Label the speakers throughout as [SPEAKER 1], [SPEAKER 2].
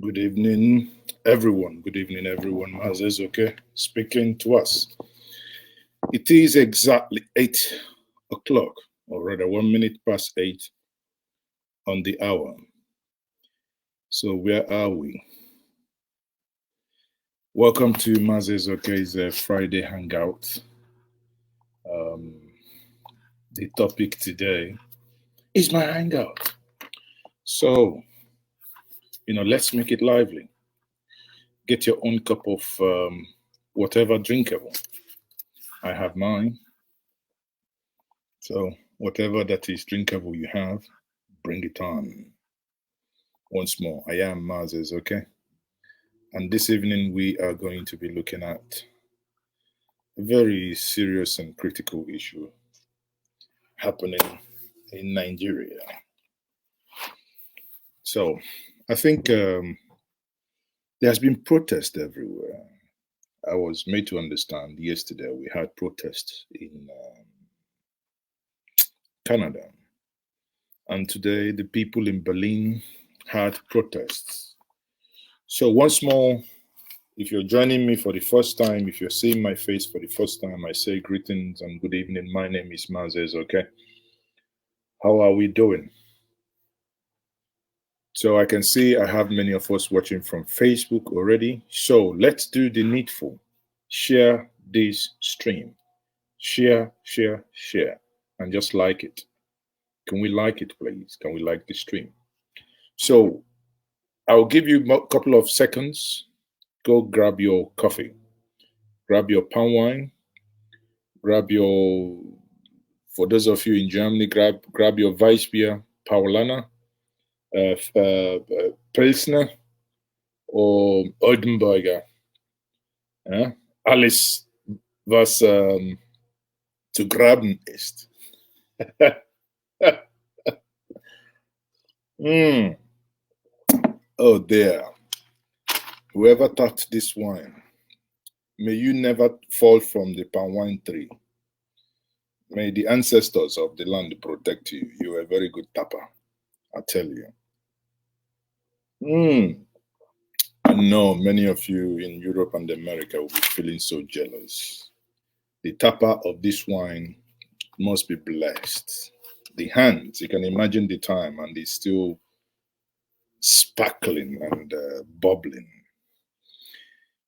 [SPEAKER 1] Good evening, everyone. Good evening, everyone. Mazi is okay speaking to us. It is exactly 8 o'clock, or rather 1 minute past 8 on the hour. So, where are we? Welcome to Mazi is okay's Friday Hangout. Um, the topic today is my hangout. So, let's make it lively. Get your own cup of whatever drinkable. I have mine. So, whatever that is drinkable you have, bring it on. Once more, I am Mazes, okay? And this evening we are going to be looking at a very serious and critical issue happening in Nigeria. So, I think there has been protest everywhere. I was made to understand yesterday we had protests in Canada, and today the people in Berlin had protests. So, once more, if you're joining me for the first time, if you're seeing my face for the first time, I say greetings and good evening. My name is Mazes, okay? How are we doing? So I can see I have many of us watching from Facebook already. So let's do the needful. Share this stream. Share, share, share. And just like it. Can we like it, please? Can we like the stream? So I'll give you a couple of seconds. Go grab your coffee, grab your palm wine, grab your, for those of you in Germany, grab your Weissbier, Paulana, Pilsner or Oldenburger. Alles, was zu graben ist. mm. Oh, there. Whoever tapped this wine, may you never fall from the palm wine tree. May the ancestors of the land protect you. You are a very good tapper, I tell you. I know many of you in Europe and America will be feeling so jealous. The tapper of this wine must be blessed. The hands, you can imagine the time, and it's still sparkling and bubbling.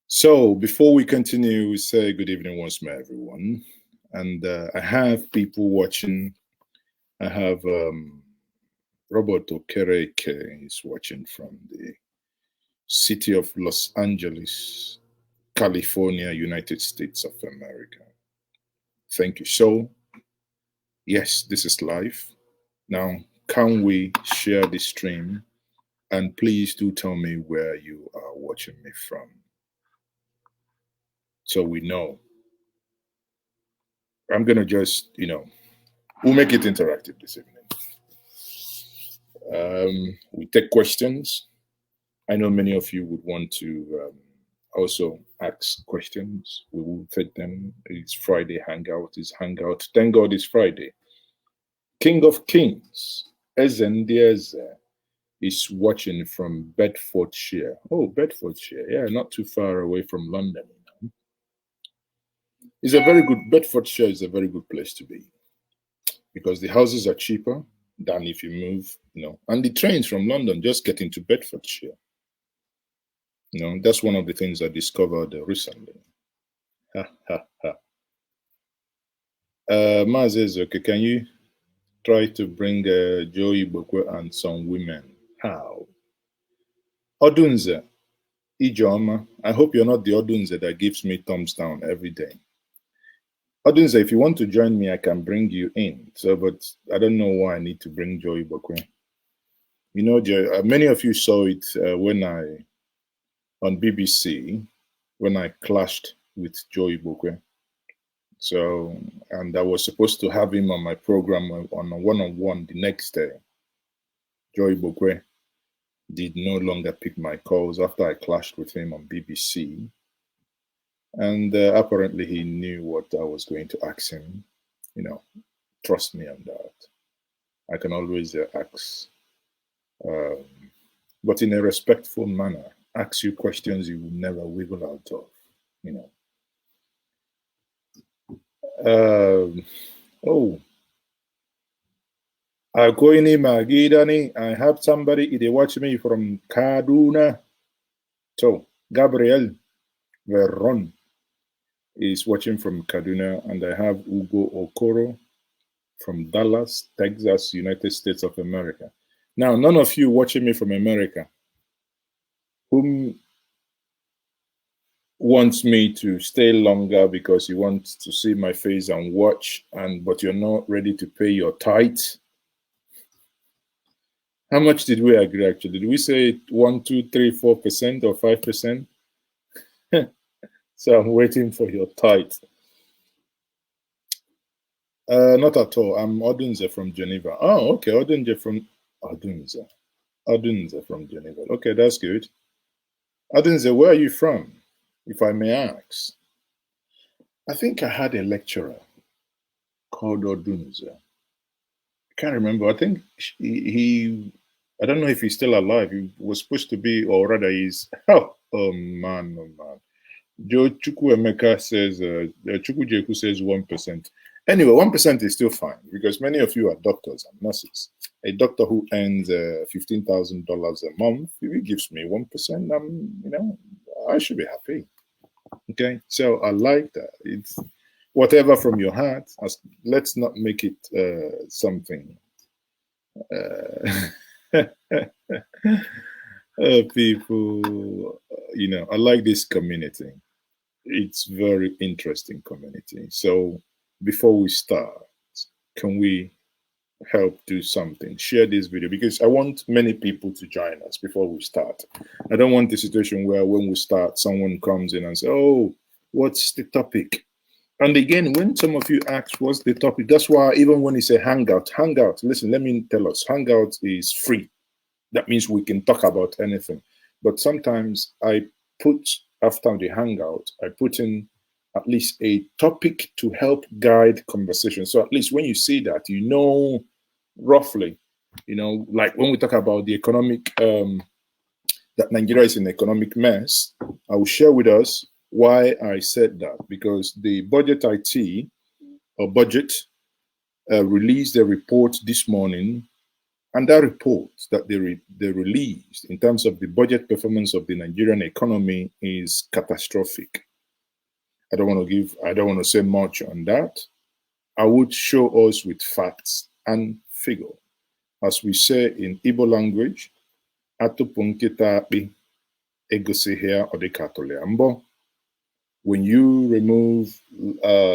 [SPEAKER 1] So, before we continue, we say good evening once more, everyone. And I have people watching. I have Roberto Kereke is watching from the city of Los Angeles, California, United States of America. Thank you. So, yes, this is live. Now, can we share this stream? And please do tell me where you are watching me from, so we know. I'm going to just, we'll make it interactive this evening. We take questions. I know many of you would want to also ask questions. We will take them. It's Friday Hangout. It's Hangout. Thank God it's Friday. King of Kings, Ezendieze, is watching from Bedfordshire. Oh, Bedfordshire. Yeah, not too far away from London. It's a very good, Bedfordshire is a very good place to be because the houses are cheaper than if you move, and the trains from London just get into Bedfordshire. That's one of the things I discovered recently. Ha, ha, ha. Mazi, okay, can you try to bring Joey Bokwe and some women? How? Odunze, Ijoma, I hope you're not the Odunze that gives me thumbs down every day. Odunze, if you want to join me, I can bring you in. So, but I don't know why I need to bring Joey Bokwe. Many of you saw it on BBC, when I clashed with Joey Bokwe. So, and I was supposed to have him on my program on a one-on-one the next day. Joey Bokwe did no longer pick my calls after I clashed with him on BBC. And apparently he knew what I was going to ask him. Trust me on that. I can always ask but in a respectful manner. Ask you questions you will never wiggle out of, you know. Oh, Akoini Magidani, I have somebody, they watch me from Kaduna. So, Gabriel Veron is watching from Kaduna, and I have Ugo Okoro from Dallas, Texas, United States of America. Now, none of you watching me from America whom wants me to stay longer because you want to see my face and watch, but you're not ready to pay your tithe. How much did we agree actually? Did we say 1, 2, 3, 4% or 5%? So I'm waiting for your tithe. Not at all. I'm Odunze from Geneva. Oh, okay. Odunze from Geneva. Okay, that's good. Odunze, where are you from, if I may ask? I think I had a lecturer called Odunze. I can't remember. I think I don't know if he's still alive. He was supposed to be, or rather he's, oh man. Joe Chukwuemeka says, Chukwujeku says 1%. Anyway, 1% is still fine because many of you are doctors and nurses. A doctor who earns $15,000 a month, if he gives me 1%, I should be happy. Okay, so I like that. It's whatever from your heart. Let's not make it something. People, I like this community. It's very interesting community. So before we start, can we help do something? Share this video because I want many people to join us before we start. I don't want the situation where when we start, someone comes in and says, oh, what's the topic? And again, when some of you ask what's the topic, that's why even when you say hangout, listen, let me tell us, hangout is free. That means we can talk about anything. But sometimes I put, after the hangout, I put in at least a topic to help guide conversation. So at least when you see that, you know roughly, like when we talk about the economic, that Nigeria is an economic mess, I will share with us why I said that. Because the budget released a report this morning. And that report that they released in terms of the budget performance of the Nigerian economy is catastrophic. I don't want to say much on that. I would show us with facts and figure. As we say in Igbo language, when you remove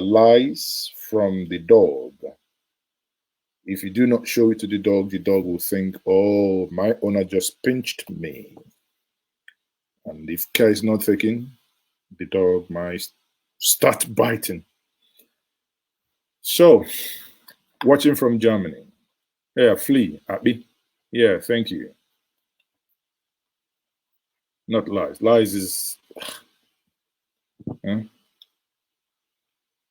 [SPEAKER 1] lies from the dog, if you do not show it to the dog will think, oh, my owner just pinched me. And if care is not taken, the dog might start biting. So, watching from Germany. Yeah, flee, Abby. Yeah, thank you. Not lies. Lies is...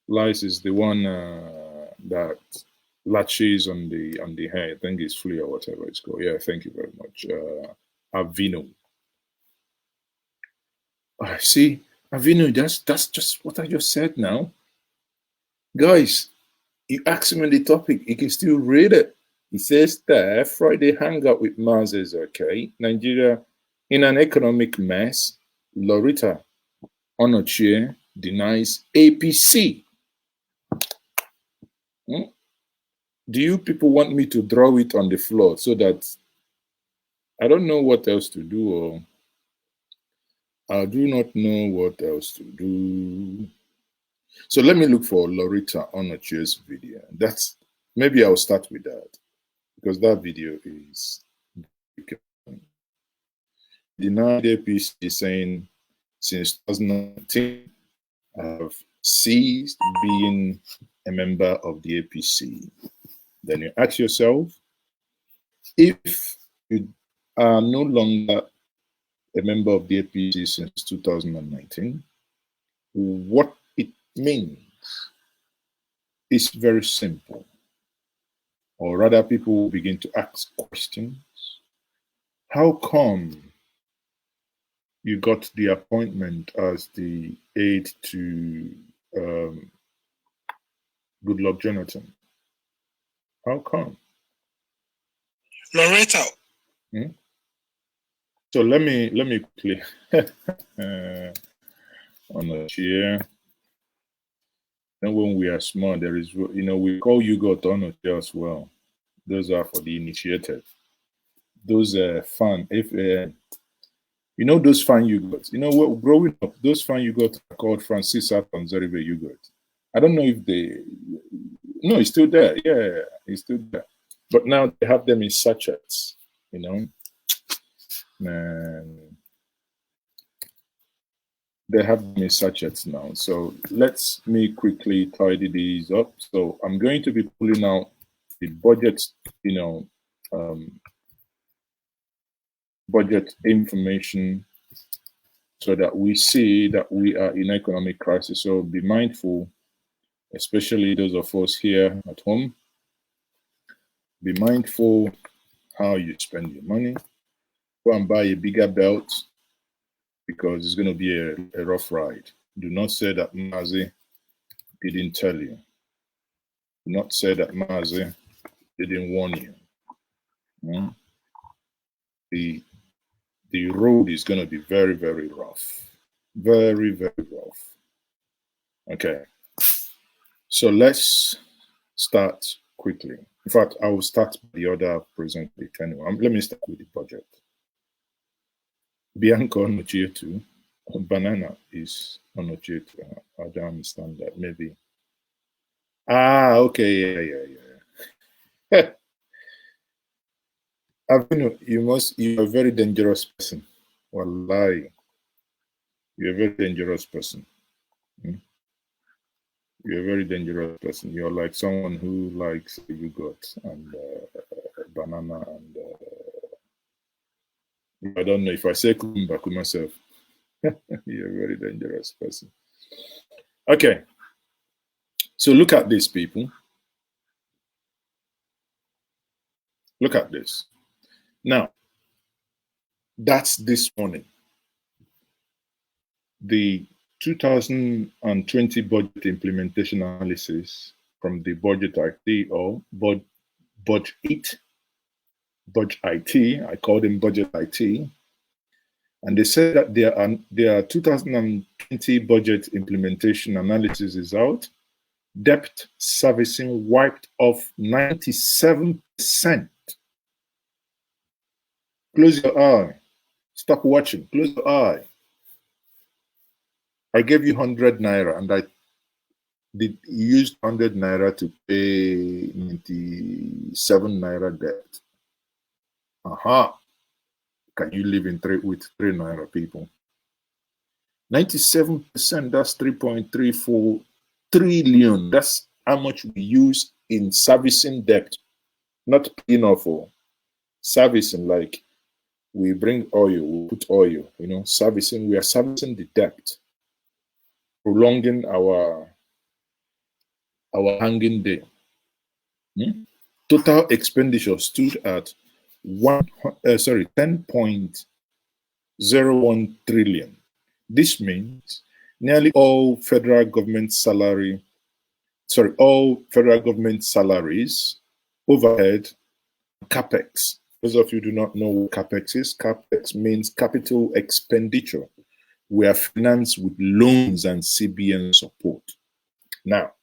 [SPEAKER 1] Lies is the one that latches on the hair. I think it's flea or whatever it's called. Yeah, thank you very much. Avino. See, Avino, that's just what I just said now. Guys, you ask me the topic, you can still read it. It says there, Friday hangout with Mazi is okay. Nigeria in an economic mess. Loretta Onochie denies APC. Do you people want me to draw it on the floor so that I don't know what else to do, or I do not know what else to do? So let me look for Loretta Onochie's video. Maybe I'll start with that because that video is denied APC, saying since 2019 I have ceased being a member of the APC. Then you ask yourself, if you are no longer a member of the APC since 2019, what it means is very simple. Or rather, people will begin to ask questions. How come you got the appointment as the aide to Goodluck Jonathan? How come?
[SPEAKER 2] Loretta.
[SPEAKER 1] So let me quickly on a chair. And when we are small, there is, we call you got on a chair as well. Those are for the initiated. Those fun, if those fun you got. What, growing up, those fun you got are called Francis and Zeribe you got. I don't know if no, it's still there. Yeah, it's still there. But now they have them in sachets, Man, they have them in sachets now. So let's me quickly tidy these up. So I'm going to be pulling out the budget, budget information so that we see that we are in economic crisis. So be mindful, especially those of us here at home. Be mindful how you spend your money. Go and buy a bigger belt because it's going to be a rough ride. Do not say that Mazi didn't tell you. Do not say that Mazi didn't warn you. The road is going to be very, very rough. Very, very rough. Okay. So let's start quickly. In fact, I will start the order presently. Let me start with the budget. Bianca on Ochietu, banana is on Ochietu. I don't understand that. Maybe. Okay, yeah. You're a very dangerous person. Wallahi. You're a very dangerous person. You're a very dangerous person. You're like someone who likes yogurt and banana and I don't know if I say kumbaku myself. You're a very dangerous person. Okay. So look at this, people. Look at this. Now, that's this morning. The 2020 budget implementation analysis from the Budget IT or Budget IT, I call them Budget IT, and they said that their 2020 budget implementation analysis is out. Debt servicing wiped off 97%. Close your eye. Stop watching. Close your eye. I gave you 100 naira and I used 100 naira to pay 97 naira debt. Can you live with 3 naira, people? 97%, that's 3.34 trillion. That's how much we use in servicing debt. Not paying off for servicing, like we bring oil, we put oil, servicing, we are servicing the debt, prolonging our hanging day. Total expenditure stood at 10.01 trillion. This means nearly all federal government salaries, overhead, capex. Those of you who do not know what capex is, capex means capital expenditure. We are financed with loans and CBN support. Now,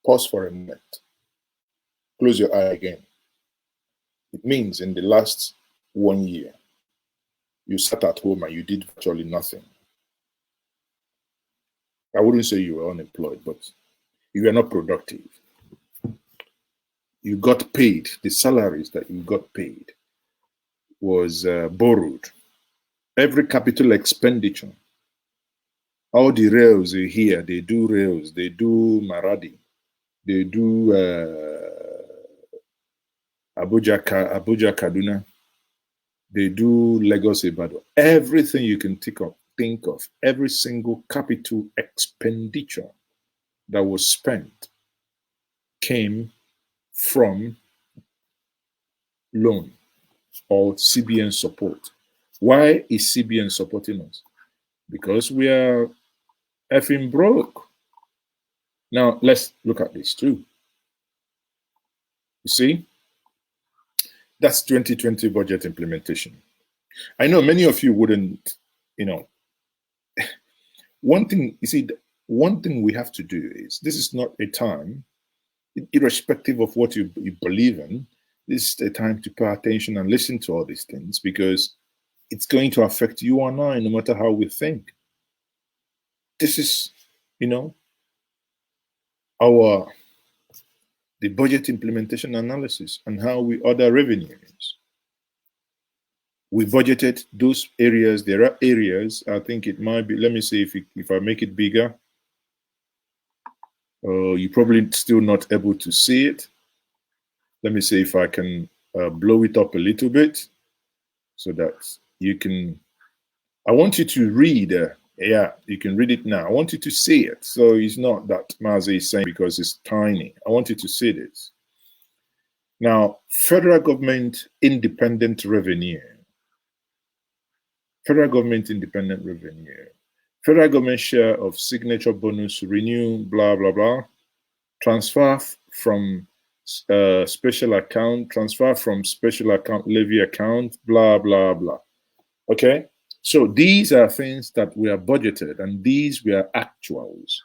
[SPEAKER 1] pause for a minute. Close your eye again. It means in the last 1 year, you sat at home and you did virtually nothing. I wouldn't say you were unemployed, but you were not productive. You got paid. The salaries that you got paid was borrowed. Every capital expenditure, all the rails you hear, they do rails, they do Maradi, they do Abuja Kaduna, they do Lagos Ibadan. Everything you can think of, every single capital expenditure that was spent came from loan. or CBN support. Why is CBN supporting us? Because we are effing broke. Now, let's look at this too. You see, that's 2020 budget implementation. I know many of you wouldn't, one thing, you see, one thing we have to do is, this is not a time, irrespective of what you believe in, this is a time to pay attention and listen to all these things, because it's going to affect you and I, no matter how we think. This is, the budget implementation analysis and how we order revenues. We budgeted those areas. There are areas, I think it might be, let me see if I make it bigger. You're probably still not able to see it. Let me see if I can blow it up a little bit so that you can, I want you to read, yeah, you can read it now. I want you to see it. So it's not that Mazi is saying because it's tiny. I want you to see this. Now, federal government independent revenue. Federal government independent revenue. Federal government share of signature bonus renew, blah, blah, blah. Transfer from special account, transfer from special account, levy account, blah, blah, blah. Okay? So these are things that we are budgeted, and these were actuals.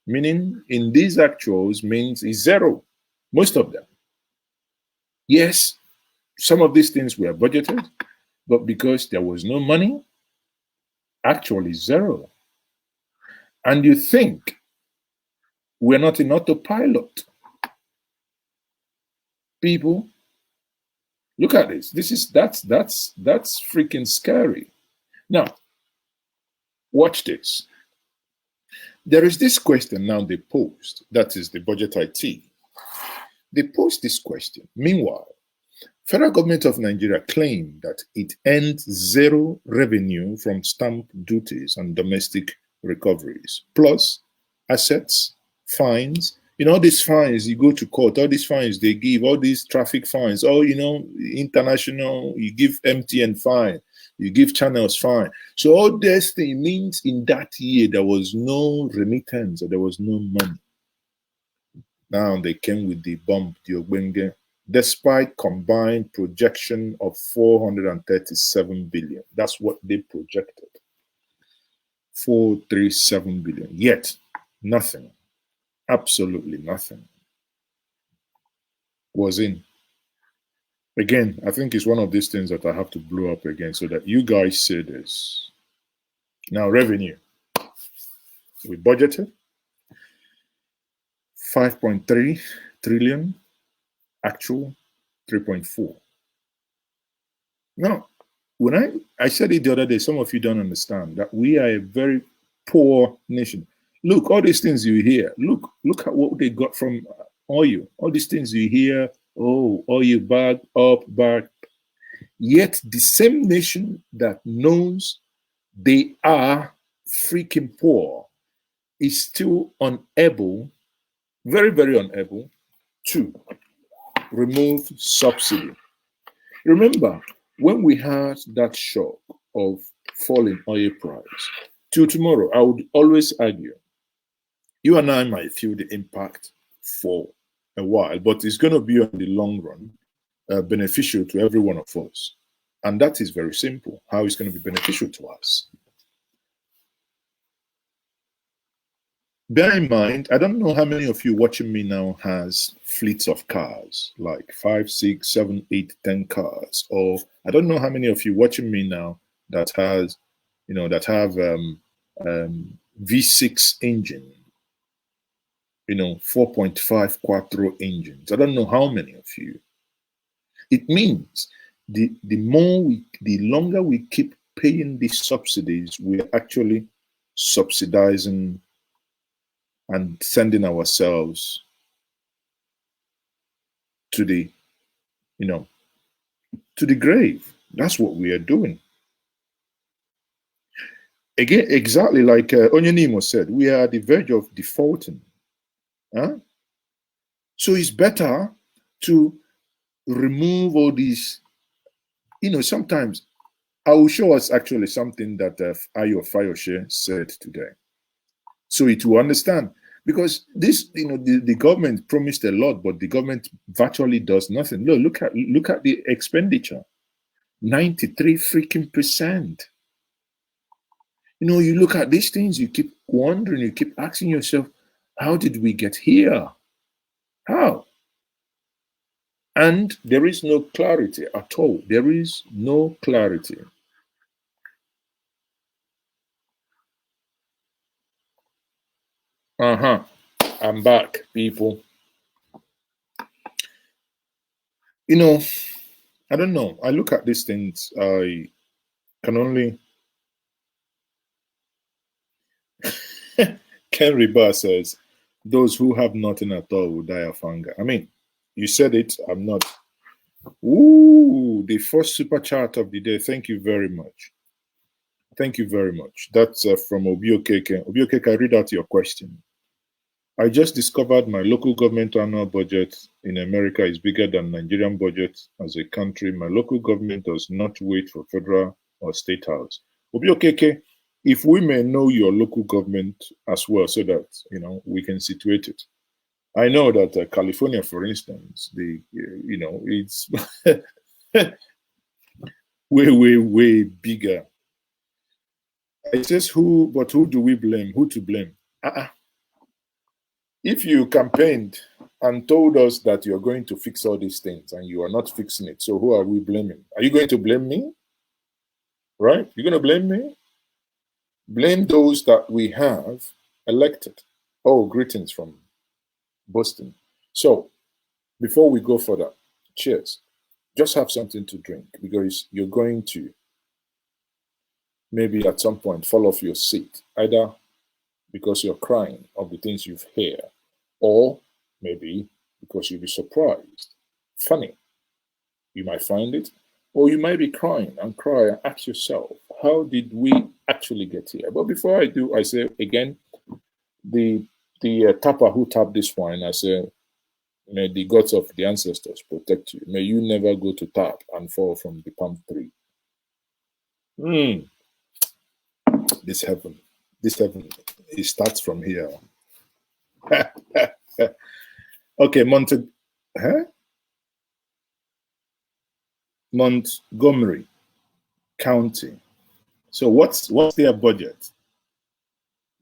[SPEAKER 1] Meaning, in these actuals means is zero. Most of them. Yes, some of these things were budgeted, but because there was no money, actually zero. And you think we're not in autopilot. People, look at this. That's freaking scary. Now, watch this. There is this question now they post, that is the budget IT. They post this question. Meanwhile, federal government of Nigeria claimed that it earns zero revenue from stamp duties and domestic recoveries, plus assets, fines. All these fines, you go to court, all these fines they give, all these traffic fines, all, international, you give MTN fine, you give channels fine. So all this thing means in that year, there was no remittance, or there was no money. Now they came with the bump, the Ogbenge, despite combined projection of 437 billion. That's what they projected. 437 billion. Yet, nothing, absolutely nothing was in. Again, I think it's one of these things that I have to blow up again so that you guys see this. Now, revenue. We budgeted 5.3 trillion, actual 3.4. Now, when I said it the other day, some of you don't understand that we are a very poor nation. Look, all these things you hear, look at what they got from oil. All these things you hear, oh, oil back, up, back. Yet the same nation that knows they are freaking poor is still unable, very, very unable to remove subsidy. Remember, when we had that shock of falling oil price, till tomorrow, I would always argue, you and I might feel the impact for a while, but it's going to be on the long run beneficial to every one of us. And that is very simple, how it's going to be beneficial to us. Bear in mind, I don't know how many of you watching me now has fleets of cars, like 5, 6, 7, 8, 10 cars. Or I don't know how many of you watching me now that has, that have V6 engine, 4.5 quattro engines. I don't know how many of you. It means the longer we keep paying these subsidies, we're actually subsidizing and sending ourselves to the, to the grave. That's what we are doing. Again, exactly like Onyenimo said, we are at the verge of defaulting. Huh? So it's better to remove all these you know, sometimes I will show us actually something that Ayo Fayoshe said today, so it will understand. Because this, you know, the government promised a lot, but the government virtually does nothing. Look at the expenditure, 93 freaking percent. You know, you look at these things, you keep wondering, you keep asking yourself, how did we get here? How? And there is no clarity at all. There is no clarity. I'm back, people. You know, I don't know. I look at these things, I can only. Ken Riba says, those who have nothing at all will die of hunger. I mean, you said it. I'm not. Ooh, the first super chat of the day. Thank you very much. Thank you very much. That's from Obiokeke. Obiokeke, read out your question. I just discovered my local government annual budget in America is bigger than Nigerian budget as a country. My local government does not wait for federal or state house. Obiokeke, if we may know your local government as well, so that, you know, we can situate it. I know that California, for instance, you know, it's way bigger. It says but who do we blame? Who to blame? If you campaigned and told us that you're going to fix all these things and you are not fixing it, so who are we blaming? Are you going to blame me? Right? You're going to blame me? Blame those that we have elected. Oh, greetings from Boston. So, before we go further, cheers. Just have something to drink, because you're going to maybe at some point fall off your seat, either because you're crying of the things you've heard, or maybe because you'll be surprised. Funny, you might find it, or you might be crying and cry and ask yourself, how did we actually get here? But before I do, I say again, the tapper who tapped this wine, I say, may the gods of the ancestors protect you. May you never go to tap and fall from the palm tree. This heaven, it starts from here. Okay, Montgomery County. So what's their budget?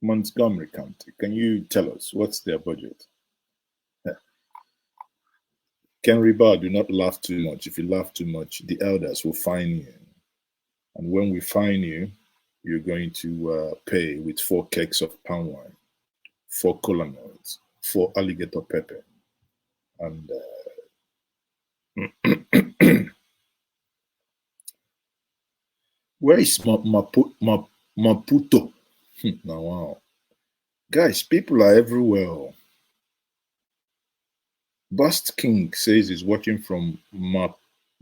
[SPEAKER 1] Montgomery County. Can you tell us what's their budget? Ken Riba, do not laugh too much. If you laugh too much, the elders will fine you. And when we fine you, you're going to pay with 4 kegs of palm wine, 4 cola nuts, 4 alligator pepper, and where is Maputo? Now, wow. Guys, people are everywhere. Bust King says he's watching from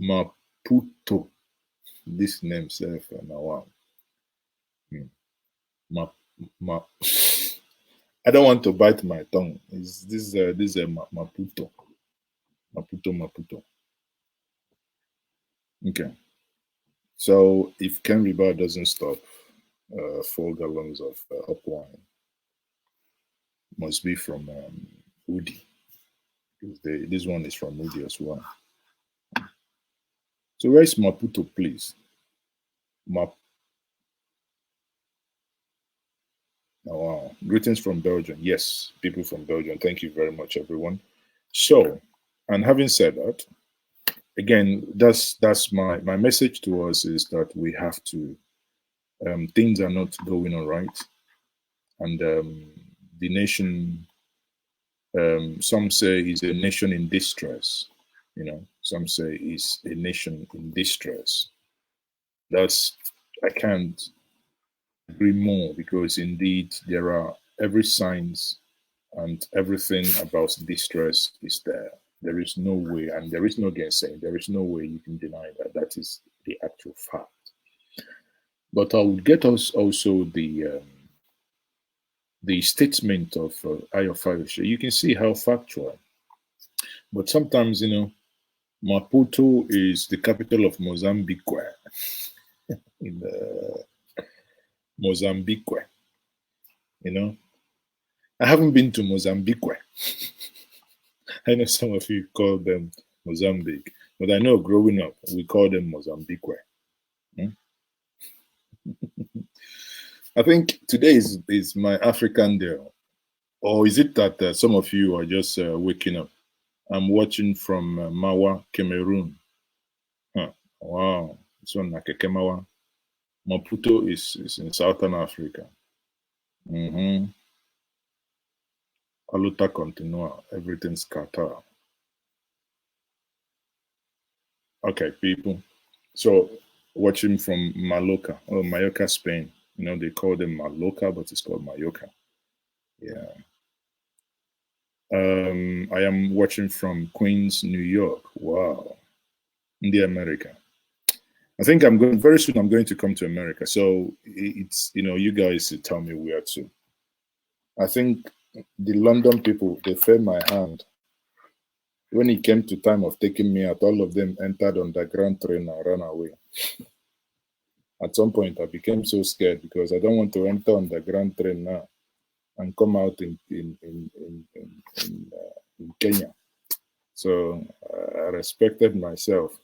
[SPEAKER 1] Maputo. This name, self, now, wow. I don't want to bite my tongue. This is Maputo. Maputo. Okay. So if Ken Riba doesn't stop, 4 gallons of up wine must be from Udi. This one is from Udi as well. So where is Maputo, please? Oh, wow. Greetings from Belgium. Yes, people from Belgium. Thank you very much, everyone. So, and having said that, again, that's my message to us is that we have to, things are not going all right. And the nation, some say is a nation in distress. You know, some say is a nation in distress. I can't agree more, because indeed there are every signs and everything about distress is there. There is no way, and there is no gainsaying. There is no way you can deny that. That is the actual fact. But I would get us also the statement of Ayo Fayoshe. You can see how factual. But sometimes, you know, Maputo is the capital of Mozambique. In Mozambique, you know. I haven't been to Mozambique. I know some of you call them Mozambique, but I know growing up we call them Mozambique. Hmm? I think today is my African Day, or is it that some of you are just waking up? I'm watching from Mawa, Cameroon. Huh. Wow, this one Nakekemawa. Maputo is in Southern Africa. Mm-hmm. Aluta continua, everything's Qatar. Okay, people. So watching from Mallorca, or Mallorca, Spain. You know, they call them Mallorca, but it's called Mallorca. Yeah. I am watching from Queens, New York. Wow. In the America. I think I'm going very soon. I'm going to come to America. So it's, you know, you guys tell me where to. I think the London people, they fed my hand. When it came to time of taking me out, all of them entered on the grand train and ran away. At some point, I became so scared because I don't want to enter on the grand train now and come out in Kenya. So I respected myself.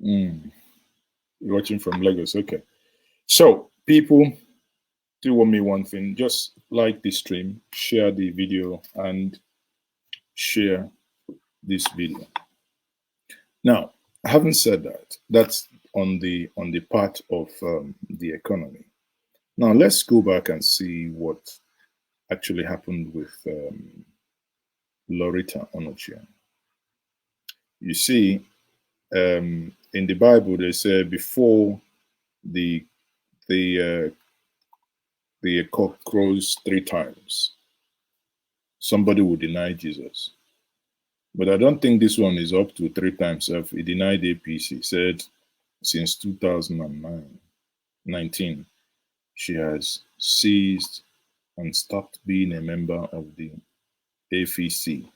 [SPEAKER 1] Mm. You're watching from Lagos, okay. So people, do want me one thing, just like the stream, share the video, and share this video. Now, having said that, that's on the part of the economy. Now let's go back and see what actually happened with Loretta Onochia. You see, in the Bible, they say before the the cock crows 3 times, somebody will deny Jesus. But I don't think this one is up to 3 times. If he denied APC, said since 2019, she has ceased and stopped being a member of the AFC,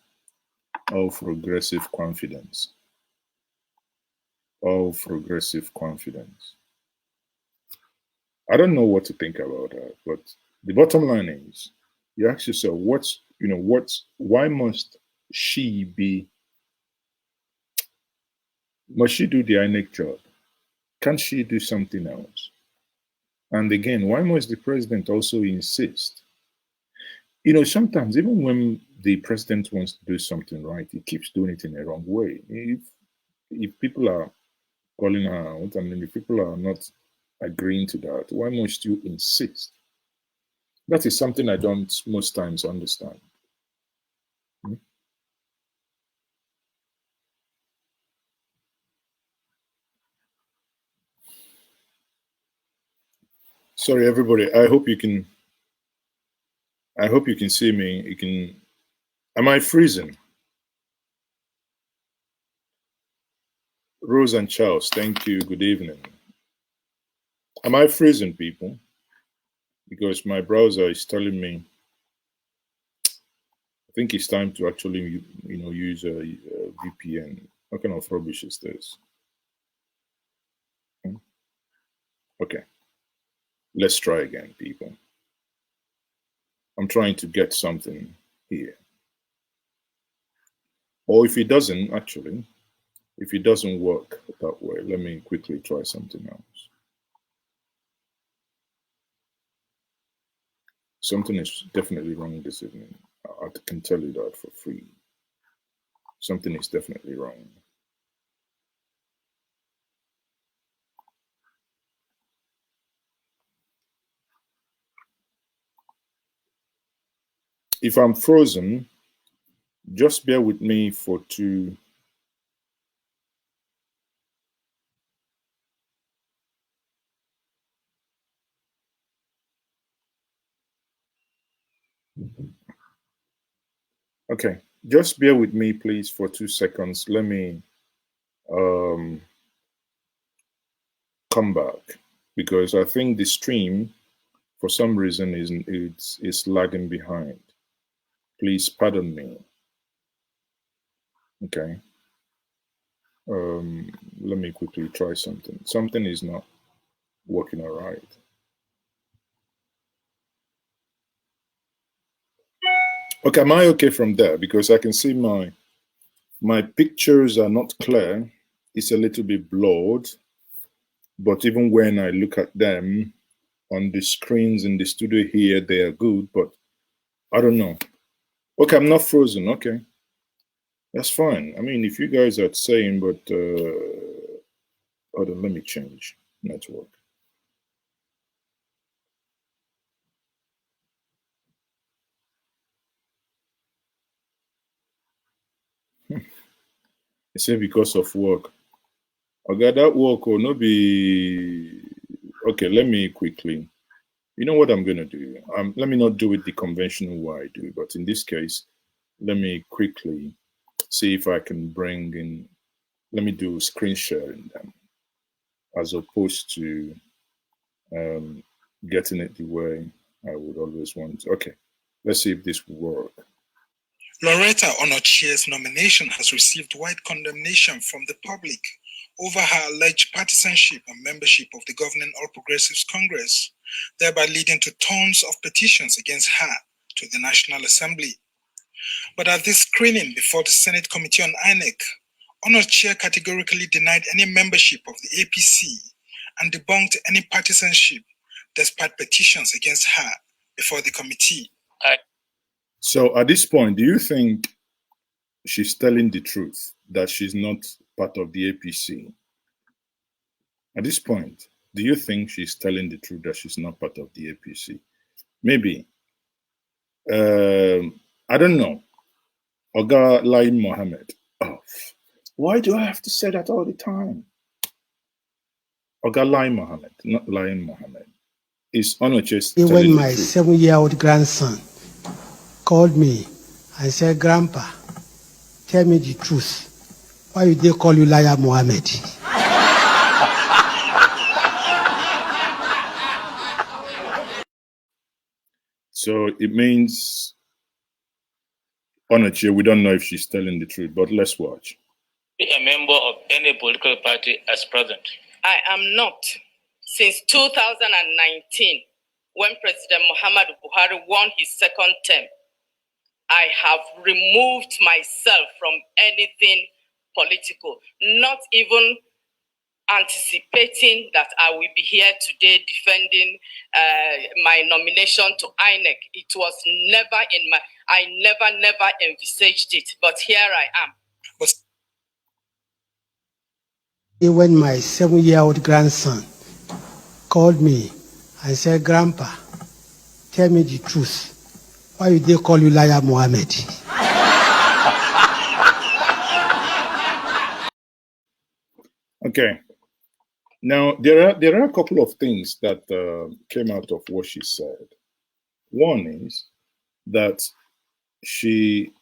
[SPEAKER 1] All Progressive Confidence. All Progressive Confidence. I don't know what to think about that, but the bottom line is, you ask yourself, why must she do the INEC job? Can't she do something else? And again, why must the president also insist? You know, sometimes even when the president wants to do something right, he keeps doing it in a wrong way. If people are calling her out, and if people are not agreeing to that, why must you insist? That is something I don't most times understand. Hmm? Sorry, everybody. I hope you can see me. You can. Am I freezing? Rose and Charles, thank you. Good evening. Am I freezing, people? Because my browser is telling me. I think it's time to actually, use a VPN. What kind of rubbish is this? Hmm? Okay, let's try again, people. I'm trying to get something here. Or if it doesn't, actually, if it doesn't work that way, let me quickly try something else. Something is definitely wrong this evening. I can tell you that for free. Something is definitely wrong. If I'm frozen, just bear with me for 2. Okay, just bear with me, please, for 2 seconds. Let me come back, because I think the stream, for some reason, is lagging behind. Please pardon me. Okay. Let me quickly try something. Something is not working all right. Okay, am I okay from there? Because I can see my pictures are not clear. It's a little bit blurred. But even when I look at them on the screens in the studio here, they are good. But I don't know. Okay, I'm not frozen. Okay, that's fine. I mean, if you guys are saying, but hold on, let me change network. I say because of work. Okay, that work will not be okay. Let me quickly. You know what I'm gonna do? Let me not do it the conventional way I do, but in this case, let me quickly see if I can bring in. Let me do screen sharing them, as opposed to getting it the way I would always want. Okay, let's see if this will work.
[SPEAKER 2] Loretta Onochie's nomination has received wide condemnation from the public over her alleged partisanship and membership of the governing All Progressives Congress, thereby leading to tons of petitions against her to the National Assembly. But at this screening before the Senate Committee on INEC, Onochie categorically denied any membership of the APC and debunked any partisanship despite petitions against her before the committee.
[SPEAKER 1] So at this point, do you think she's telling the truth that she's not part of the APC? At this point, do you think she's telling the truth that she's not part of the APC? Maybe. I don't know. Oga Lain Mohammed. Oh, why do I have to say that all the time? Oga Lain Mohammed, not Lain Mohammed. Is Onochie telling
[SPEAKER 3] when
[SPEAKER 1] the
[SPEAKER 3] my
[SPEAKER 1] truth?
[SPEAKER 3] 7-year-old grandson called me and said, "Grandpa, tell me the truth. Why did they call you Liar Mohammed?"
[SPEAKER 1] So it means Onochie, we don't know if she's telling the truth, but let's watch.
[SPEAKER 4] Be a member of any political party as president?
[SPEAKER 5] I am not. Since 2019, when President Muhammad Buhari won his second term, I have removed myself from anything political, not even anticipating that I will be here today defending my nomination to INEC. It was never in my, I never envisaged it, but here I am.
[SPEAKER 3] When my 7-year-old grandson called me and said, "Grandpa, tell me the truth. Why did they call you Liar Mohammed?"
[SPEAKER 1] Okay. Now there are a couple of things that came out of what she said. One is that she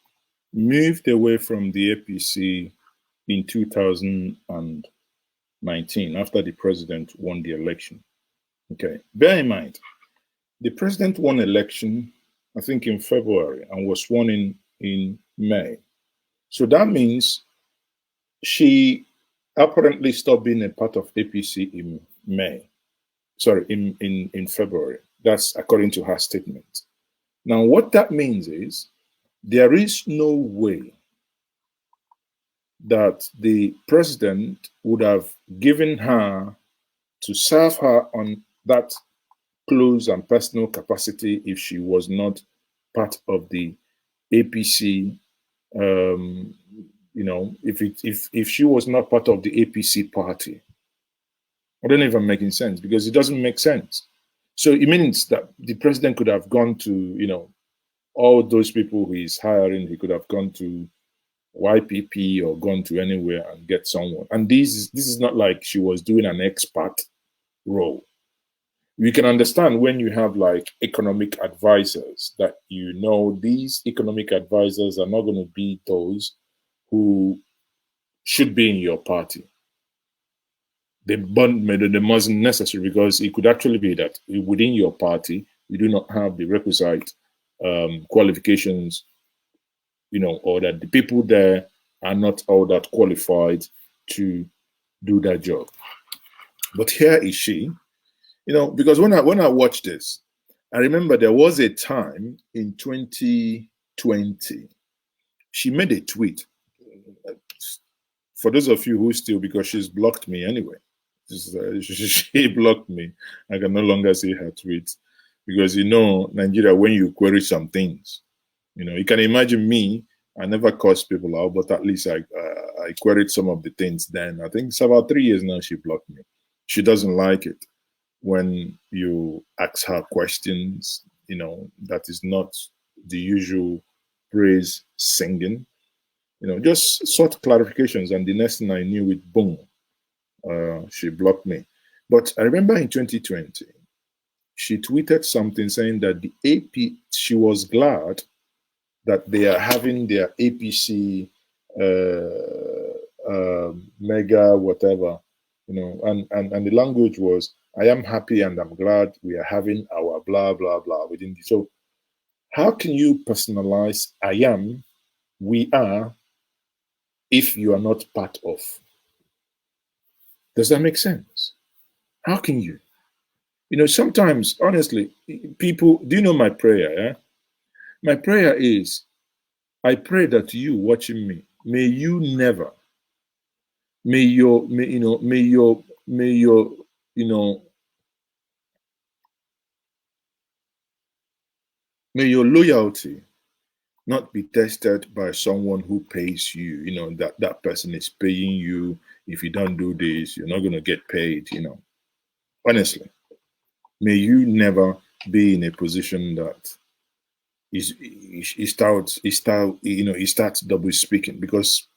[SPEAKER 1] moved away from the APC in 2019 after the president won the election. Okay, bear in mind, the president won election, I think, in February and was sworn in May. So that means she apparently stopped being a part of APC in May. Sorry, in February. That's according to her statement. Now, what that means is there is no way that the president would have given her to serve her on that close and personal capacity if she was not part of the APC. You know, if she was not part of the APC party, I don't even making sense because it doesn't make sense. So it means that the president could have gone to, you know, all those people who he's hiring. He could have gone to YPP or gone to anywhere and get someone. And this is not like she was doing an expat role. You can understand when you have like economic advisors that, you know, these economic advisors are not going to be those who should be in your party. They mustn't necessary, because it could actually be that within your party you do not have the requisite qualifications, you know, or that the people there are not all that qualified to do that job. But here is she, because when I watched this, I remember there was a time in 2020, she made a tweet. For those of you who still, because she's blocked me anyway, she blocked me. I can no longer see her tweets because Nigeria, when you query some things, you can imagine me. I never cursed people out, but at least I queried some of the things. Then I think it's about 3 years now she blocked me. She doesn't like it when you ask her questions. That is not the usual praise singing. Just sought clarifications, and the next thing I knew it, boom, she blocked me. But I remember in 2020, she tweeted something saying that the AP, she was glad that they are having their APC mega whatever, and the language was, I am happy and I'm glad we are having our blah, blah, blah within the. So how can you personalize I am, we are, if you are not part of? Does that make sense? How can you? Sometimes, honestly, people, do you know my prayer? Yeah? My prayer is, I pray that you watching me, may you never, may your loyalty not be tested by someone who pays you, that person is paying you. If you don't do this, you're not going to get paid, Honestly, may you never be in a position that he starts double speaking, because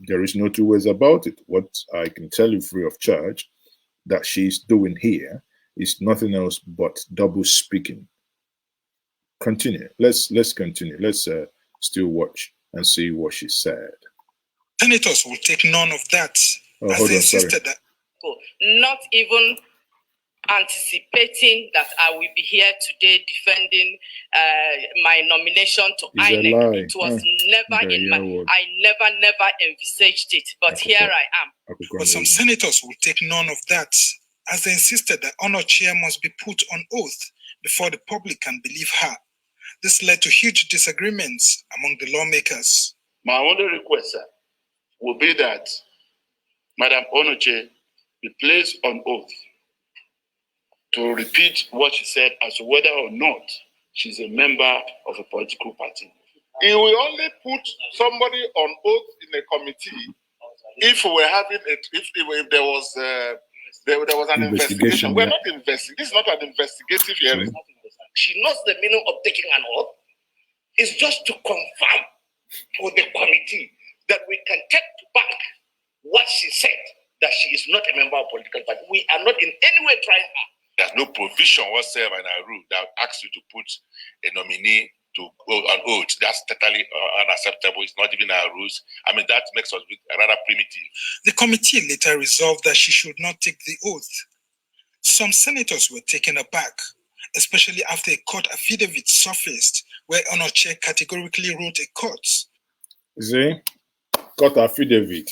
[SPEAKER 1] there is no two ways about it. What I can tell you free of charge that she's doing here is nothing else but double speaking. Continue. Let's continue. Let's still watch and see what she said.
[SPEAKER 2] Senators will take none of that, as they insisted that.
[SPEAKER 5] Not even anticipating that I will be here today defending my nomination to INEC. It was never in my, I never envisaged it, but here I am.
[SPEAKER 2] But some senators will take none of that, as they insisted that Honor Chair must be put on oath before the public can believe her. This led to huge disagreements among the lawmakers.
[SPEAKER 6] My only request, sir, will be that Madam Honor Chair be placed on oath to repeat what she said as to whether or not she's a member of a political party.
[SPEAKER 7] He will only put somebody on oath in a committee if we're having it. If there was an investigation. We're not investigating. This is not an investigative hearing.
[SPEAKER 6] She knows the meaning of taking an oath. It's just to confirm for the committee that we can take back what she said, that she is not a member of a political party. We are not in any way trying her.
[SPEAKER 7] There's no provision whatsoever in our rule that asks you to put a nominee to go on oath. That's totally unacceptable. It's not even our rules. I mean, that makes us rather primitive.
[SPEAKER 2] The committee later resolved that she should not take the oath. Some senators were taken aback, especially after a court affidavit surfaced where Honor Chair categorically wrote a court.
[SPEAKER 1] See? Court affidavit.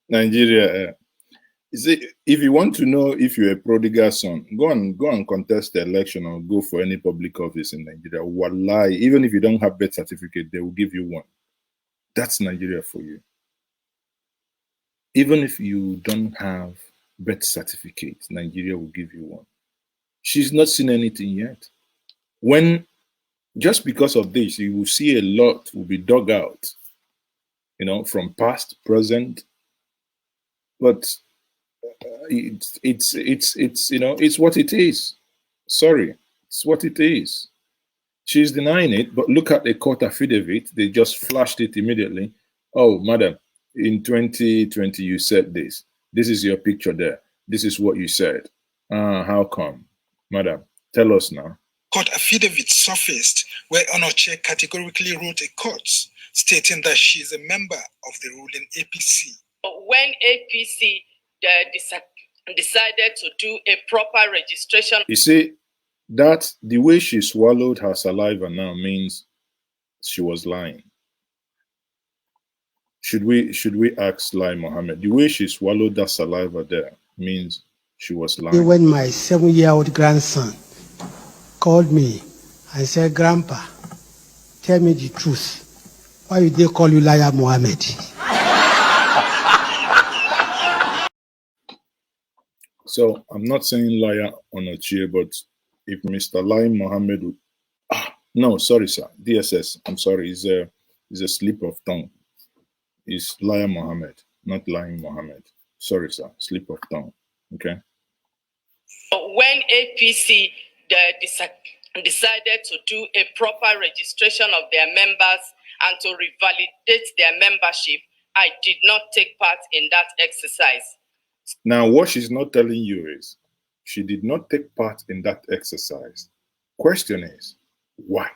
[SPEAKER 1] Nigeria. See, if you want to know if you're a prodigal son, go and contest the election or go for any public office in Nigeria. Wallahi, even if you don't have birth certificate, they will give you one. That's Nigeria for you. Even if you don't have birth certificate, Nigeria will give you one. She's not seen anything yet. When, just because of this, you will see a lot will be dug out, from past, present, but it's what it is. Sorry, it's what it is. She's denying it, but look at the court affidavit. They just flashed it immediately. Oh, madam, in 2020 you said this. This is your picture there. This is what you said. How come, madam? Tell us now.
[SPEAKER 2] Court affidavit surfaced where Honor Chair categorically wrote a court stating that she is a member of the ruling APC.
[SPEAKER 5] When APC decided to do a proper registration.
[SPEAKER 1] You see, that the way she swallowed her saliva now means she was lying. Should we ask Lai Mohammed? The way she swallowed that saliva there means she was lying.
[SPEAKER 3] When my 7-year-old grandson called me and said, "Grandpa, tell me the truth. Why did they call you Liar Mohammed?"
[SPEAKER 1] So I'm not saying liar on a chair, but if Mr. Lai Mohammed would, no, sorry, sir, DSS, I'm sorry, it's a slip of tongue. It's Liar Mohammed, not Lying Mohammed. Sorry, sir, slip of tongue. Okay.
[SPEAKER 5] When APC decided to do a proper registration of their members and to revalidate their membership, I did not take part in that exercise.
[SPEAKER 1] Now, what she's not telling you is she did not take part in that exercise. Question is, why?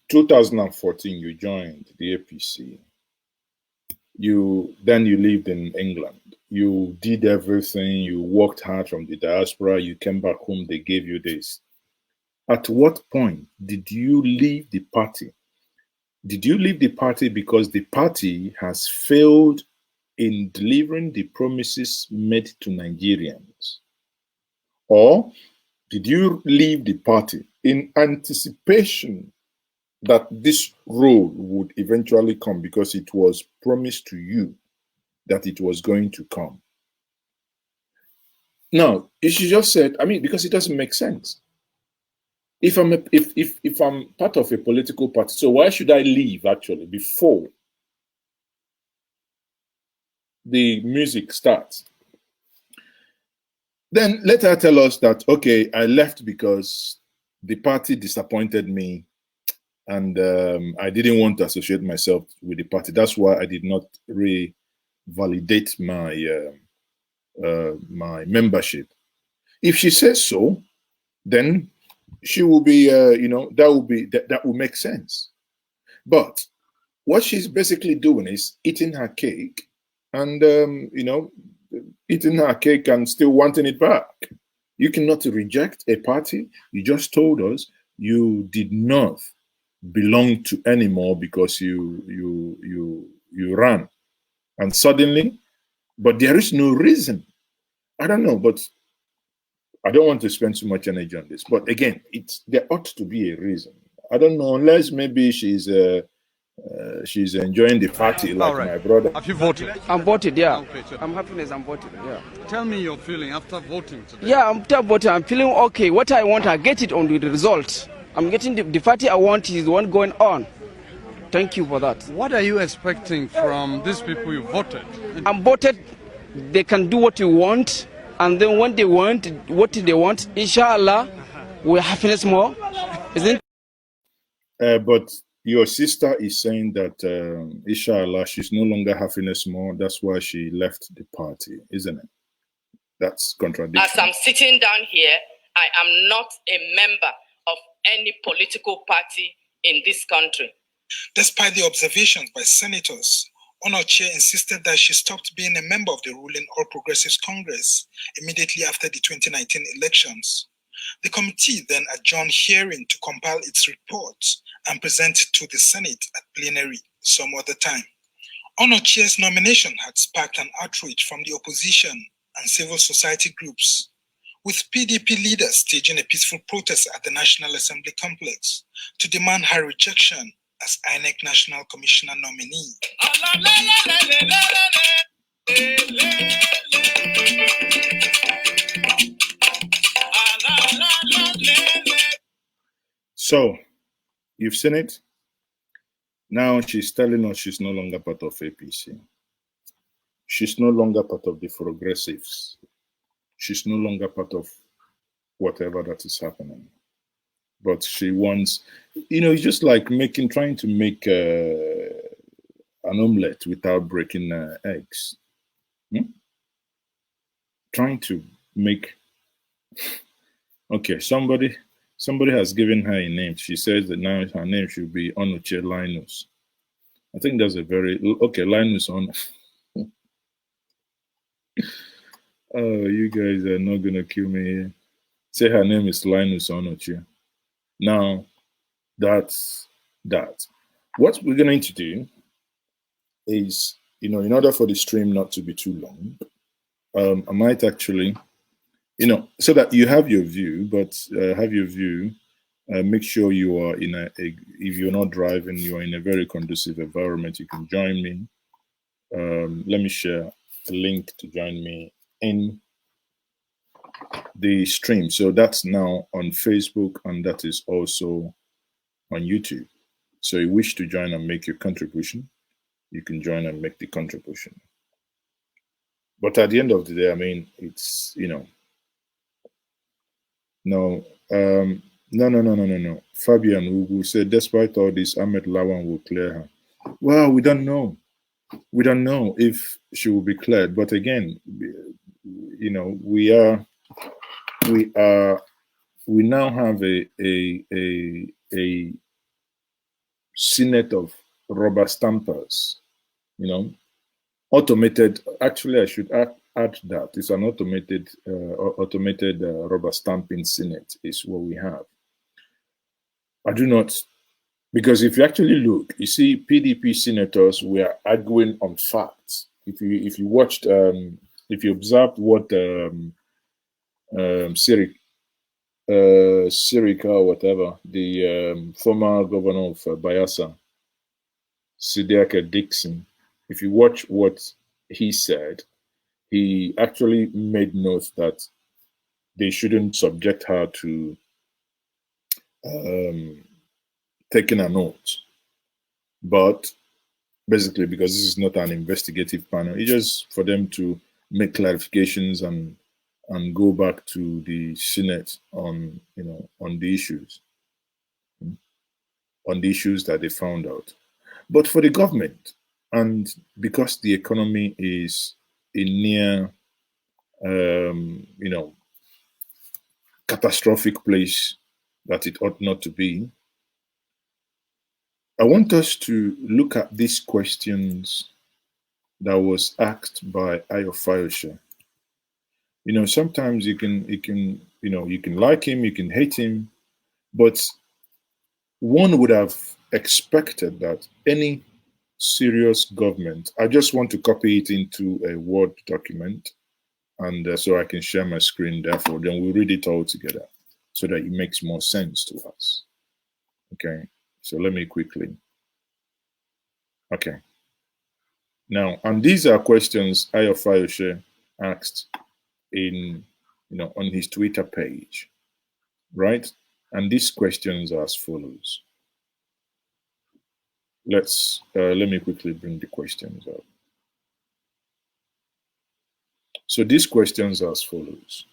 [SPEAKER 1] 2014, you joined the APC. Then you lived in England. You did everything. You worked hard from the diaspora. You came back home. They gave you this. At what point did you leave the party? Did you leave the party because the party has failed in delivering the promises made to Nigerians? Or did you leave the party in anticipation that this role would eventually come because it was promised to you that it was going to come? No, she just said, I mean, because it doesn't make sense. If I'm part of a political party, so why should I leave actually before the music starts? Then let her tell us that, okay, I left because the party disappointed me and I didn't want to associate myself with the party. That's why I did not revalidate my my membership. If she says so, then she will be, that will make sense. But what she's basically doing is eating her cake and, eating her cake and still wanting it back. You cannot reject a party. You just told us you did not belong to anymore because you ran. And suddenly, but there is no reason. I don't know, but I don't want to spend too much energy on this. But again, there ought to be a reason. I don't know, unless maybe she's enjoying the party like my brother.
[SPEAKER 8] Have you voted?
[SPEAKER 9] I'm voted, yeah.
[SPEAKER 8] Okay, so
[SPEAKER 9] I'm happy I'm voted, yeah.
[SPEAKER 8] Tell me your feeling after voting today.
[SPEAKER 9] Yeah, after voting, I'm feeling okay. What I want, I get it on the result. I'm getting the party I want is the one going on. Thank you for that.
[SPEAKER 8] What are you expecting from these people you voted?
[SPEAKER 9] I'm voted, they can do what you want, and then when they want, what they want, inshallah, we'll happiness more, isn't it?
[SPEAKER 1] But your sister is saying that, inshallah, she's no longer happiness more. That's why she left the party, isn't it? That's contradiction.
[SPEAKER 5] As I'm sitting down here, I am not a member of any political party in this country.
[SPEAKER 2] Despite the observations by senators, Onochie insisted that she stopped being a member of the ruling All Progressives Congress immediately after the 2019 elections. The committee then adjourned hearing to compile its report and present it to the Senate at plenary some other time. Onochie's nomination had sparked an outrage from the opposition and civil society groups, with PDP leaders staging a peaceful protest at the National Assembly complex to demand her rejection as INEC National Commissioner nominee.
[SPEAKER 1] So, you've seen it. Now she's telling us she's no longer part of APC. She's no longer part of the progressives. She's no longer part of whatever that is happening. But she wants, it's just like trying to make an omelette without breaking eggs. Trying to make, okay, somebody has given her a name. She says that now her name should be Onochie Linus. I think that's a very, okay, Linus on. Oh, you guys are not going to kill me here. Say her name is Linus Onochie. Now, that's that. What we're going to do is, in order for the stream not to be too long, I might actually, so that you have your view, but have your view. Make sure you are if you're not driving, you are in a very conducive environment. You can join me. Let me share a link to join me in the stream. So that's now on Facebook, and that is also on YouTube. So you wish to join and make your contribution, you can join and make the contribution. But at the end of the day, I mean, it's, no. No. Fabian who said, despite all this, Ahmed Lawan will clear her. Well, we don't know. We don't know if she will be cleared. But again, we now have a Senate of rubber stampers, automated. Actually, I should add that it's an automated rubber stamping Senate is what we have. I do not, because if you actually look, you see PDP senators were arguing on facts. If you watched, if you observed what Sirika or whatever, the former governor of Bayelsa, Sidiaka Dixon, if you watch what he said, he actually made note that they shouldn't subject her to taking an oath. But basically, because this is not an investigative panel, it's just for them to make clarifications and go back to the Senate on on the issues that they found out. But for the government, and because the economy is a near catastrophic place that it ought not to be, I want us to look at these questions that was asked by Ayo Fayoshe. Sometimes you can like him, you can hate him, but one would have expected that any serious government, I just want to copy it into a Word document, and so I can share my screen, therefore, then we'll read it all together so that it makes more sense to us. Okay, so let me quickly. Okay. Now, and these are questions Ayo Fayoshe asked in, on his Twitter page, right? And these questions are as follows. Let me quickly bring the questions up. So these questions are as follows.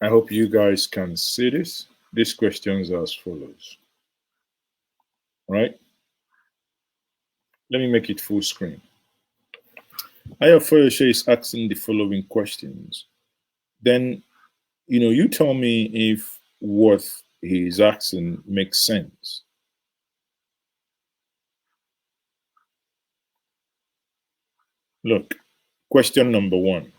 [SPEAKER 1] I hope you guys can see this. These questions are as follows. Right? Let me make it full screen. Ayo Fayoshe is asking the following questions. Then, you tell me if what he is asking makes sense. Look, question number 1.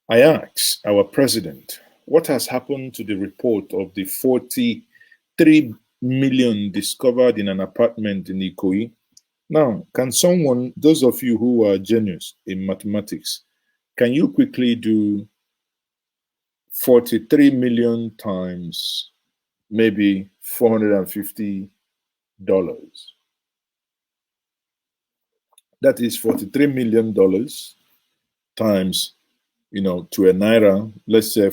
[SPEAKER 1] I ask our president, what has happened to the report of the 43 million discovered in an apartment in Ikoyi? Now, can someone, those of you who are genius in mathematics, can you quickly do 43 million times maybe $450? That is $43 million times, to a naira, let's say I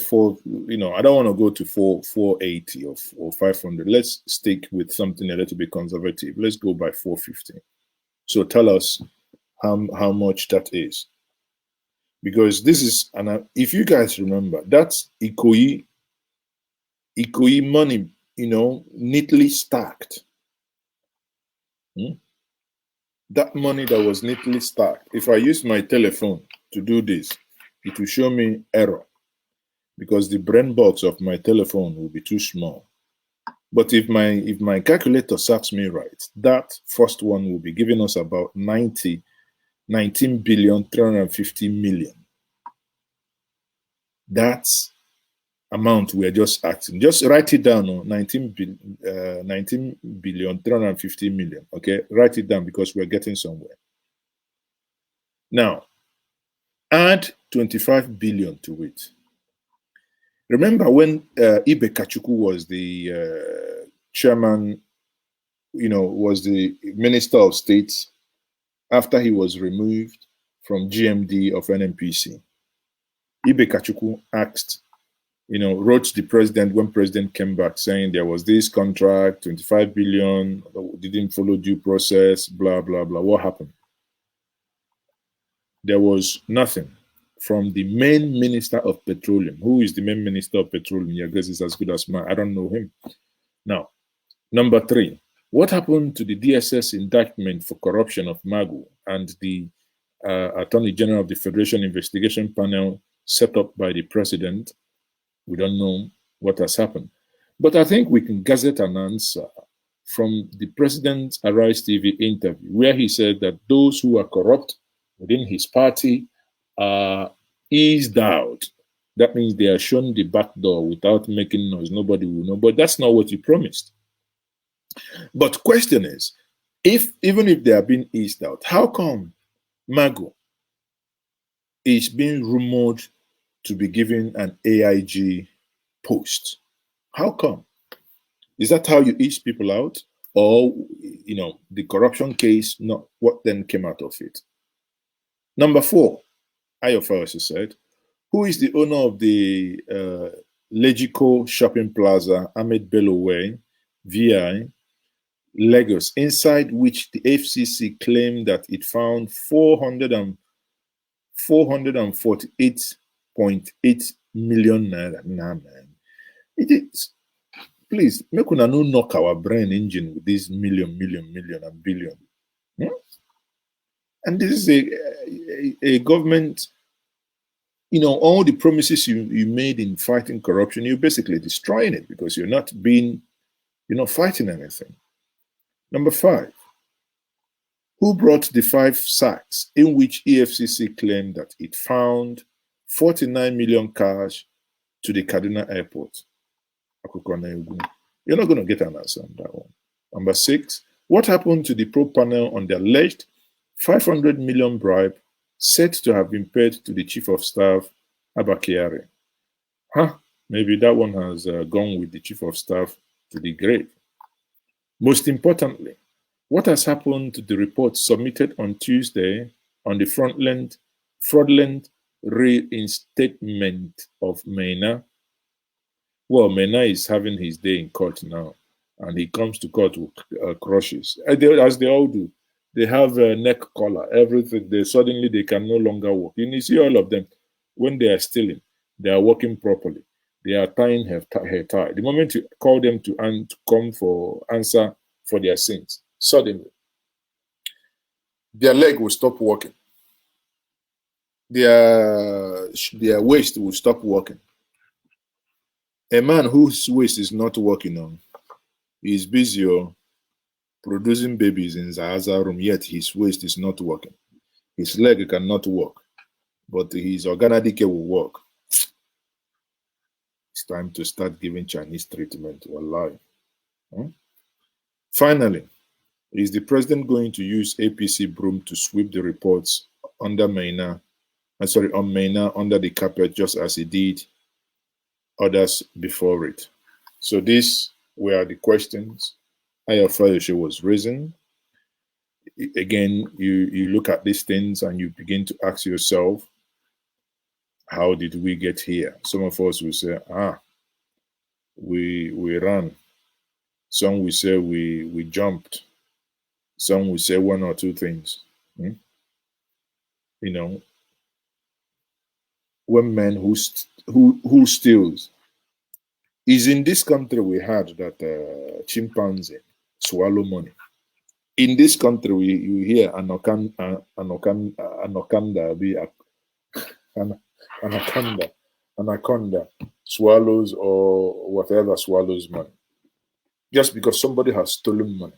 [SPEAKER 1] don't want to go to 480 or 500. Let's stick with something a little bit conservative. Let's go by 450. So tell us how much that is. Because this is, and if you guys remember, that's Ikoyi money, neatly stacked. That money that was neatly stacked. If I use my telephone to do this, it will show me error because the brain box of my telephone will be too small. But if my calculator serves me right, that first one will be giving us about 19,350,000,000. That's amount we are just asking. Just write it down, 19 billion 350 million. Okay, write it down because we're getting somewhere. Now, add 25 billion to it. Remember when Ibe Kachuku was the chairman, was the Minister of State after he was removed from GMD of NNPC. Ibe Kachuku asked, wrote the president when president came back saying there was this contract, 25 billion, didn't follow due process, blah, blah, blah. What happened? There was nothing from the main minister of petroleum. Who is the main minister of petroleum? Yeah, I guess it's as good as mine. I don't know him. Now, number 3, what happened to the DSS indictment for corruption of Magu and the Attorney General of the Federation Investigation Panel set up by the president? We don't know what has happened. But I think we can gazette an answer from the president's Arise TV interview, where he said that those who are corrupt within his party are eased out. That means they are shown the back door without making noise. Nobody will know. But that's not what he promised. But question is, even if they are being eased out, how come Magu is being rumored to be given an AIG post? How come? Is that how you ease people out? Or, the corruption case, not what then came out of it? Number 4, Ayofa said, who is the owner of the Legico Shopping Plaza, Ahmed Bello Way, VI, Lagos, inside which the FCC claimed that it found 448.8 million naira. Nah, man. It is. Please, make una no knock our brain engine with this million, and billion. And this is a government, all the promises you made in fighting corruption, you're basically destroying it because you're not fighting anything. Number 5, who brought the 5 sacks in which EFCC claimed that it found 49 million cash to the Kaduna airport? You're not going to get an answer on that one. Number 6, what happened to the probe panel on the alleged 500 million bribe said to have been paid to the Chief of Staff, Abakiari? Maybe that one has gone with the Chief of Staff to the grave. Most importantly, what has happened to the report submitted on Tuesday on the fraudulent reinstatement of Mena? Well, Mena is having his day in court now, and he comes to court with crushes, as they all do. They have a neck collar, everything. Suddenly they can no longer walk. You see all of them, when they are stealing, they are working properly. They are tying hair tie. The moment you call them to come for answer for their sins, suddenly their leg will stop working. Their waist will stop working. A man whose waist is not working on, is busy producing babies in Zahaza room, yet his waist is not working. His leg cannot work, but his organadike will work. It's time to start giving Chinese treatment. Wallahi. Finally, is the president going to use APC broom to sweep the reports on Mena under the carpet, just as he did others before it? So these were the questions Ayafayoshe was raising. Again, you look at these things and you begin to ask yourself, how did we get here? Some of us will say, we ran. Some will say we jumped. Some will say one or two things. When men who steals. Is in this country we had that chimpanzee swallow money. In this country, you hear anaconda swallows or whatever swallows money. Just because somebody has stolen money.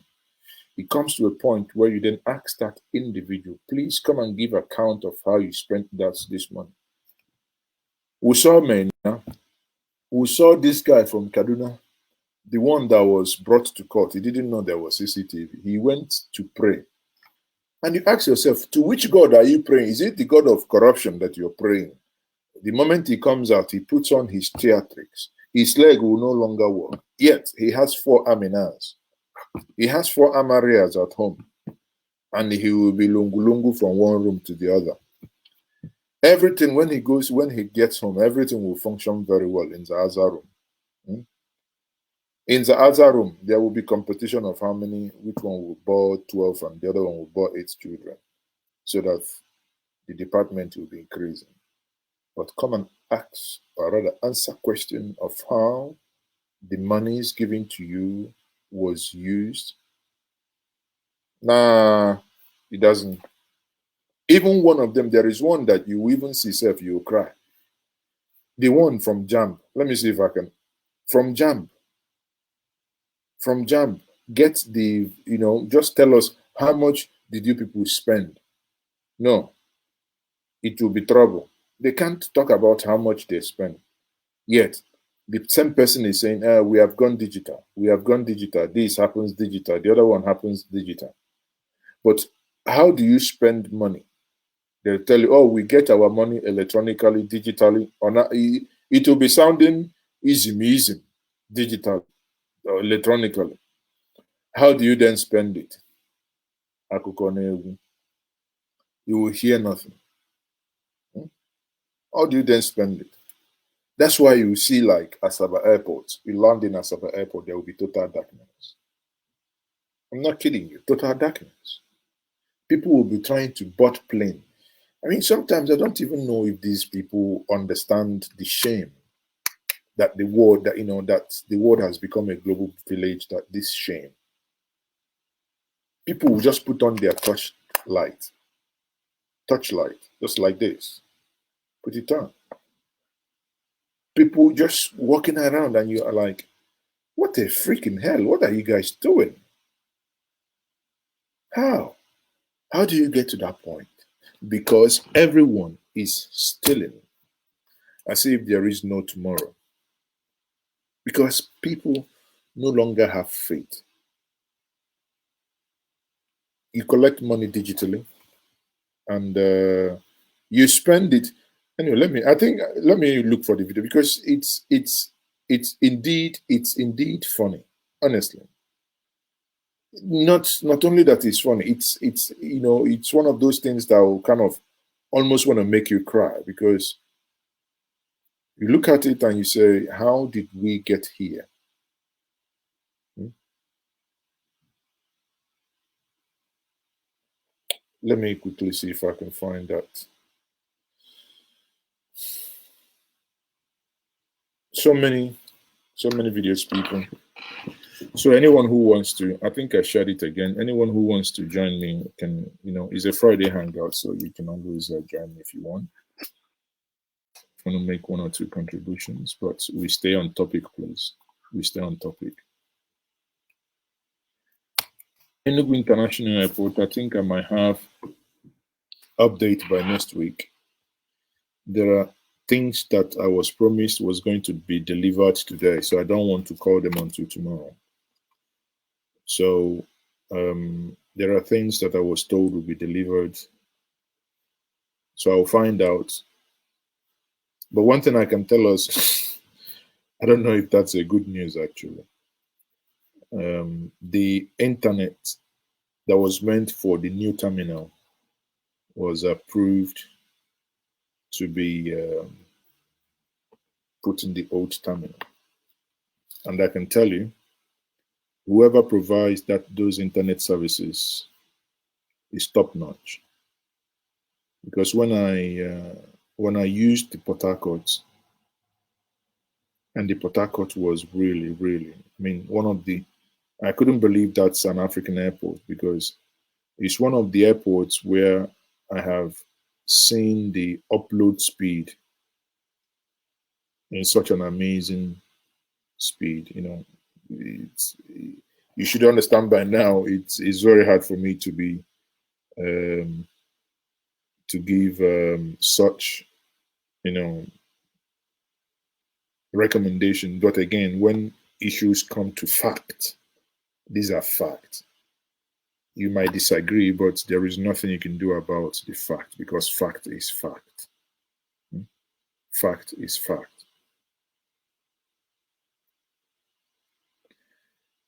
[SPEAKER 1] It comes to a point where you then ask that individual, please come and give account of how you spent this money. We saw Mena We saw this guy from Kaduna, the one that was brought to court. He didn't know there was CCTV. He went to pray. And you ask yourself, to which God are you praying? Is it the God of corruption that you're praying? The moment he comes out, he puts on his theatrics. His leg will no longer work. Yet, he has 4 aminas. He has 4 amarias at home. And he will be lungu-lungu from one room to the other. Everything, when he gets home, everything will function very well in the other room. In the other room, there will be competition of which one will bore 12 and the other one will bore 8 children, so that the department will be increasing. But come and ask, or rather answer question of how the monies given to you was used. Nah, it doesn't. Even one of them, there is one that you even see self, you will cry. The one from JAMB, let me see if I can. From JAMB, get the, just tell us how much did you people spend. No, it will be trouble. They can't talk about how much they spend. Yet, the same person is saying, we have gone digital. We have gone digital. This happens digital. The other one happens digital. But how do you spend money? They'll tell you, oh, we get our money electronically, digitally. Or not, it will be sounding easy, digital or electronically. How do you then spend it? You will hear nothing. How do you then spend it? That's why you see, like Asaba Airport, you land in Asaba Airport, there will be total darkness. I'm not kidding you, total darkness. People will be trying to board plane. I mean, sometimes I don't even know if these people understand the shame that the world, that the world has become a global village, that this shame. People will just put on their touchlight, just like this. Put it on. People just walking around and you are like, what the freaking hell? What are you guys doing? How? How do you get to that point? Because everyone is stealing as if there is no tomorrow. Because people no longer have faith. You collect money digitally and you spend it. Anyway, let me look for the video, because it's indeed funny, honestly. Not only that it's funny, it's one of those things that will kind of almost want to make you cry, because you look at it and you say, how did we get here? Let me quickly see if I can find that. So many videos, people. So anyone who wants to, I think I shared it again. Anyone who wants to join me can, it's a Friday hangout, so you can always join me if you want. I want to make 1 or 2 contributions, but we stay on topic, please. We stay on topic. Enugu International Airport, I think I might have update by next week. There are things that I was promised was going to be delivered today, so I don't want to call them until tomorrow. So there are things that I was told will be delivered. So I'll find out. But one thing I can tell us, I don't know if that's a good news actually. The internet that was meant for the new terminal was approved to be put in the old terminal. And I can tell you, whoever provides those internet services is top notch. Because when I used the Port Harcourt, and the Port Harcourt was really, I mean, I couldn't believe that's an African airport, because it's one of the airports where I have seen the upload speed in such an amazing speed. You should understand by now, it's very hard for me to be to give such recommendation. But again, when issues come to fact, these are facts. You might disagree, but there is nothing you can do about the fact, because fact is fact. Fact is fact.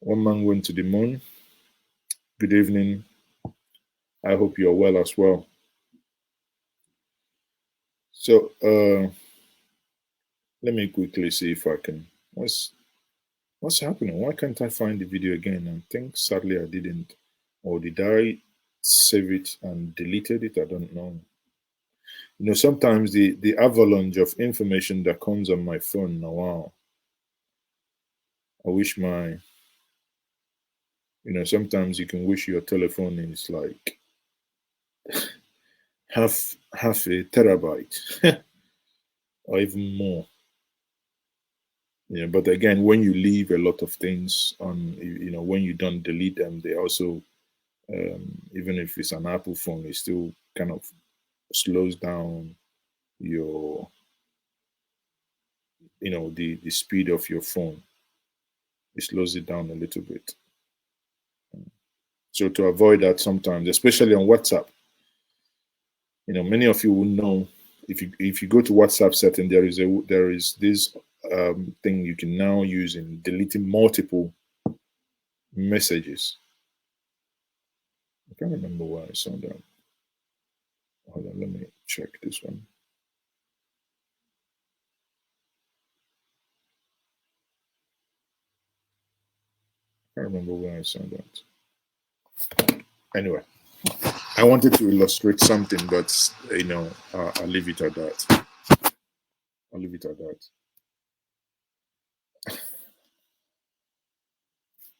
[SPEAKER 1] One man went to the moon. Good evening. I hope you're well as well. So let me quickly see if I can. What's happening? Why can't I find the video again? I think sadly I didn't. Or did I save it and deleted it? I don't know. You know, sometimes the avalanche of information that comes on my phone now, wow. I wish my, you know, sometimes you can wish your telephone is like half a terabyte or even more. Yeah, but again, when you leave a lot of things on, you know, when you don't delete them, they also, even if it's an Apple phone, it still kind of slows down your, you know, the speed of your phone. It slows it down a little bit. So to avoid that, sometimes, especially on WhatsApp, you know, many of you will know, if you go to WhatsApp setting, there is this thing you can now use in deleting multiple messages. I can't remember where I saw that. Hold on, let me check this one. I can't remember where I saw that. Anyway, I wanted to illustrate something, but you know, I'll leave it at that. I'll leave it at that.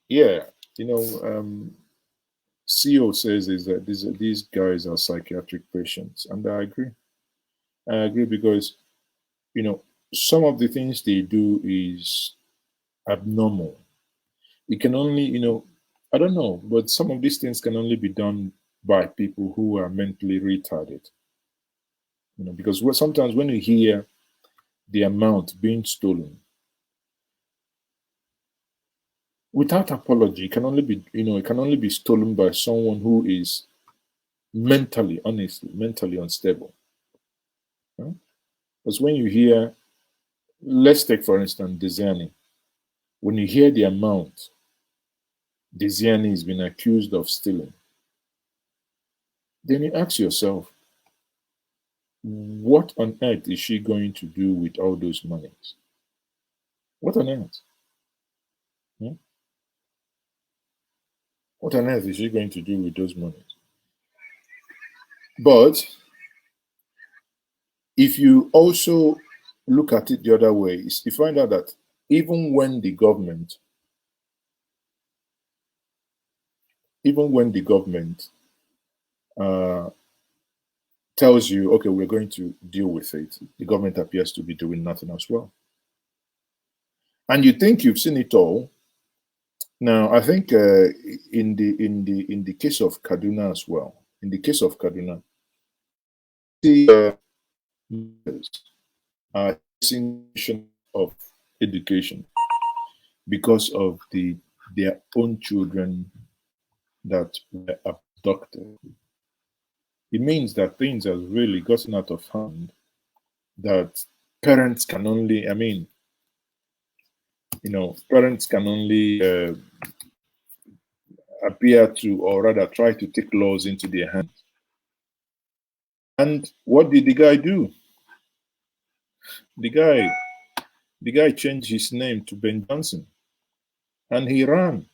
[SPEAKER 1] Yeah, you know, CEO says is that these guys are psychiatric patients, and I agree. I agree because, you know, some of the things they do is abnormal. It can only, you know, I don't know, but some of these things can only be done by people who are mentally retarded. You know, because sometimes when you hear the amount being stolen without apology, it can only be, you know, it can only be stolen by someone who is mentally, honestly, mentally unstable. Because when you hear, let's take for instance Desiani, when you hear the amount Desiani has been accused of stealing, then you ask yourself, what on earth is she going to do with all those monies? What on earth? What on earth is she going to do with those monies? But if you also look at it the other way, you find out that even when the government tells you, okay, we're going to deal with it, the government appears to be doing nothing as well. And you think you've seen it all. Now, I think in the case of Kaduna as well, in the case of Kaduna, the situation of education because of their own children that were abducted. It means that things have really gotten out of hand, that parents can only, I mean, you know, parents can only appear to, or rather try to take laws into their hands. And what did the guy do? The guy changed his name to Ben Johnson, and he ran.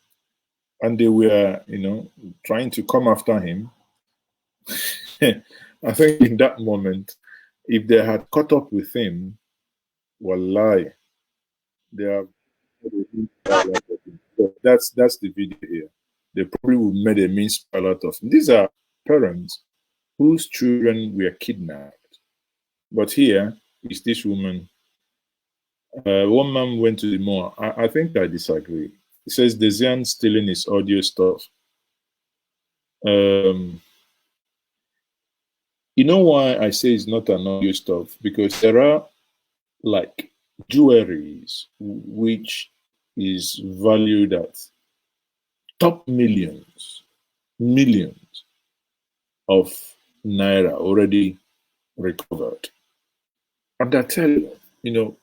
[SPEAKER 1] And they were, you know, trying to come after him. I think in that moment, if they had caught up with him, wallahi, they have. So that's the video here. They probably would made a mean spell out of him. These are parents whose children were kidnapped. But here is this woman. One man went to the mall. I think I disagree. He says Desian stealing his audio stuff. You know why I say it's not an audio stuff? Because there are like jewelries, which is valued at top millions of naira already recovered. And I tell you,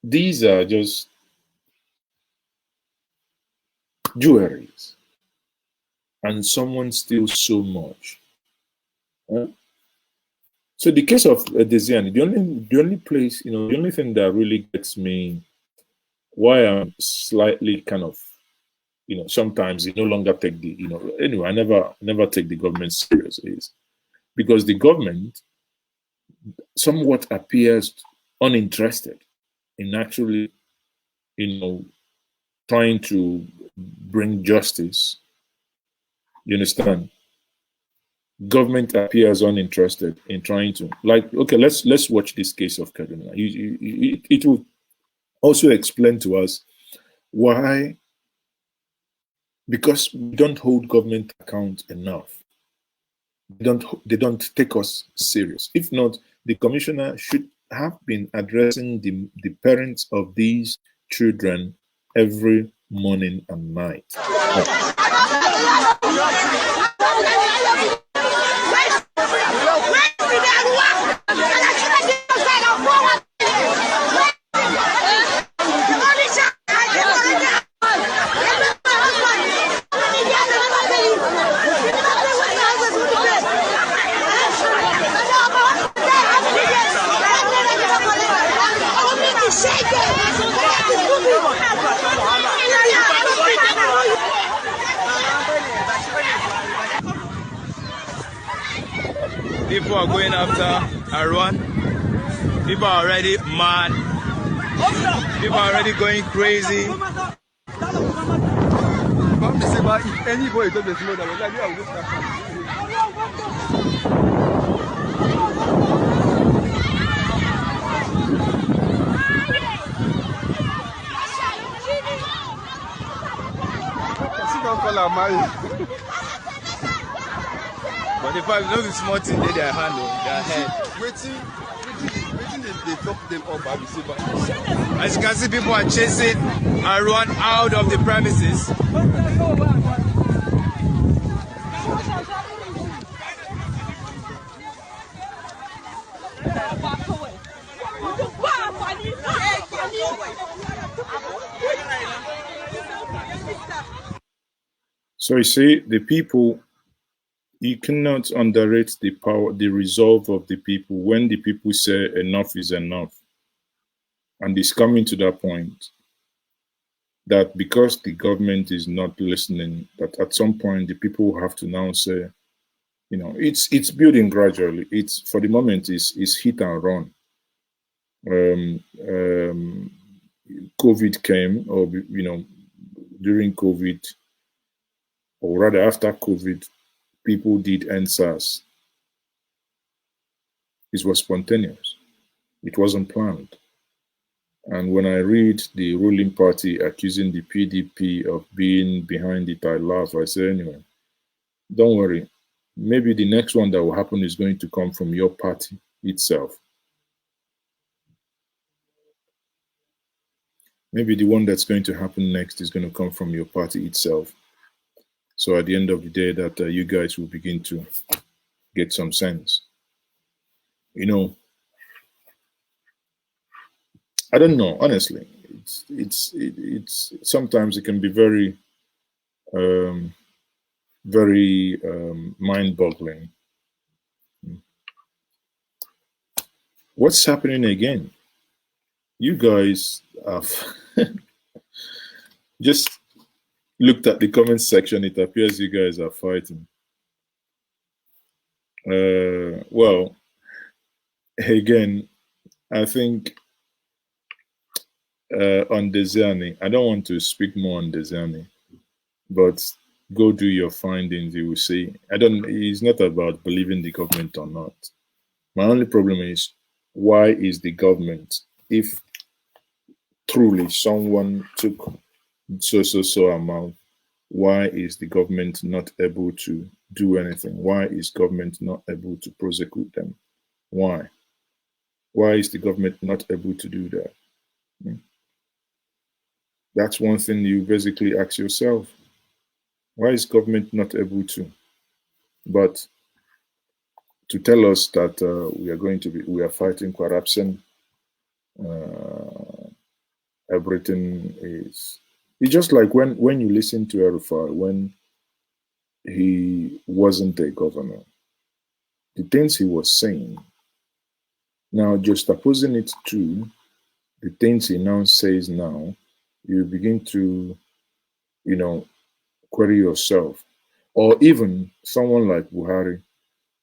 [SPEAKER 1] these are just jewelries, and someone steals so much. So the case of Desiani, the only place, the only thing that really gets me, why I'm slightly kind of, sometimes you no longer take the, anyway, I never take the government serious, is because the government somewhat appears uninterested in actually, trying to bring justice. You understand? Government appears uninterested in trying to, like, okay, let's watch this case of Kaduna. It will also explain to us why, because we don't hold government account enough. They don't take us serious. If not, the commissioner should have been addressing the parents of these children every morning and night.
[SPEAKER 10] People are going after Arwan. People are already mad. People are already going crazy. But if I know the small thing they handle, their head. Waiting they top them up. As you can see, people are chasing Arwan out of the premises.
[SPEAKER 1] So you see, the people, you cannot underrate the power, the resolve of the people. When the people say enough is enough, and it's coming to that point that because the government is not listening, that at some point the people have to now say, it's building gradually. It's, for the moment, is hit and run. COVID came, or during COVID, or rather after COVID, people did NSAS. It was spontaneous. It wasn't planned. And when I read the ruling party accusing the PDP of being behind it, I laugh. I say, anyway, don't worry. Maybe the next one that will happen is going to come from your party itself. Maybe the one that's going to happen next is going to come from your party itself. So at the end of the day, that you guys will begin to get some sense. I don't know, honestly. It's sometimes it can be very, very mind-boggling. What's happening again? You guys have just looked at the comment section. It appears you guys are fighting. Well, again, I think on Desiani, I don't want to speak more on Desiani, but go do your findings. You will see. It's not about believing the government or not. My only problem is, why is the government, if truly someone took so amount, why is the government not able to do anything? Why is government not able to prosecute them? Why? Why is the government not able to do that? That's one thing you basically ask yourself. Why is government not able to? But to tell us that we are fighting corruption, everything is. It's just like when you listen to Arafat when he wasn't a governor, the things he was saying. Now, just opposing it to the things he now says now, you begin to, query yourself. Or even someone like Buhari,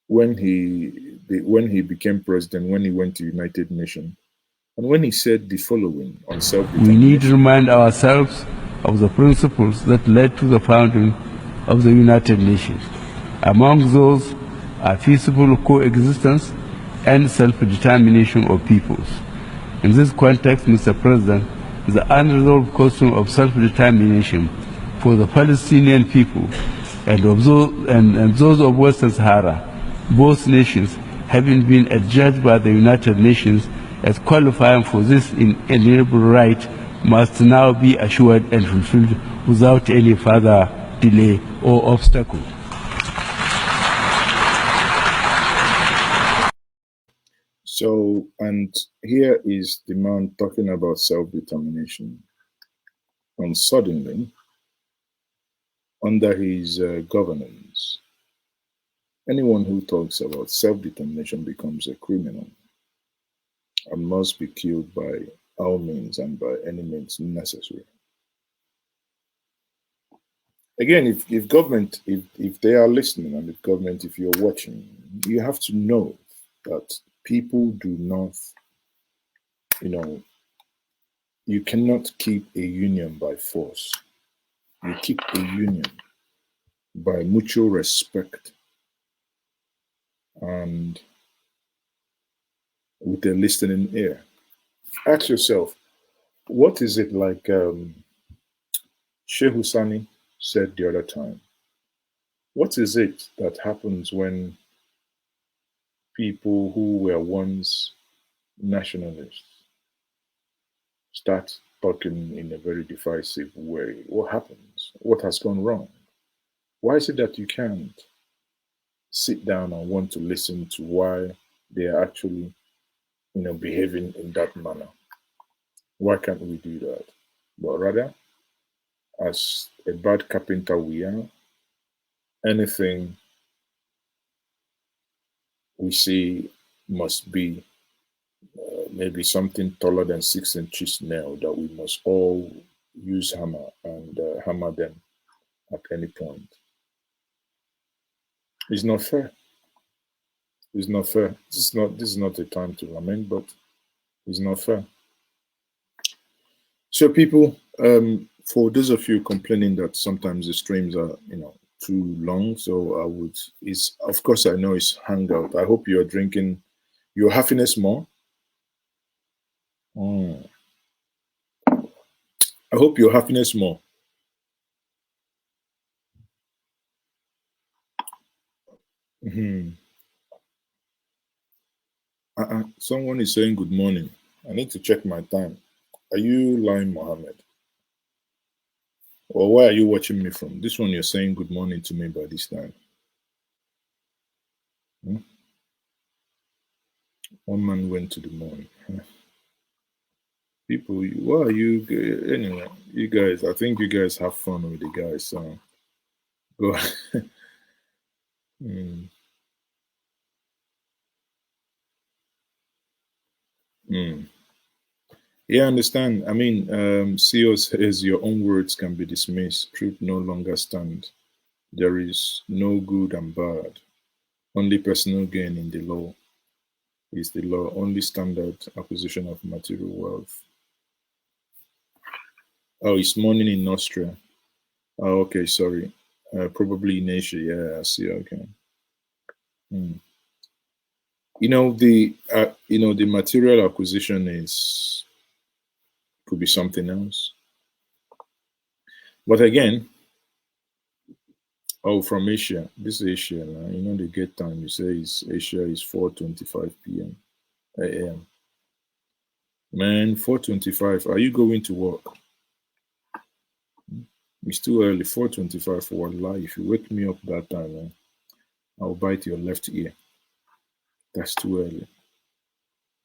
[SPEAKER 1] when he became president, when he went to United Nations, and when he said the following on self-determination.
[SPEAKER 11] We need to remind ourselves of the principles that led to the founding of the United Nations. Among those are peaceable coexistence and self-determination of peoples. In this context, Mr. President, the unresolved question of self-determination for the Palestinian people and those of Western Sahara, both nations having been adjudged by the United Nations as qualifying for this inalienable right, must now be assured and fulfilled without any further delay or obstacle.
[SPEAKER 1] So, and here is the man talking about self-determination. And suddenly, under his governance, anyone who talks about self-determination becomes a criminal and must be killed by all means and by any means necessary. Again, if government, if they are listening, and if government, if you're watching, you have to know that people do not, you cannot keep a union by force. You keep a union by mutual respect and with a listening ear. Ask yourself, what is it like Sheikh Husani said the other time? What is it that happens when people who were once nationalists start talking in a very divisive way? What happens? What has gone wrong? Why is it that you can't sit down and want to listen to why they are actually, behaving in that manner? Why can't we do that? But rather, as a bad carpenter we are, anything we see must be maybe something taller than 6 inches nail that we must all use hammer and hammer them at any point. It's not fair. It's not fair. This is not a time to lament, but it's not fair. So people, for those of you complaining that sometimes the streams are, too long, so of course I know it's hangout. I hope you're drinking your happiness more. I hope your happiness more. Someone is saying good morning. I need to check my time. Are you lying, Mohammed? Or where are you watching me from? This one you're saying good morning to me by this time. One man went to the morning. People, what are you? Anyway, you guys, I think you guys have fun with the guys. So go. Yeah, I understand. I mean, CEO says your own words can be dismissed. Truth no longer stand. There is no good and bad. Only personal gain in the law is the law. Only standard acquisition of material wealth. Oh, it's morning in Austria. Oh, okay, sorry. Probably in Asia. Yeah, I see. Okay. The material acquisition could be something else. But again, from Asia. This is Asia. They get time. You say Asia is 4:25 p.m. a.m. Man, 4:25. Are you going to work? It's too early. 4:25 for one lie. If you wake me up that time, man, I'll bite your left ear. That's too early.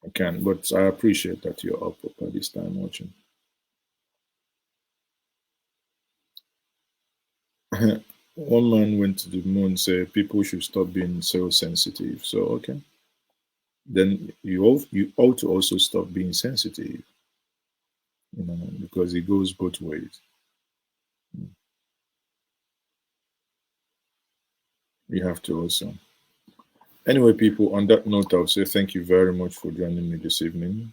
[SPEAKER 1] I can't, but I appreciate that you're up at this time watching. One man went to the moon and said people should stop being so sensitive. So okay, then you ought to also stop being sensitive, because it goes both ways. You have to also. Anyway, people, on that note, I'll say thank you very much for joining me this evening.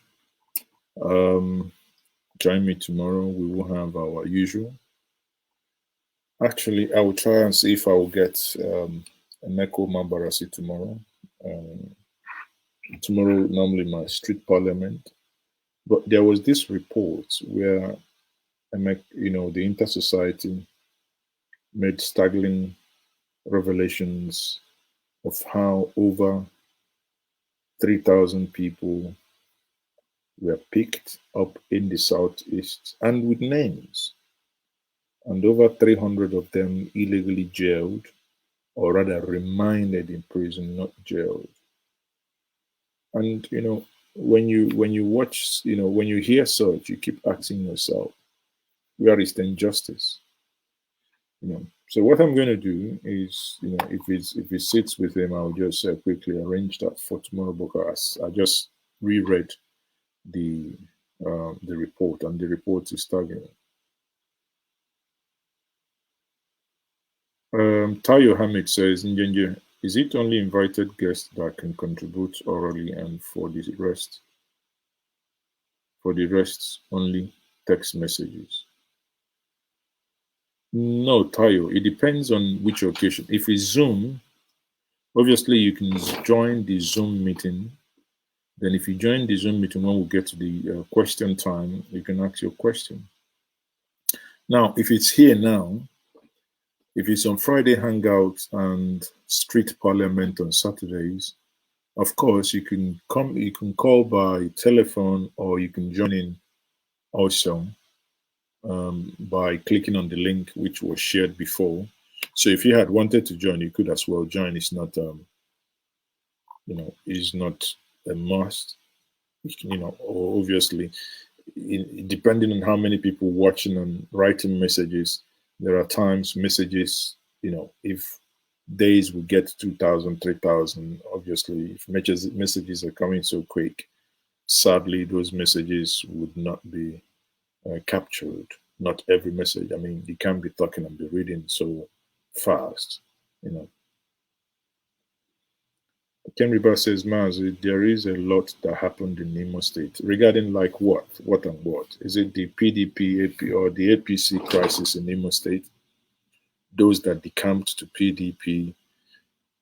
[SPEAKER 1] Join me tomorrow. We will have our usual. Actually, I will try and see if I will get Emeko Mabarasi tomorrow. Tomorrow, normally my street parliament. But there was this report where, the Inter-Society made staggering revelations of how over 3,000 people were picked up in the Southeast and with names, and over 300 of them illegally jailed, or rather remanded in prison, not jailed. And when you watch, when you hear such, you keep asking yourself, where is the injustice? So what I'm going to do is, if it sits with him, I'll just quickly arrange that for tomorrow, because I just reread the report, and the report is staggering. Tayo Hamid says, Njenje, is it only invited guests that can contribute orally, and for the rest only text messages? No, Tayo, it depends on which occasion. If it's Zoom, obviously you can join the Zoom meeting. Then if you join the Zoom meeting, when we get to the question time, you can ask your question. Now, if it's here now, if it's on Friday Hangouts and Street Parliament on Saturdays, of course, you can call by telephone, or you can join in also by clicking on the link which was shared before. So if you had wanted to join, you could as well join. It's not, it's not a must. Or obviously, depending on how many people watching and writing messages, there are times messages, if days we get 2,000, 3,000, obviously, if messages are coming so quick, sadly, those messages would not be captured. Not every message. I mean, you can't be talking and be reading so fast, Ken Riba says, Mazi, there is a lot that happened in Imo State. Regarding like what? What and what? Is it the PDP, AP, or the APC crisis in Imo State? Those that decamped to PDP,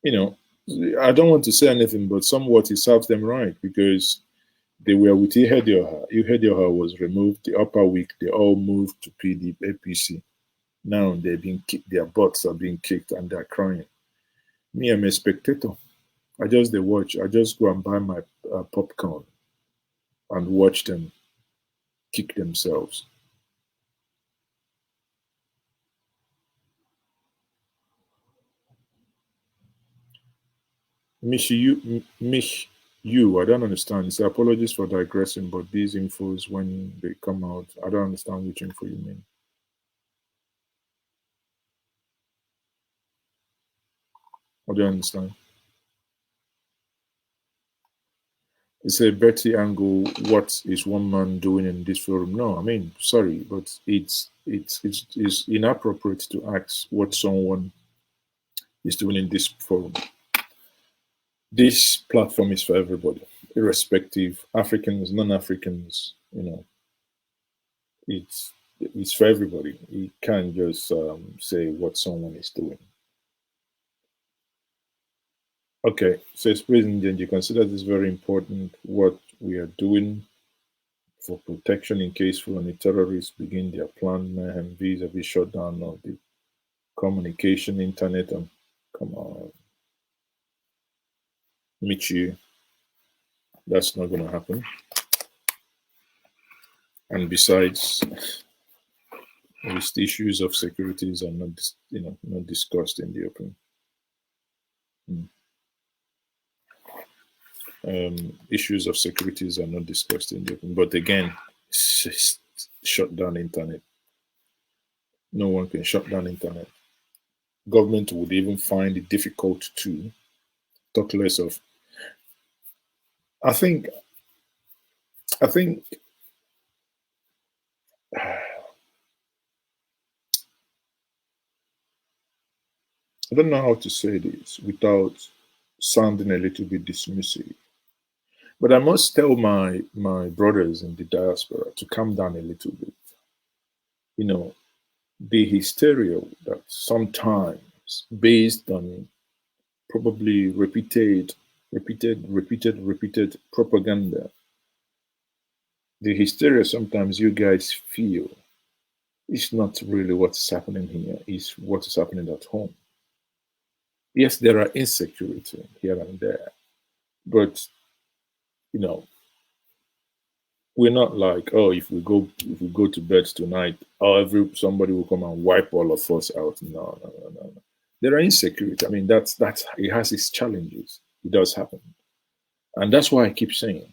[SPEAKER 1] I don't want to say anything, but somewhat it serves them right, because they were with Ihedioha. Ihedioha was removed. The upper week, they all moved to PDP, APC. Now they're being kicked, their butts are being kicked, and they're crying. Me, I'm a spectator. I just watch. I just go and buy my popcorn and watch them kick themselves. You, I don't understand. It's apologies for digressing, but these infos, when they come out, I don't understand which info you mean. I don't understand. It's a Betty Angle, what is one man doing in this forum? No, I mean, sorry, but it's inappropriate to ask what someone is doing in this forum. This platform is for everybody, irrespective, Africans, non-Africans, it's for everybody. You can't just say what someone is doing. Okay, says President, you consider this very important, what we are doing for protection in case Fulani terrorists begin their planned mayhem vis-a-vis shutdown of the communication, internet, and come on. Meet you. That's not going to happen. And besides, the issues of securities are not, not discussed in the open. Issues of securities are not discussed in the open. But again, shut down internet. No one can shut down internet. Government would even find it difficult to talk less of. I think I don't know how to say this without sounding a little bit dismissive, but I must tell my brothers in the diaspora to calm down a little bit. The hysteria that sometimes, based on probably repeated propaganda, the hysteria sometimes you guys feel is not really what's happening here, it's what is happening at home. Yes, there are insecurity here and there, but we're not like, oh, if we go to bed tonight, somebody will come and wipe all of us out. No. There are insecurity. I mean, that's it has its challenges. It does happen, and that's why I keep saying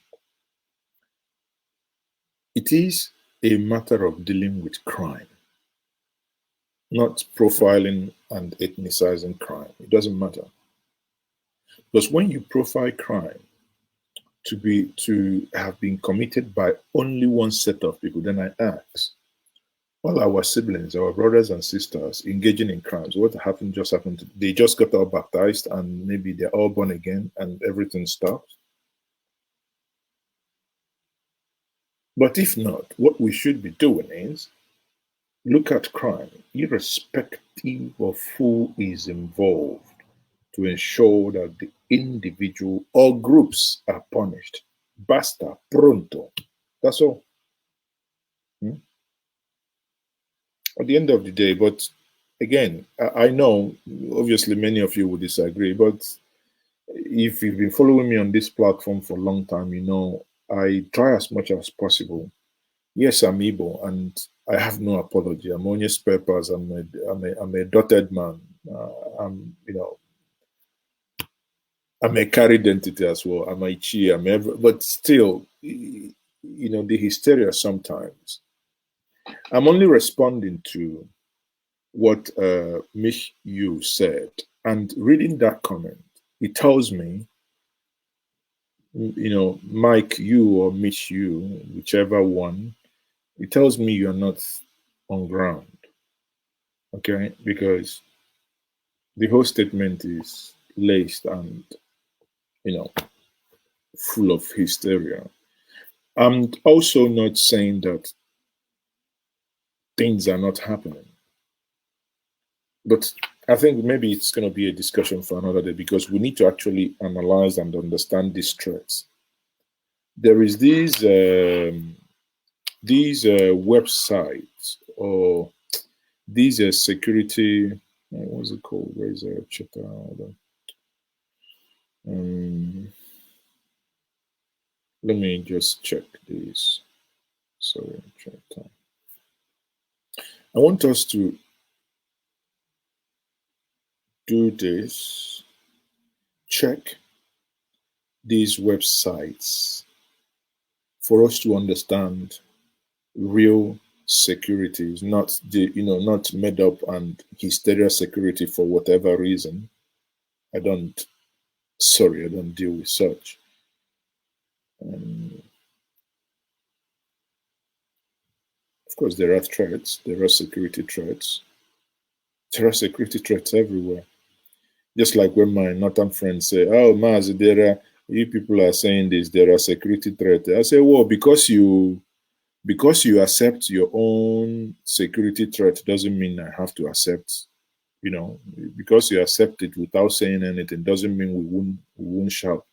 [SPEAKER 1] it is a matter of dealing with crime, not profiling and ethnicizing crime. It doesn't matter, because when you profile crime to have been committed by only one set of people, then I ask, all our siblings, our brothers and sisters engaging in crimes, what happened just happened? They just got all baptized and maybe they're all born again and everything stops. But if not, what we should be doing is look at crime, irrespective of who is involved, to ensure that the individual or groups are punished. Basta, pronto. That's all. At the end of the day, but again, I know obviously many of you will disagree, but if you've been following me on this platform for a long time, I try as much as possible. Yes, I'm Igbo, and I have no apology. I'm only spare parts. I'm a dotted man. I'm a carried entity as well. I'm a chi. But still, the hysteria sometimes. I'm only responding to what Mich Yu said, and reading that comment, it tells me, Mike you or Mich Yu, whichever one, it tells me you're not on ground. Okay, because the whole statement is laced and full of hysteria. I'm also not saying that things are not happening, but I think maybe it's going to be a discussion for another day, because we need to actually analyze and understand these threats. There is these websites or these security, what's it called? Where is it? Check out. Let me just check this. Sorry, check time. I want us to do this. Check these websites for us to understand real security, is not not made up and hysteria security for whatever reason. I don't deal with such. Of course, there are threats. There are security threats. There are security threats everywhere. Just like when my northern friends say, "Oh, Mazi, you people are saying this. There are security threats." I say, "Well, because you accept your own security threat doesn't mean I have to accept. Because you accept it without saying anything doesn't mean we won't shout."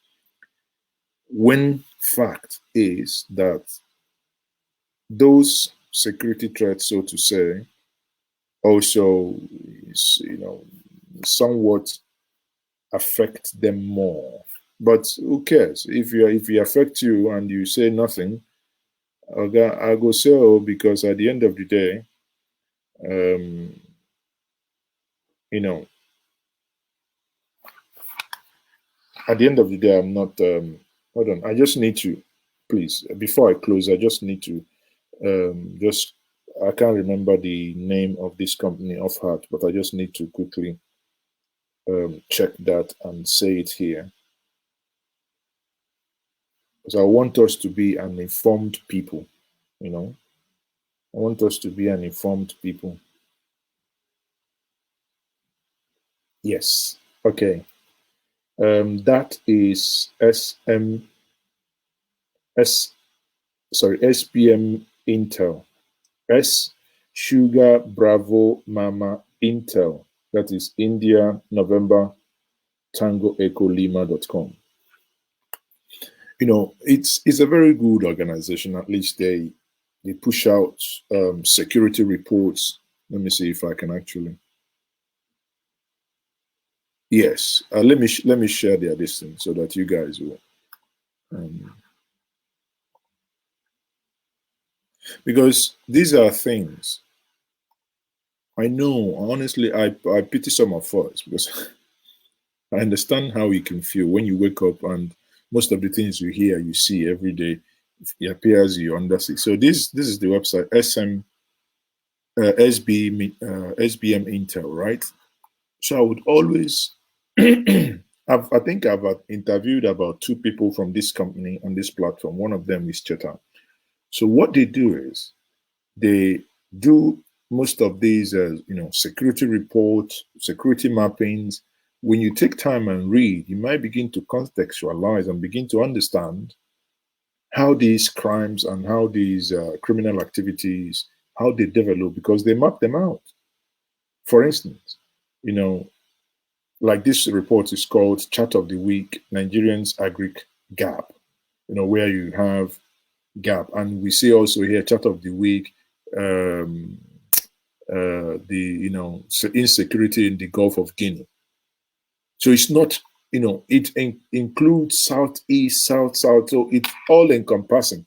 [SPEAKER 1] When fact is that those security threats, so to say, also somewhat affect them more. But who cares? If you affect you and you say nothing, I go so because at the end of the day, you know, at the end of the day, I'm not. Hold on, I just need to, please, before I close, I just need to just. I can't remember the name of this company off heart, but I just need to quickly check that and say it here. Because I want us to be an informed people, you know. I want us to be an informed people. Yes. Okay. That is SPM Intel. S Sugar Bravo Mama Intel. That is India November Tango Echo Lima.com. You know, it's a very good organization. At least they push out security reports. Let me see if I can actually. Yes, let me share their distance so that you guys will. Because these are things I know. Honestly, I pity some of us because I understand how you can feel when you wake up and most of the things you hear, you see every day, it appears you understand. So this is the website SBM Intel, right? So I would always. I think I've interviewed about 2 people from this company on this platform. One of them is Cheta. So what they do is they do most of these, security reports, security mappings. When you take time and read, you might begin to contextualize and begin to understand how these crimes and how these criminal activities, how they develop, because they map them out. For instance, like this report is called Chart of the Week, Nigerians Agric Gap, where you have gap. And we see also here Chart of the Week, insecurity in the Gulf of Guinea. So it's not, it includes Southeast, South, so it's all encompassing.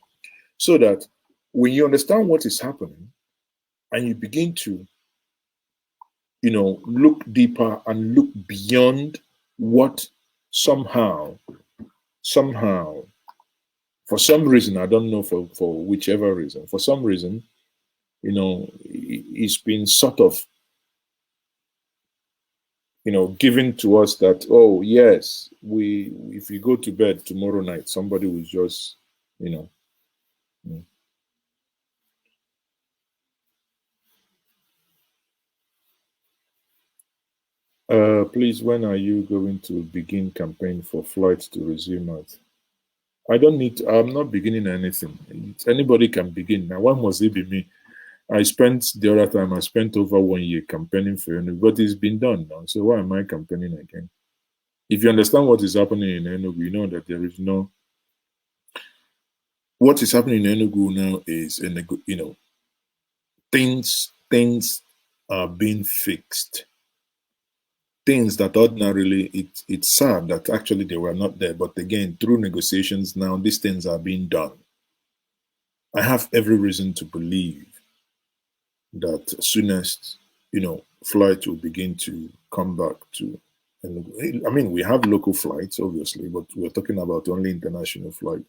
[SPEAKER 1] So that when you understand what is happening and you begin to, look deeper and look beyond what somehow, for some reason, I don't know for whichever reason, for some reason, it's been sort of, given to us that, oh yes, if you go to bed tomorrow night, somebody will just, please, when are you going to begin campaign for flights to resume it? I'm not beginning anything. Anybody can begin. Now, when must it be me? I spent over 1 year campaigning for Enugu, but it's been done now. So why am I campaigning again? If you understand what is happening in Enugu, you know that there is no. What is happening in Enugu now is, things are being fixed. Things that ordinarily it's sad that actually they were not there, but again, through negotiations now, these things are being done. I have every reason to believe that soonest, flight will begin to come back to. And I mean, we have local flights, obviously, but we're talking about only international flight.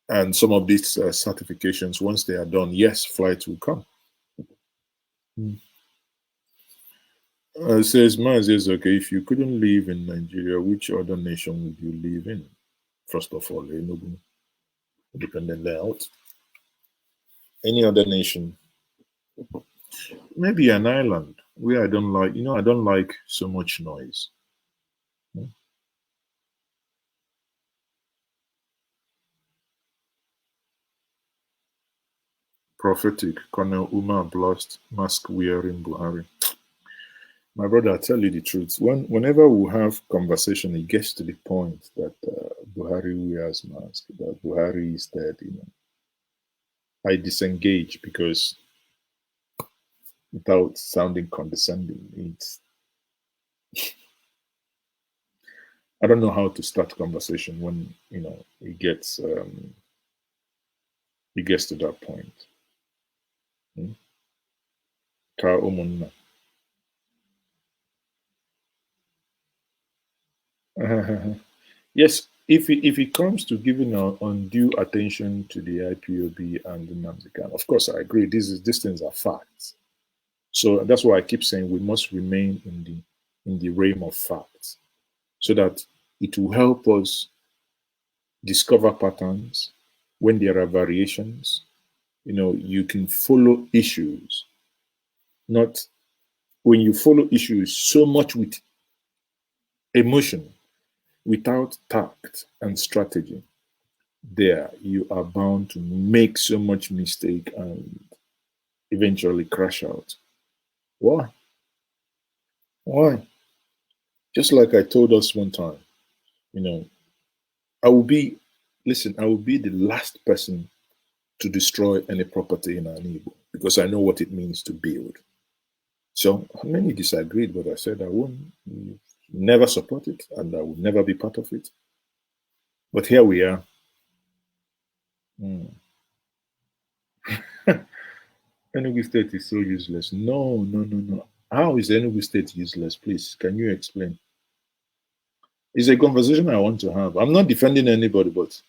[SPEAKER 1] And some of these certifications, once they are done, yes, flights will come. Says Mazi is okay. If you couldn't live in Nigeria, which other nation would you live in? First of all, Enugu, independent layout. Any other nation? Maybe an island where I don't like, I don't like so much noise. Prophetic, Colonel Umar blast, mask wearing Buhari. My brother, I tell you the truth. Whenever we have conversation, it gets to the point that Buhari wears mask, that Buhari is dead. I disengage because, without sounding condescending, I don't know how to start conversation when it gets It gets to that point. Yes, if it comes to giving undue attention to the IPOB and the Nnamdi, of course I agree. These things are facts. So that's why I keep saying we must remain in the realm of facts, so that it will help us discover patterns when there are variations. You can follow issues, not when you follow issues so much with emotion without tact and strategy. There you are bound to make so much mistake and eventually crash out. Why? Just like I told us one time, I will be the last person to destroy any property in an Igbo because I know what it means to build. So many disagreed, but I said I won't never support it and I will never be part of it. But here we are. Enugu State is so useless. No. How is Enugu State useless? Please, can you explain? It's a conversation I want to have. I'm not defending anybody, but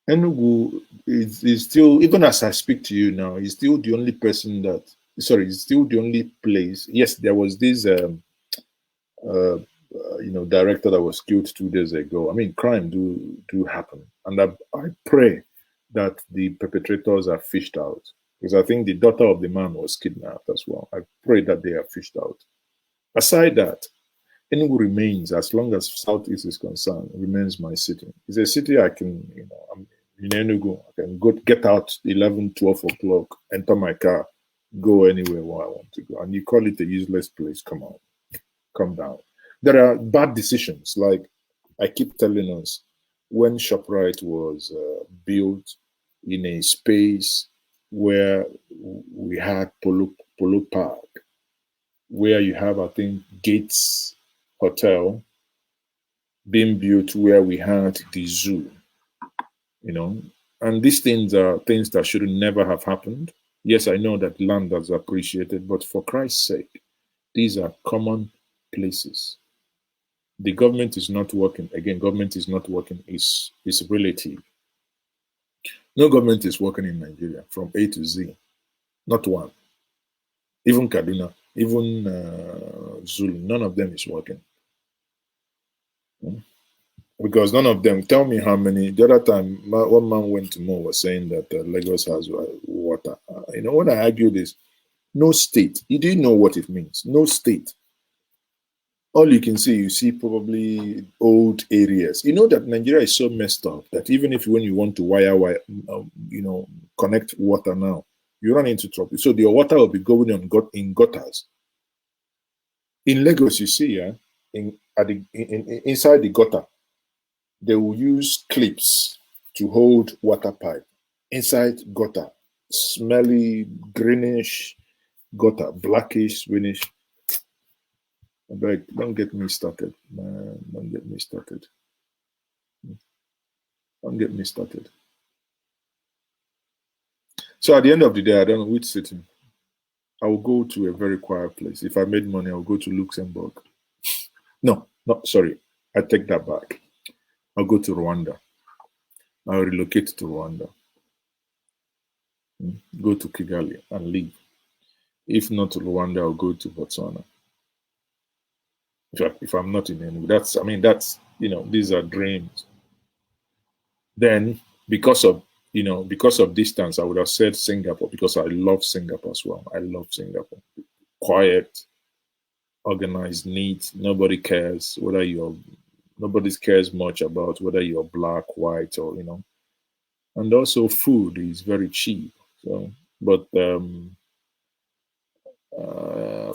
[SPEAKER 1] Enugu is still, even as I speak to you now, is still the only person that, it's still the only place. Yes, there was this, director that was killed 2 days ago. I mean, crime do happen. And I pray that the perpetrators are fished out. Because I think the daughter of the man was kidnapped as well. I pray that they are fished out. Aside that, Enugu remains, as long as Southeast is concerned, remains my city. It's a city I can, I'm in Enugu, I can get out 11, 12 o'clock, enter my car, go anywhere where I want to go. And you call it a useless place, come on, come down. There are bad decisions, like I keep telling us, when ShopRite was built in a space where we had Polo Park, where you have, I think, Gates Hotel being built where we had the zoo, and these things are things that should never have happened. Yes, I know that land is appreciated, but for Christ's sake, these are common places. The government is not working. Again, government is not working. It's relative. No government is working in Nigeria from A to Z. Not one. Even Kaduna, even Zulu, none of them is working. Because none of them, tell me how many. The other time, one man went to Mo was saying that Lagos has water. When I argue this, no state, you didn't know what it means. No state. All you can see, you see probably old areas. You know that Nigeria is so messed up that even if when you want to wire, connect water now, you run into trouble. So the water will be going on in gutters. In Lagos, you see, inside the gutter, they will use clips to hold water pipe inside gutter, smelly, greenish gutter, blackish, greenish. I beg, don't get me started, man. Don't get me started. Don't get me started. So at the end of the day, I don't know which city. I will go to a very quiet place. If I made money, I'll go to Luxembourg. No, sorry. I take that back. I'll go to Rwanda. I'll relocate to Rwanda. Go to Kigali and leave. If not to Rwanda, I'll go to Botswana. If I'm not in any, that's these are dreams. Then because of distance, I would have said Singapore because I love Singapore as well. I love Singapore. Quiet, organized, neat. Nobody cares nobody cares much about whether you're black, white, or and also food is very cheap. So, but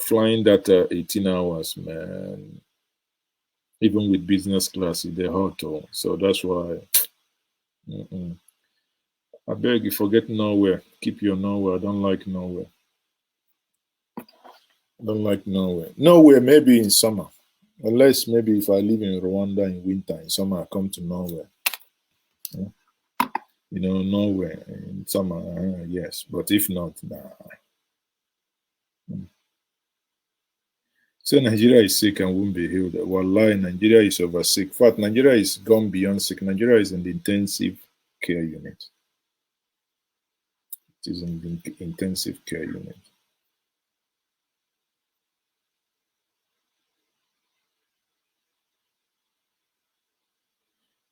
[SPEAKER 1] flying that 18 hours, man, even with business class, they're hot. So that's why. I beg you, forget Norway. Keep your Norway. I don't like Norway. Norway, maybe in summer. Unless maybe if I live in Rwanda in winter, in summer I come to Norway. Norway in summer, yes, but if not, nah. So Nigeria is sick and won't be healed. Wallahi, Nigeria is over sick. In fact, Nigeria is gone beyond sick. Nigeria is in the intensive care unit. It is in the intensive care unit.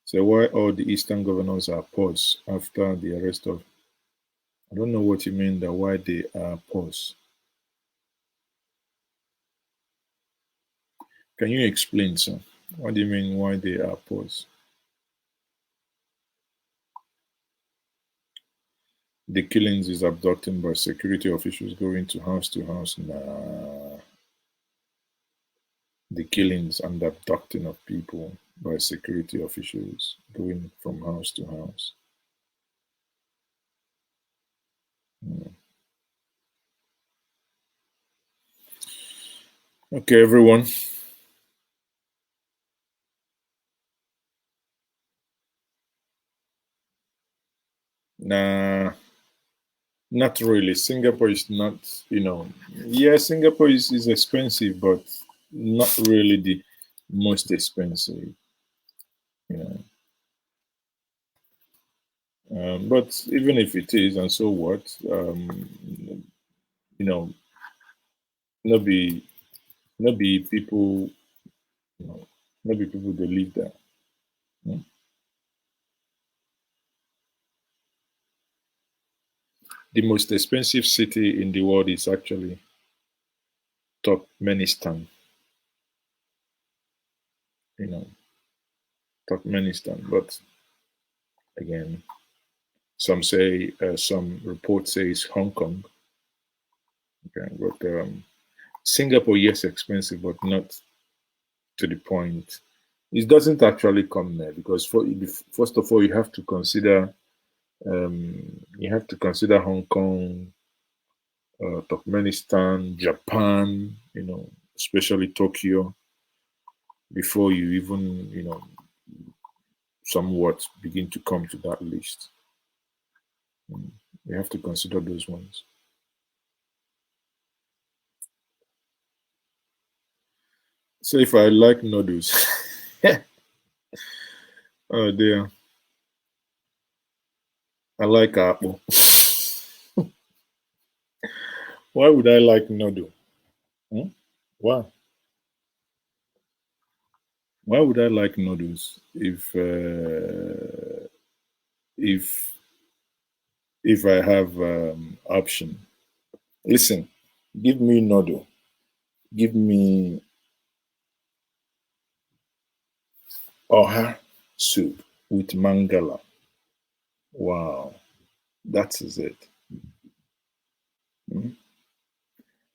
[SPEAKER 1] So why all the Eastern governors are paused after the arrest of... I don't know what you mean that why they are paused. Can you explain, sir? What do you mean why they are paused? The killings is abducting by security officials going to house. Nah. The killings and abducting of people by security officials going from house to house. Okay, everyone. Nah, not really. Singapore is not, yeah, Singapore is expensive, but not really the most expensive, but even if it is, and so what, not be people, not be people that live there. The most expensive city in the world is actually Turkmenistan. Turkmenistan. But again, some reports say it's Hong Kong. Okay, but Singapore, yes, expensive, but not to the point. It doesn't actually come there because first of all, you have to consider Hong Kong, Turkmenistan, Japan, especially Tokyo, before you even, somewhat begin to come to that list. You have to consider those ones. So if I like noodles, oh dear, I like apple. Why would I like noodle? Why? Why would I like noodles if I have option? Listen, give me noodle. Give me oha soup with mangala. Wow, that is it.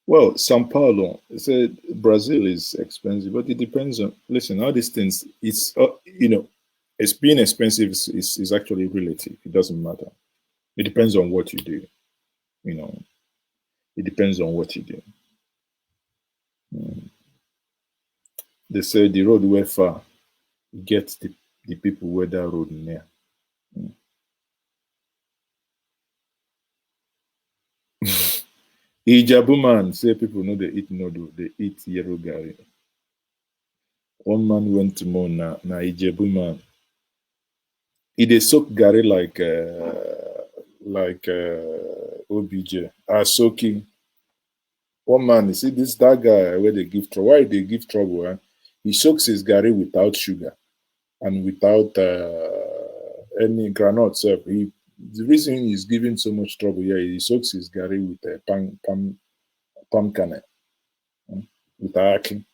[SPEAKER 1] Well, Sao Paulo, said Brazil is expensive, but it depends on. Listen, all these things. It's it's being expensive is actually relative. It doesn't matter. It depends on what you do. It depends on what you do. They say the road where far gets the people where that road near. Ijabu man say people know they eat noodle, they eat yellow gari. One man went to Mo na Ijabu man. He soak gari like OBJ. Soaking. One man, you see that guy where they give trouble. Why they give trouble? He soaks his gari without sugar and without any granite. So the reason he's giving so much trouble here, he soaks his gari with palm kernel, with ackee.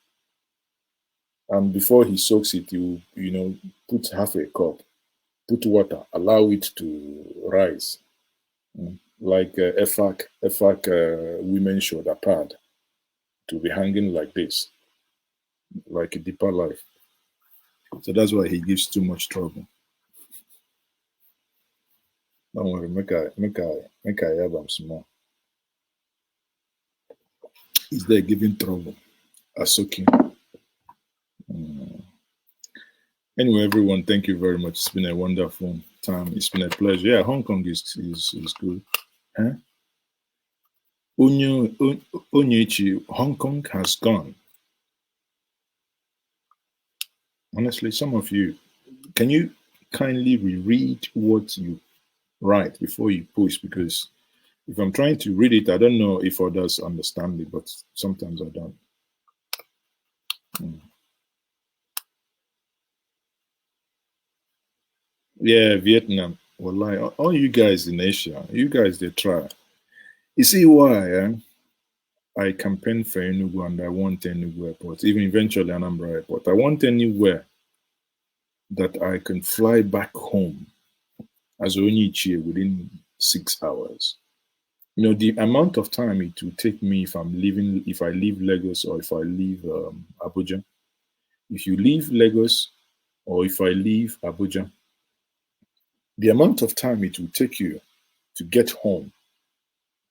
[SPEAKER 1] And before he soaks it, you put half a cup, put water, allow it to rise, like EFAC women shoulder pad, to be hanging like this, like a deeper life. So that's why he gives too much trouble. Don't worry, make I have him small. He's there giving trouble. Asoki. Anyway, everyone, thank you very much. It's been a wonderful time. It's been a pleasure. Yeah, Hong Kong is good. Huh? Onyechi, Hong Kong has gone. Honestly, some of you, can you kindly reread what you write before you post? Because if I'm trying to read it, I don't know if others understand it, but sometimes I don't. Yeah, Vietnam. Wallahi, all you guys in Asia, you guys, they try. You see why? I campaigned for Enugu and I want Enugu Airport, even eventually Anambra Airport. I want anywhere that I can fly back home as Onyichie within 6 hours. You know, the amount of time it will take me if I leave Lagos or if I leave Abuja. If you leave Lagos or if I leave Abuja, the amount of time it will take you to get home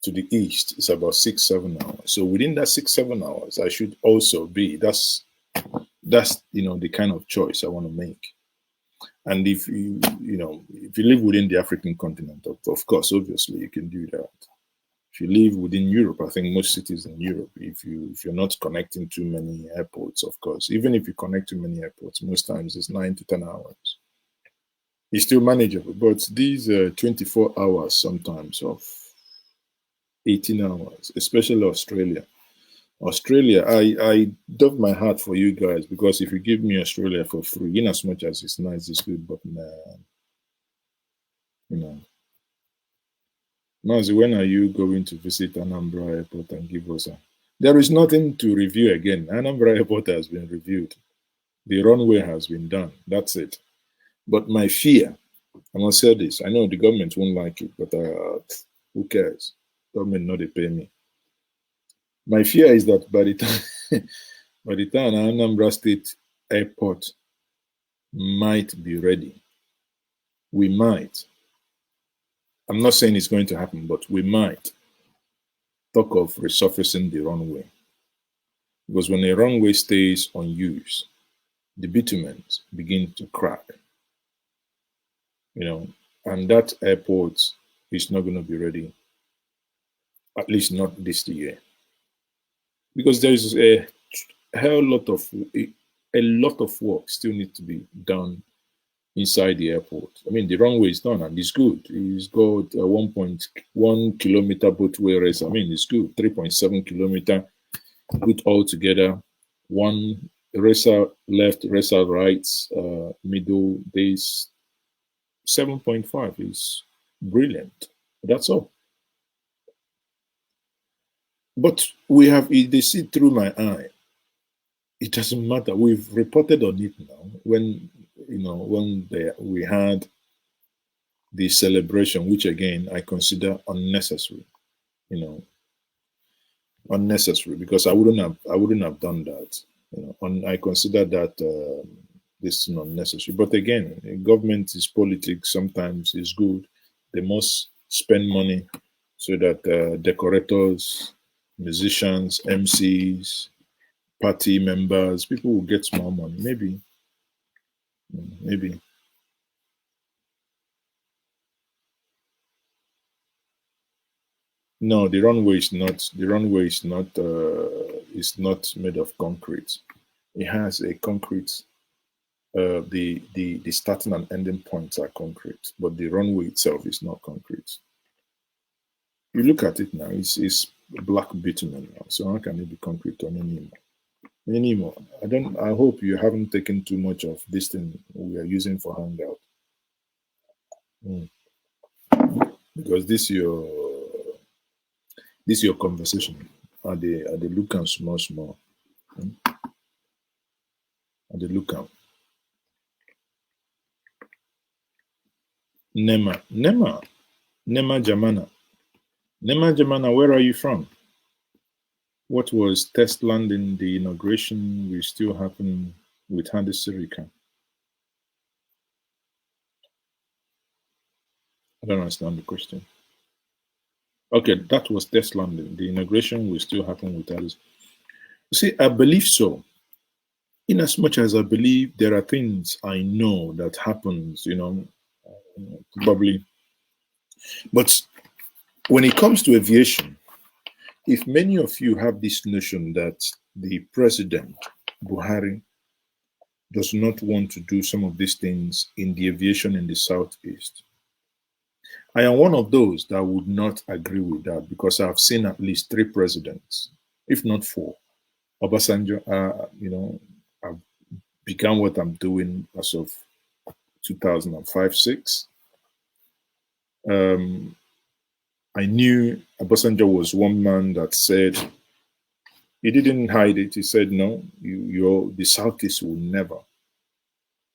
[SPEAKER 1] to the east is about 6-7 hours. So within that 6-7 hours, I should also be. That's the kind of choice I want to make. And if if you live within the African continent, of course, obviously you can do that. If you live within Europe, I think most cities in Europe, if you're not connecting too many airports, of course, even if you connect to many airports, most times it's 9 to 10 hours. It's still manageable, but these 24 hours sometimes of 18 hours, especially Australia. Australia, I dug my heart for you guys, because if you give me Australia for free, in as much as it's nice, it's good, but Mazi, when are you going to visit Anambra Airport and give us a... There is nothing to review again. Anambra Airport has been reviewed. The runway has been done. That's it. But my fear, I must say this, I know the government won't like it, but who cares? Government know they pay me. My fear is that by the time Anambra State Airport might be ready, we might. I'm not saying it's going to happen, but we might talk of resurfacing the runway. Because when a runway stays unused, the bitumen begin to crack. And that airport is not going to be ready, at least not this year. Because there is a lot of work still needs to be done inside the airport. I mean, the runway is done and it's good. It's got a 1.1 kilometer both-way race. I mean, it's good. 3.7 kilometer, good all together. One racer left, racer right, middle. There's 7.5 is brilliant. That's all. But they see through my eye. It doesn't matter. We've reported on it now. When we had the celebration, which again I consider unnecessary. Unnecessary, because I wouldn't have done that. I consider that this is unnecessary. But again, government is politics. Sometimes it's good. They must spend money so that decorators, musicians, MCs, party members, people will get small money. Maybe. No, the runway is not. The runway is not. Is not made of concrete. It has a concrete. The starting and ending points are concrete, but the runway itself is not concrete. You look at it now; it's black bitumen now. So how can it be concrete on anymore? I hope you haven't taken too much of this thing we are using for hangout. Because this your conversation. Are they looking small? Are they looking? Nema Jamana. Nema Jamana, where are you from? What was test landing? The inauguration will still happen with Hadi Sirika. I don't understand the question. Okay, that was test landing. The inauguration will still happen with Hadi. See, I believe so. in as much as I believe there are things I know that happens, probably. But when it comes to aviation, if many of you have this notion that the president, Buhari, does not want to do some of these things in the aviation in the Southeast, I am one of those that would not agree with that because I've seen at least 3 presidents, if not 4. Obasanjo, I've began what I'm doing as of 2005-6. I knew Obasanjo was one man that said, he didn't hide it. He said, no, the Southeast will never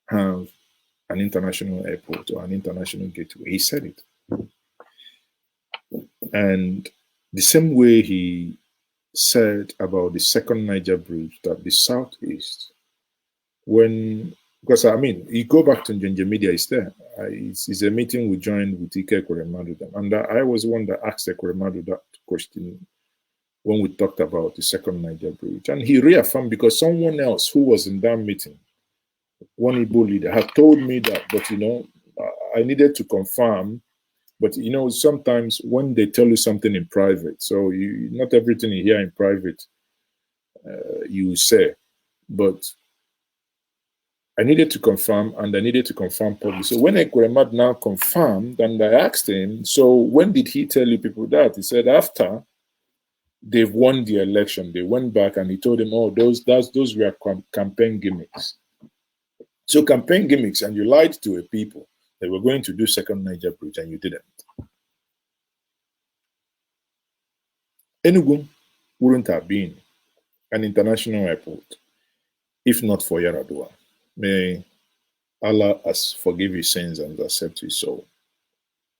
[SPEAKER 1] have an international airport or an international gateway. He said it. And the same way he said about the second Niger bridge, that the Southeast, because I mean, you go back to Njenge Media, it's there. It's a meeting we joined with Ike Ekweremadu, and I was the one that asked Ekweremadu that question when we talked about the second Niger bridge. And he reaffirmed, because someone else who was in that meeting, one Igbo leader, had told me that, but I needed to confirm. But sometimes when they tell you something in private, so not everything you hear in private you say, but I needed to confirm, and I needed to confirm publicly. So when Ekweremadu now confirmed, and I asked him, so when did he tell you people that? He said after they've won the election, they went back and he told them, oh, those were campaign gimmicks. So campaign gimmicks, and you lied to a people. They were going to do second Niger bridge and you didn't. Enugu wouldn't have been an international airport if not for Yaradua. May Allah forgive his sins and accept his soul.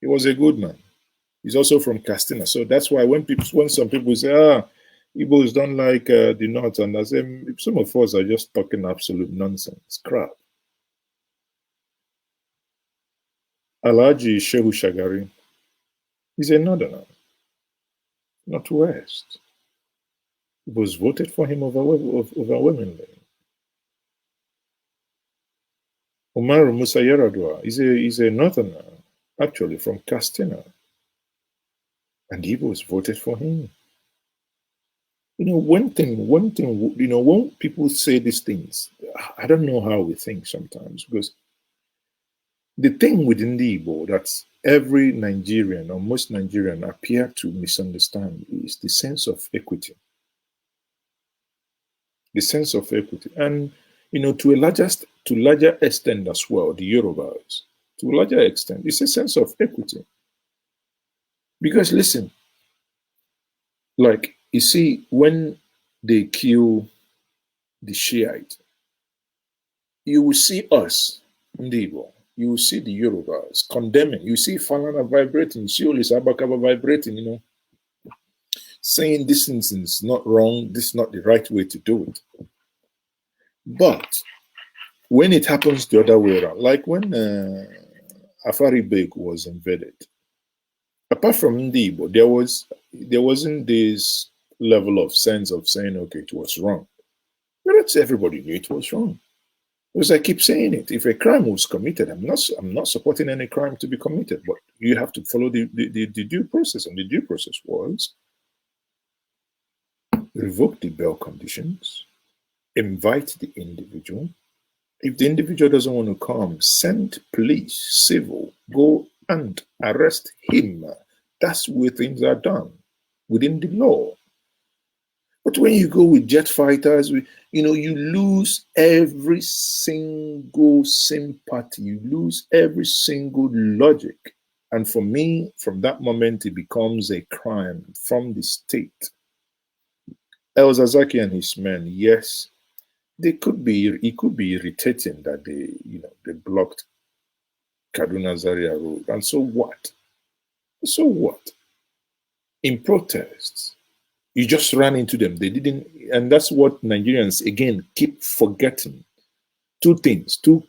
[SPEAKER 1] He was a good man. He's also from Castina. So that's why when some people say, Igbos don't like the North, and I say, some of us are just talking absolute nonsense, crap. Alhaji Shehu Shagari is a northerner, not west. It was voted for him overwhelmingly. Umaru Musa Yaradua is a northerner, actually from Castina, and he was voted for him. One thing, when people say these things, I don't know how we think sometimes, because the thing within the Igbo that every Nigerian or most Nigerian appear to misunderstand is the sense of equity. The sense of equity. And, to a larger extent as well, the Yorubas, to a larger extent, it's a sense of equity. Because listen, like, you see, when they kill the Shiite, you will see us, Ndibo, you will see the Yorubas condemning. You see Falana vibrating, you see Olis Abakaba vibrating, saying this is not wrong, this is not the right way to do it. But when it happens the other way around, like when Afari Beg was invaded, apart from Ndibo, there wasn't this level of sense of saying, okay, it was wrong. But everybody knew it was wrong. Because I keep saying it, if a crime was committed, I'm not supporting any crime to be committed, but you have to follow the due process, and the due process was revoke the bail conditions, invite the individual. If the individual doesn't want to come, send police, civil, go and arrest him. That's where things are done within the law. But when you go with jet fighters, you lose every single sympathy, you lose every single logic. And for me, from that moment, it becomes a crime from the state. El Zazaki and his men, yes, it could be irritating that they blocked Kaduna Zaria Road. And so what? So what? In protests, you just ran into them. They didn't, and that's what Nigerians, again, keep forgetting. Two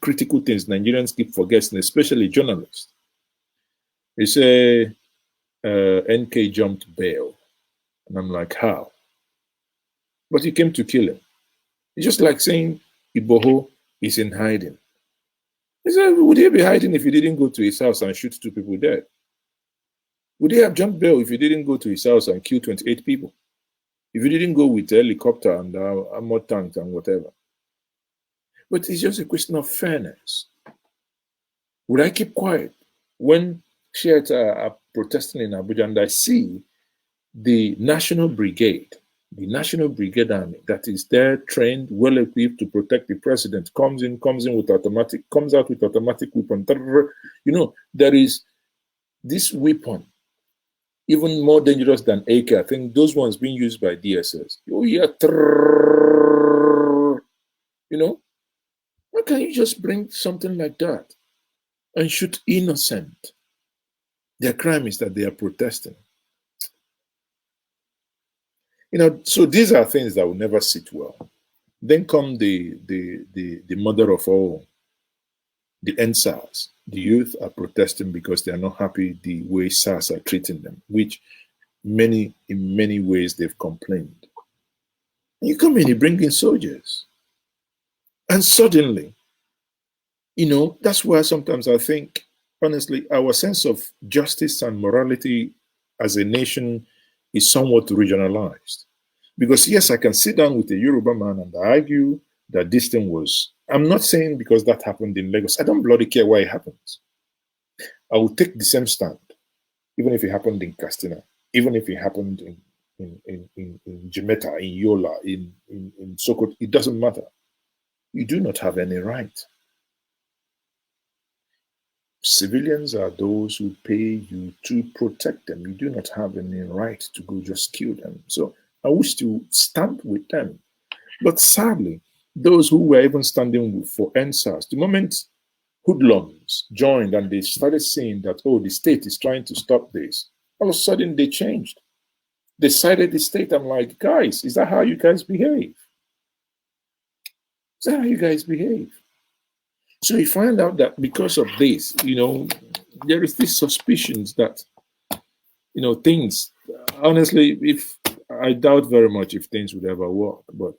[SPEAKER 1] critical things Nigerians keep forgetting, especially journalists. They say NK jumped bail. And I'm like, how? But he came to kill him. It's just like saying Iboho is in hiding. He said, would he be hiding if he didn't go to his house and shoot 2 people dead? Would he have jumped bail if he didn't go to his house and kill 28 people? If he didn't go with a helicopter and armored tanks and whatever? But it's just a question of fairness. Would I keep quiet when Shiites are protesting in Abuja and I see the National Brigade Army that is there, trained, well equipped to protect the president, comes out with automatic weapon. You know, there is this weapon, even more dangerous than AK. I think those ones being used by DSS. Oh yeah, you know, why can't you just bring something like that and shoot innocent? Their crime is that they are protesting. You know, so these are things that will never sit well. Then come the mother of all, the NSAS. The youth are protesting because they are not happy the way SARS are treating them, which in many ways they've complained. And you come in, you bring in soldiers. And suddenly, you know, that's why sometimes I think, honestly, our sense of justice and morality as a nation is somewhat regionalized. Because yes, I can sit down with a Yoruba man and argue that this thing was, I'm not saying because that happened in Lagos. I don't bloody care why it happens. I will take the same stand, even if it happened in Castina, even if it happened in Jimeta, in Yola, in Sokoto, it doesn't matter. You do not have any right. Civilians are those who pay you to protect them. You do not have any right to go just kill them. So I wish to stand with them. But sadly, those who were even standing for NSAS, the moment hoodlums joined and they started saying that, oh, the state is trying to stop this, all of a sudden they changed. They sided the state. I'm like, guys, is that how you guys behave? Is that how you guys behave? So you find out that because of this, you know, there is this suspicions that, you know, things, honestly, if I doubt very much if things would ever work, but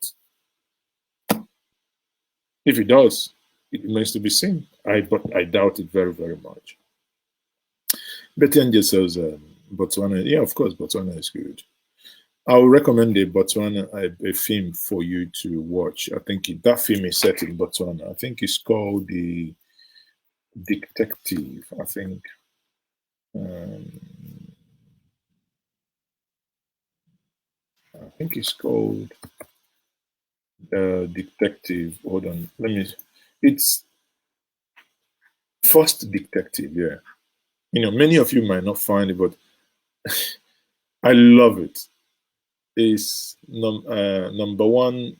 [SPEAKER 1] if it does, it remains to be seen. But I doubt it very, very much. Betty Angel says, Botswana, yeah, of course, Botswana is good. I'll recommend a film for you to watch. I think that film is set in Botswana. I think it's called The Detective. I think. I think it's called Detective. Hold on, it's First Detective. Yeah, you know, many of you might not find it, but I love it. It's number one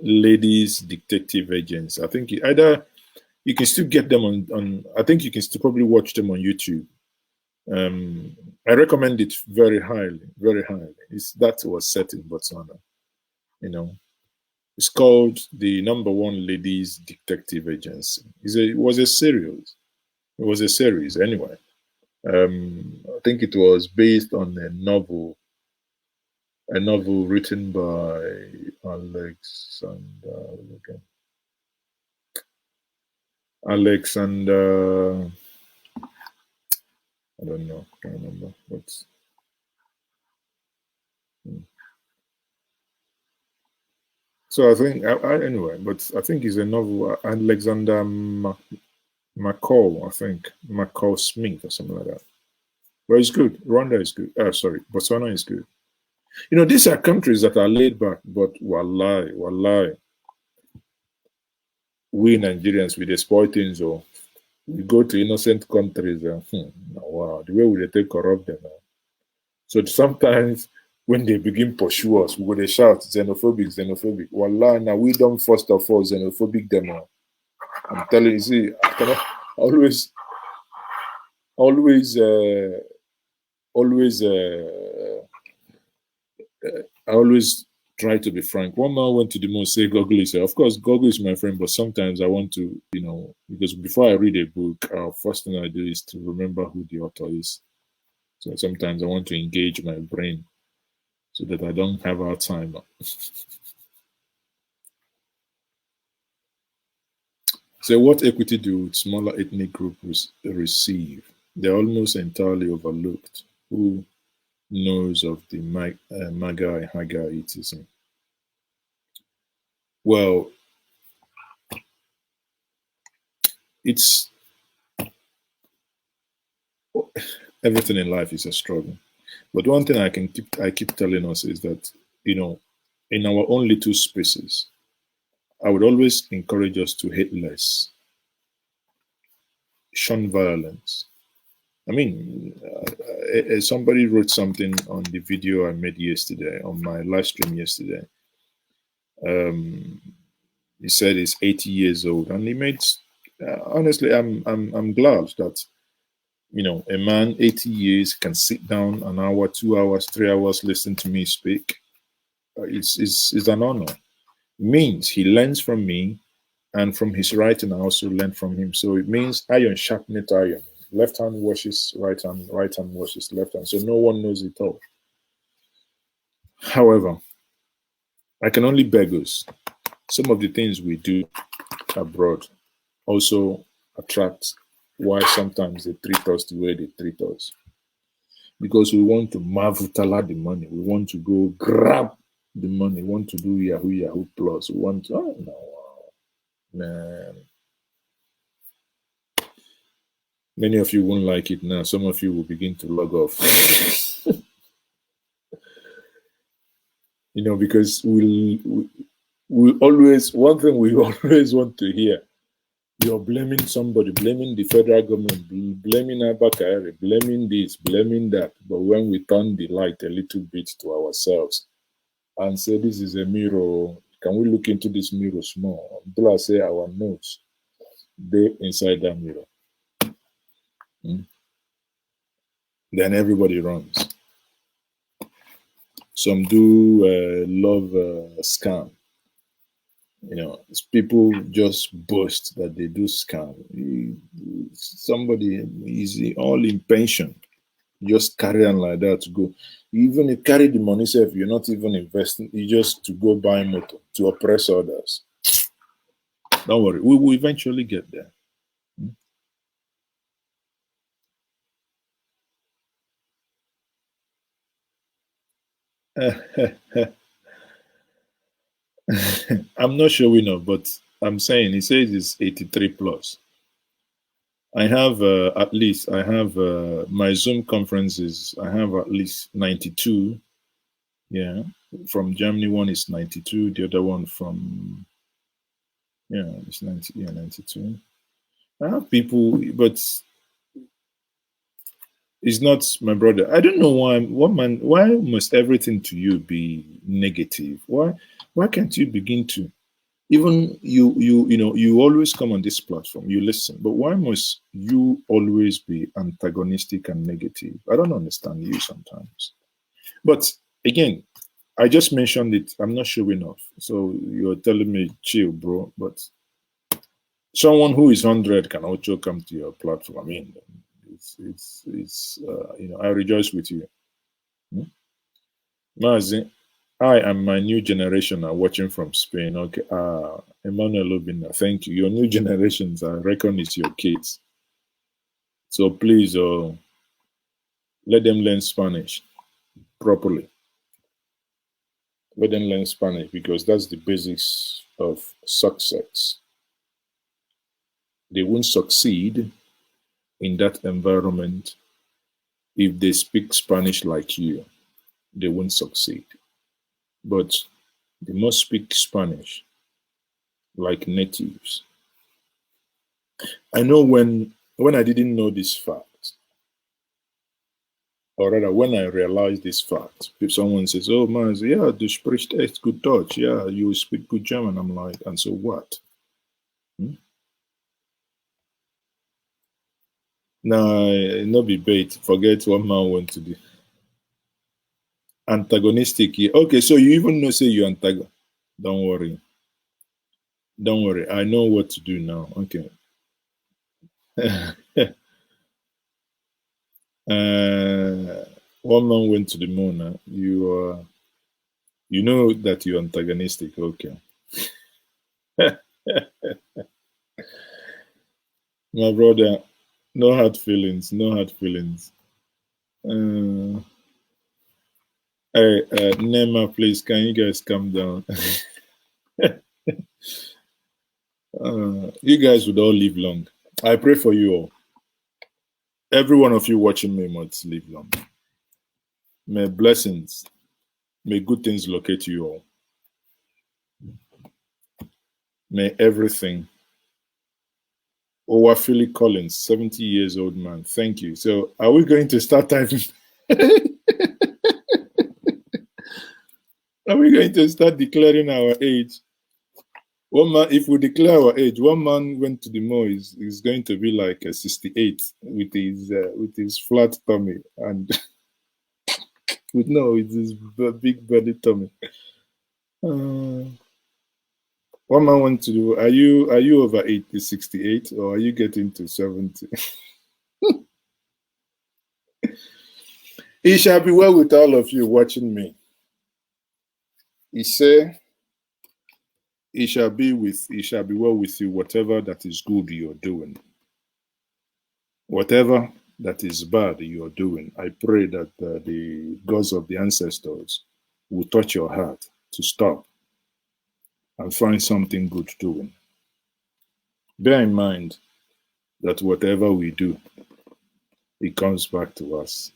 [SPEAKER 1] ladies detective agents. I think either you can still get them on I think you can still probably watch them on YouTube. I recommend it very highly, very highly. That was set in Botswana. You know, it's called the number one ladies detective agency. It was a series. It was a series anyway. I think it was based on a novel written by Alexander. I don't know, can't remember. But so I think anyway, but I think it's a novel. Alexander McCall, I think McCall Smith or something like that. But it's good. Rwanda is good. Sorry, Botswana is good. You know, these are countries that are laid back, but wallahi, we Nigerians, we exploit things, or we go to innocent countries and wow, the way we take corrupt them. So sometimes when they begin pursue us, we go they shout xenophobic. Wallah, now we don't first of all xenophobic them. I'm telling you, see, I cannot I always try to be frank. One man went to the moon, say Google is, of course, Google is my friend, but sometimes I want to, you know, because before I read a book, first thing I do is to remember who the author is. So sometimes I want to engage my brain so that I don't have Alzheimer. So what equity do smaller ethnic groups receive? They're almost entirely overlooked. Who knows of the Magai Hagaitism? Well, it's everything in life is a struggle. But one thing I keep telling us is that, you know, in our own little spaces, I would always encourage us to hate less, shun violence. I mean, somebody wrote something on the video I made yesterday, on my live stream yesterday. He said he's 80 years old, and he made. Honestly, I'm glad that, you know, a man 80 years can sit down an hour, 2 hours, 3 hours, listen to me speak. It's an honor. It means he learns from me, and from his writing, I also learn from him. So it means iron sharpeneth iron. Left hand washes right hand washes left hand. So no one knows it all. However, I can only beg us. Some of the things we do abroad also attract why sometimes they treat us the way they treat us. Because we want to marvutala the money. We want to go grab the money. We want to do Yahoo plus. We want to, oh no, man. Many of you won't like it now. Some of you will begin to log off. You know, because we always, one thing we always want to hear, you're blaming somebody, blaming the federal government, blaming Abakari, blaming this, blaming that. But when we turn the light a little bit to ourselves and say, this is a mirror, can we look into this mirror small? Until I say our notes, they inside that mirror. Then everybody runs. Some do love scam. You know, people just boast that they do scam. Somebody is all in pension, just carry on like that to go. Even if you carry the money, if you're not even investing, you just to go buy motor to oppress others. Don't worry, we will eventually get there. I'm not showing up, but I'm saying he says it's 83 plus. I have at least, I have my Zoom conferences, I have at least 92. Yeah. From Germany, one is 92. The other one from, yeah, it's 90, yeah, 92. I have people, but it's not my brother. I don't know why, why must everything to you be negative? Why can't you begin to, even you know, you always come on this platform, you listen, but why must you always be antagonistic and negative? I don't understand you sometimes. But again, I just mentioned it. I'm not showing off. So you're telling me, chill, bro. But someone who is 100 can also come to your platform. I mean, it's you know, I rejoice with you. Mazi, I and my new generation are watching from Spain. Okay. Emmanuel Obina, thank you. Your new generations, I reckon it's your kids. So please let them learn Spanish properly. Let them learn Spanish, because that's the basics of success. They won't succeed in that environment if they speak Spanish like you. They won't succeed. But they must speak Spanish like natives. I know when I didn't know this fact, or rather when I realized this fact, if someone says, oh man, yeah, du sprichst echt gut Deutsch, yeah, you speak good German, I'm like, and so what? Nah, no be bait. Forget what man want to do. Antagonistic. Okay, so you even know, say you antagonistic. Don't worry. Don't worry. I know what to do now. Okay. One man went to the moon. You know that you're antagonistic. Okay. My brother, no hard feelings, no hard feelings. Hey, Nema, please, can you guys calm down? You guys would all live long. I pray for you all. Every one of you watching me must live long. May blessings, may good things locate you all. May everything. Owafili Collins, 70 years old man. Thank you. So, are we going to start typing? Are we going to start declaring our age? One man, if we declare our age, one man went to the mall is going to be like a 68 with his flat tummy and with his big belly tummy. One man went to do. Are you over 68 or are you getting to 70? It shall be well with all of you watching me. He said, it shall be well with you, whatever that is good you're doing. Whatever that is bad you're doing, I pray that the gods of the ancestors will touch your heart to stop and find something good doing. Bear in mind that whatever we do, it comes back to us.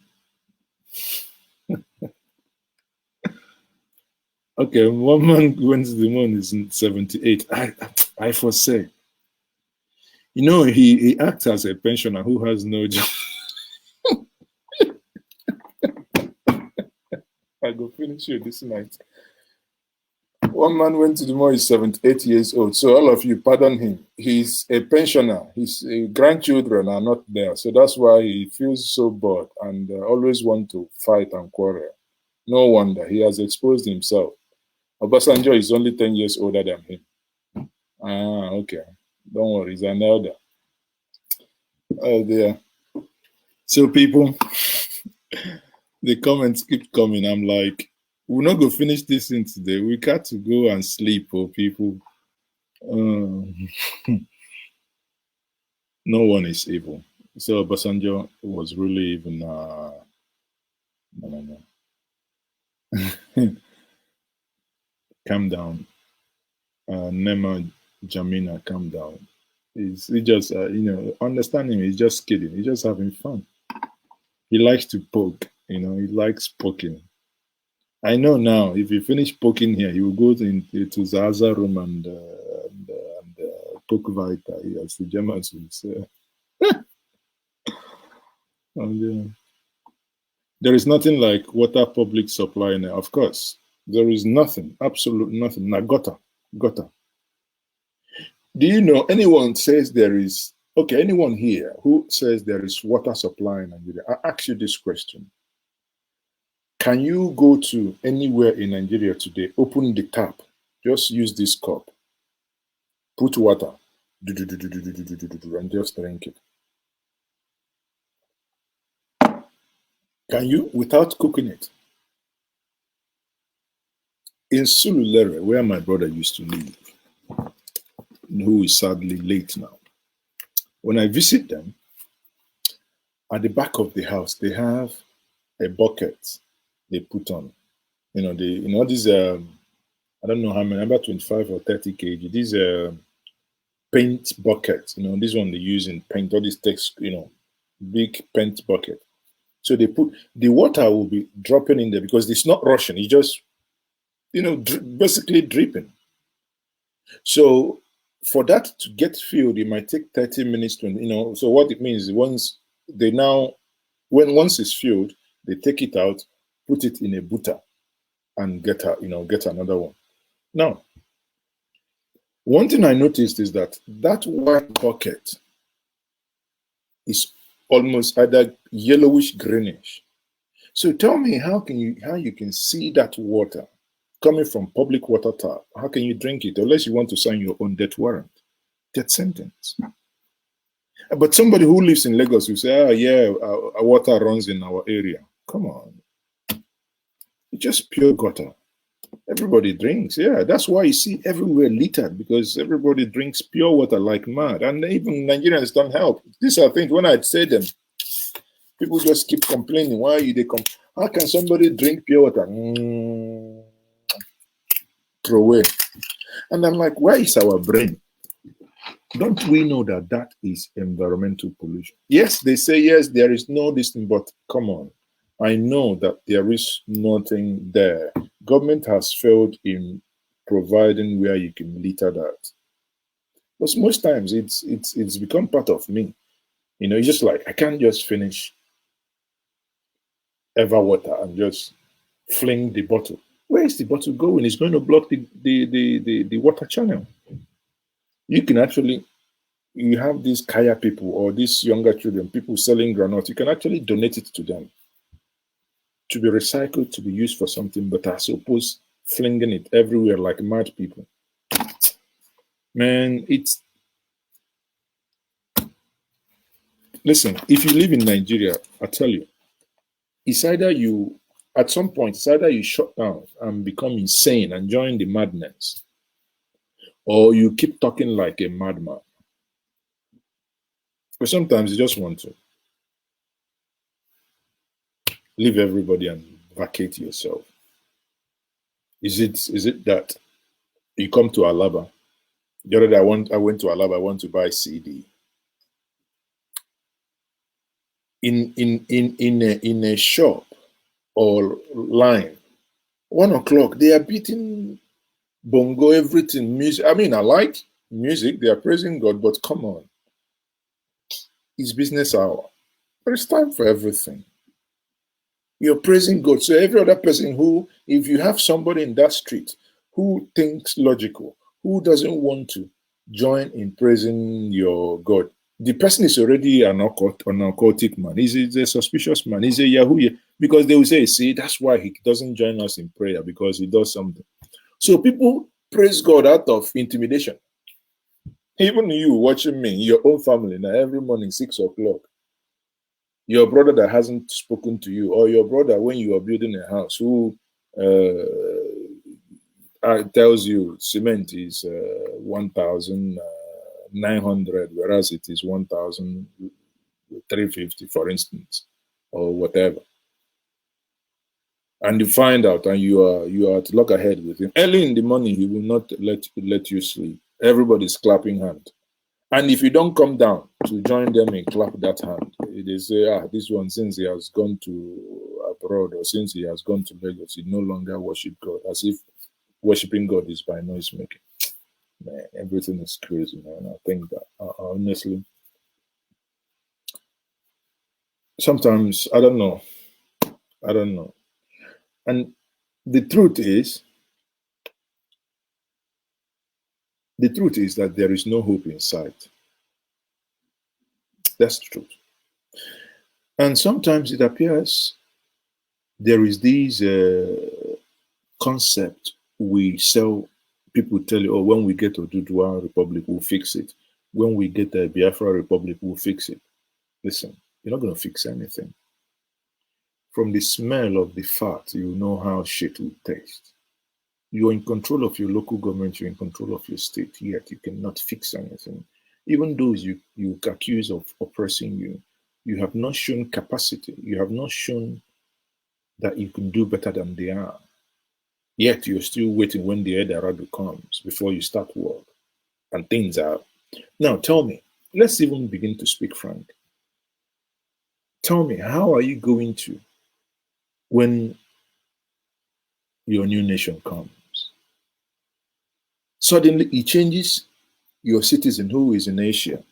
[SPEAKER 1] Okay, one man went to the moon is 78. I foresee. You know, he acts as a pensioner who has no job. I go finish you this night. One man went to the moon, is 78 years old. So all of you, pardon him. He's a pensioner. His grandchildren are not there. So that's why he feels so bored and always want to fight and quarrel. No wonder. He has exposed himself. Obasanjo is only 10 years older than him. Ah, okay. Don't worry, he's an elder. Oh, dear. So, people, the comments keep coming. I'm like, we're not going to finish this thing today. We got to go and sleep, oh, people. No one is evil. So, Obasanjo was really even... No. Calm down. Nema Jamina, calm down. He just, understand him. He's just kidding. He's just having fun. He likes to poke. He likes poking. I know now. If he finish poking here, he will go to Zaza room and poke Vita, as the Germans would say. And, there is nothing like water public supply now. Of course, there is nothing, absolute nothing. Now, gutter. Do you know anyone says there is, anyone here who says there is water supply in Nigeria? I ask you this question. Can you go to anywhere in Nigeria today, open the tap, just use this cup, put water, and just drink it? Can you, without cooking it? In Sululere, where my brother used to live, who is sadly late now, when I visit them, at the back of the house, they have a bucket they put on. These, I don't know how many, about 25 or 30 kg. These paint buckets, this one they use in paint, all these text, big paint bucket. So they put, the water will be dropping in there because it's not rushing. It's just, basically dripping. So for that to get filled, it might take 30 minutes to, so what it means is once it's filled, they take it out, put it in a butter and get another one. Now, one thing I noticed is that white bucket is almost either yellowish greenish. So tell me how you can see that water coming from public water tap? How can you drink it unless you want to sign your own death warrant, death sentence? But somebody who lives in Lagos will say, our water runs in our area. Come on. It's just pure gutter. Everybody drinks. Yeah, that's why you see everywhere littered, because everybody drinks pure water like mad. And even Nigerians don't help. These are things, when I say them, people just keep complaining. Why you they come? How can somebody drink pure water? Throw away. And I'm like, where is our brain? Don't we know that that is environmental pollution? Yes, they say, yes, there is no this thing, but come on. I know that there is nothing there. Government has failed in providing where you can litter that. But most times it's become part of me. You know, it's just like, I can't just finish ever water and just fling the bottle. Where is the bottle going? It's going to block the water channel. You can actually, you have these kaya people or these younger children, people selling granola, you can actually donate it to them to be recycled, to be used for something, but I suppose flinging it everywhere like mad people. Man, it's, listen, if you live in Nigeria, I tell you, it's either you, at some point, it's either you shut down and become insane and join the madness, or you keep talking like a madman. But sometimes you just want to leave everybody and vacate yourself. Is it that you come to Alaba? The other day I went to Alaba, I want to buy CD. In a shop or line, 1 o'clock, they are beating bongo, everything, music. I mean, I like music, they are praising God, but come on. It's business hour. There is time for everything. You're praising God. So every other person who, if you have somebody in that street who thinks logical, who doesn't want to join in praising your God, the person is already an occultic man. He's a suspicious man. He's a Yahoo. Because they will say, see, that's why he doesn't join us in prayer, because he does something. So people praise God out of intimidation. Even you watching me, your own family, now every morning, 6 o'clock, your brother that hasn't spoken to you, or your brother when you are building a house who tells you cement is 1,900, whereas it is 1,350, for instance, or whatever. And you find out, and you are at loggerhead with him. Early in the morning, he will not let you sleep. Everybody's clapping hand. And if you don't come down to join them and clap that hand, they say, this one, since he has gone to abroad or since he has gone to Lagos, he no longer worship God, as if worshiping God is by noise making. Man, everything is crazy, man. I think that, honestly, sometimes, I don't know. And the truth is that there is no hope in sight. That's the truth. And sometimes it appears there is this concept we sell. People tell you, oh, when we get Oduduwa Republic, we'll fix it. When we get the Biafra Republic, we'll fix it. Listen, you're not going to fix anything. From the smell of the fat, you know how shit will taste. You're in control of your local government, you're in control of your state, yet you cannot fix anything. Even those you accuse of oppressing you, you have not shown capacity. You have not shown that you can do better than they are. Yet you're still waiting when the Eldorado comes before you start work. And things are. Now tell me, let's even begin to speak frank. Tell me, how are you going to, when your new nation comes, suddenly it changes your citizen who is in Asia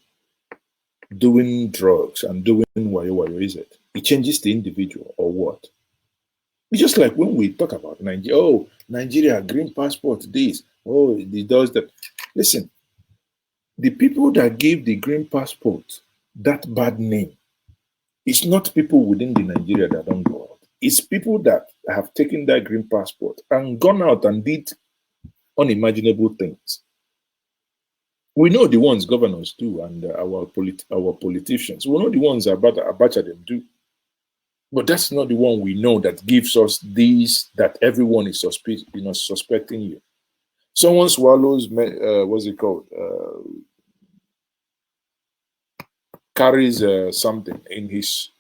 [SPEAKER 1] doing drugs and doing wayo, is it? It changes the individual or what? It's just like when we talk about Nigeria, oh, Nigeria, green passport, this, oh, it does that. Listen, the people that gave the green passport that bad name, it's not people within the Nigeria that don't go out. It's people that have taken that green passport and gone out and did unimaginable things. We know the ones governors do and our politicians. We know the ones Abacha them do. But that's not the one we know that gives us these, that everyone is suspecting you. Someone swallows, what's it called? Carries something in his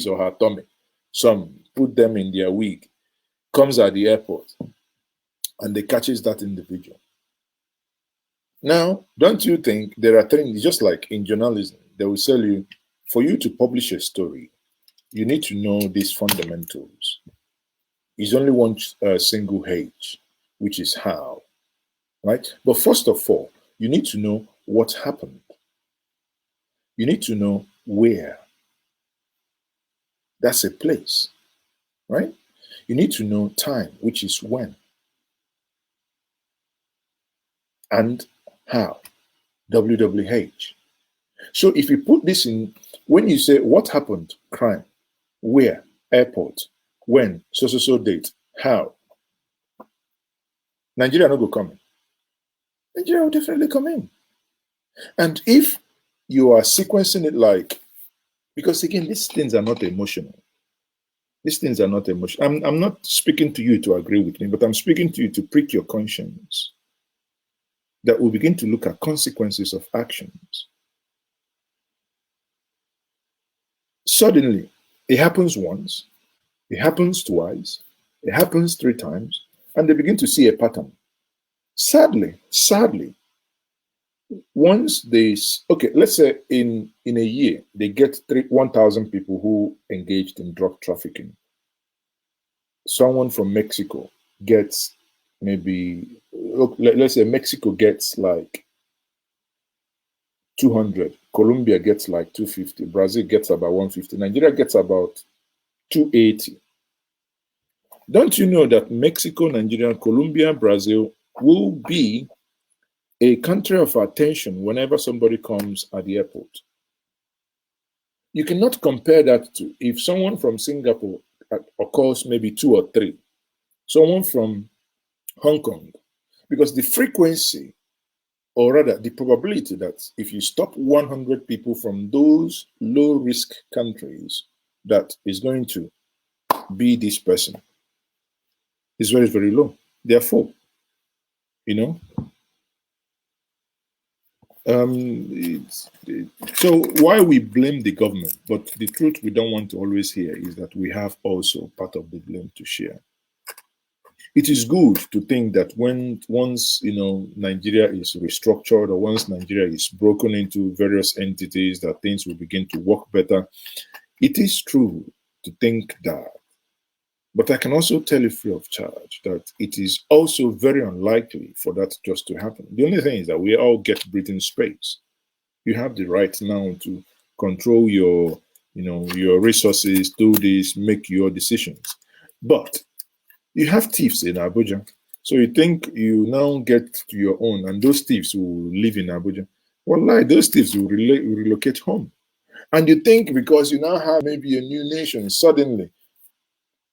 [SPEAKER 1] or her tummy. Some put them in their wig, comes at the airport, and they catches that individual. Now, don't you think there are things, just like in journalism, they will tell you, for you to publish a story, you need to know these fundamentals. It's only one single H, which is how, right? But first of all, you need to know what happened. You need to know where. That's a place, right? You need to know time, which is when. And how, WWH. So if you put this in, when you say what happened, crime, where, airport, when, so date, how, Nigeria no go come in. Nigeria will definitely come in. And if you are sequencing it like, because again, these things are not emotional. These things are not emotional. I'm not speaking to you to agree with me, but I'm speaking to you to prick your conscience. That we begin to look at consequences of actions. Suddenly, it happens once, it happens twice, it happens 3 times, and they begin to see a pattern. Sadly, once they, okay, let's say in a year, they get 1,000 people who engaged in drug trafficking. Someone from Mexico gets maybe, let's say Mexico gets like 200, Colombia gets like 250, Brazil gets about 150, Nigeria gets about 280. Don't you know that Mexico, Nigeria, Colombia, Brazil will be a country of attention whenever somebody comes at the airport? You cannot compare that to if someone from Singapore occurs maybe 2 or 3, someone from Hong Kong, because the frequency, or rather the probability that if you stop 100 people from those low-risk countries, that is going to be this person is very, very low. Therefore, so why we blame the government, but the truth we don't want to always hear is that we have also part of the blame to share. It is good to think that once Nigeria is restructured, or once Nigeria is broken into various entities, that things will begin to work better. It is true to think that. But I can also tell you free of charge that it is also very unlikely for that just to happen. The only thing is that we all get breathing space. You have the right now to control your resources, do this, make your decisions. But you have thieves in Abuja. So you think you now get to your own, and those thieves will live in Abuja. Well, those thieves will relocate home. And you think because you now have maybe a new nation, suddenly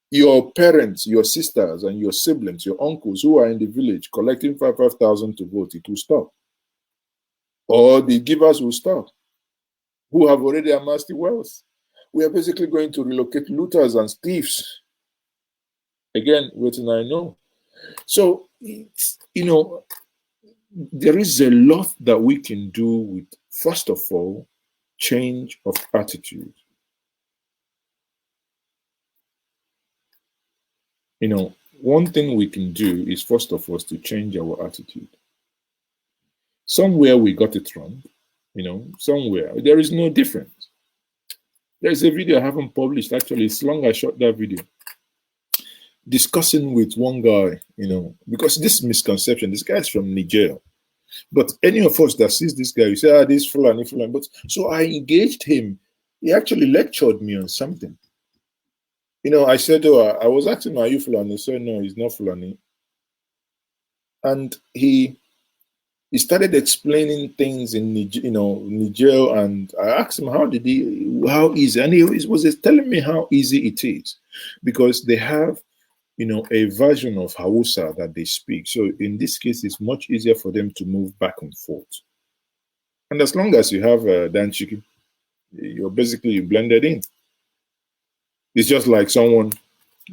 [SPEAKER 1] your parents, your sisters, and your siblings, your uncles who are in the village collecting 5,000 to vote, it will stop. Or the givers will stop, who have already amassed the wealth. We are basically going to relocate looters and thieves. Again, waiting, I know. So, there is a lot that we can do with, first of all, change of attitude. One thing we can do is, first of all, to change our attitude. Somewhere we got it wrong, somewhere. There is no difference. There's a video I haven't published, actually. It's long I shot that video. Discussing with one guy, because this misconception, this guy's from Niger. But any of us that sees this guy, you say, this Fulani. But so I engaged him. He actually lectured me on something. I said, I was asking him, are you Fulani? He said, no, he's not Fulani. And he started explaining things in Niger, and I asked him, how easy? And he was telling me how easy it is, because they have, a version of Hausa that they speak. So in this case, it's much easier for them to move back and forth. And as long as you have Danchiki, you're basically blended in. It's just like someone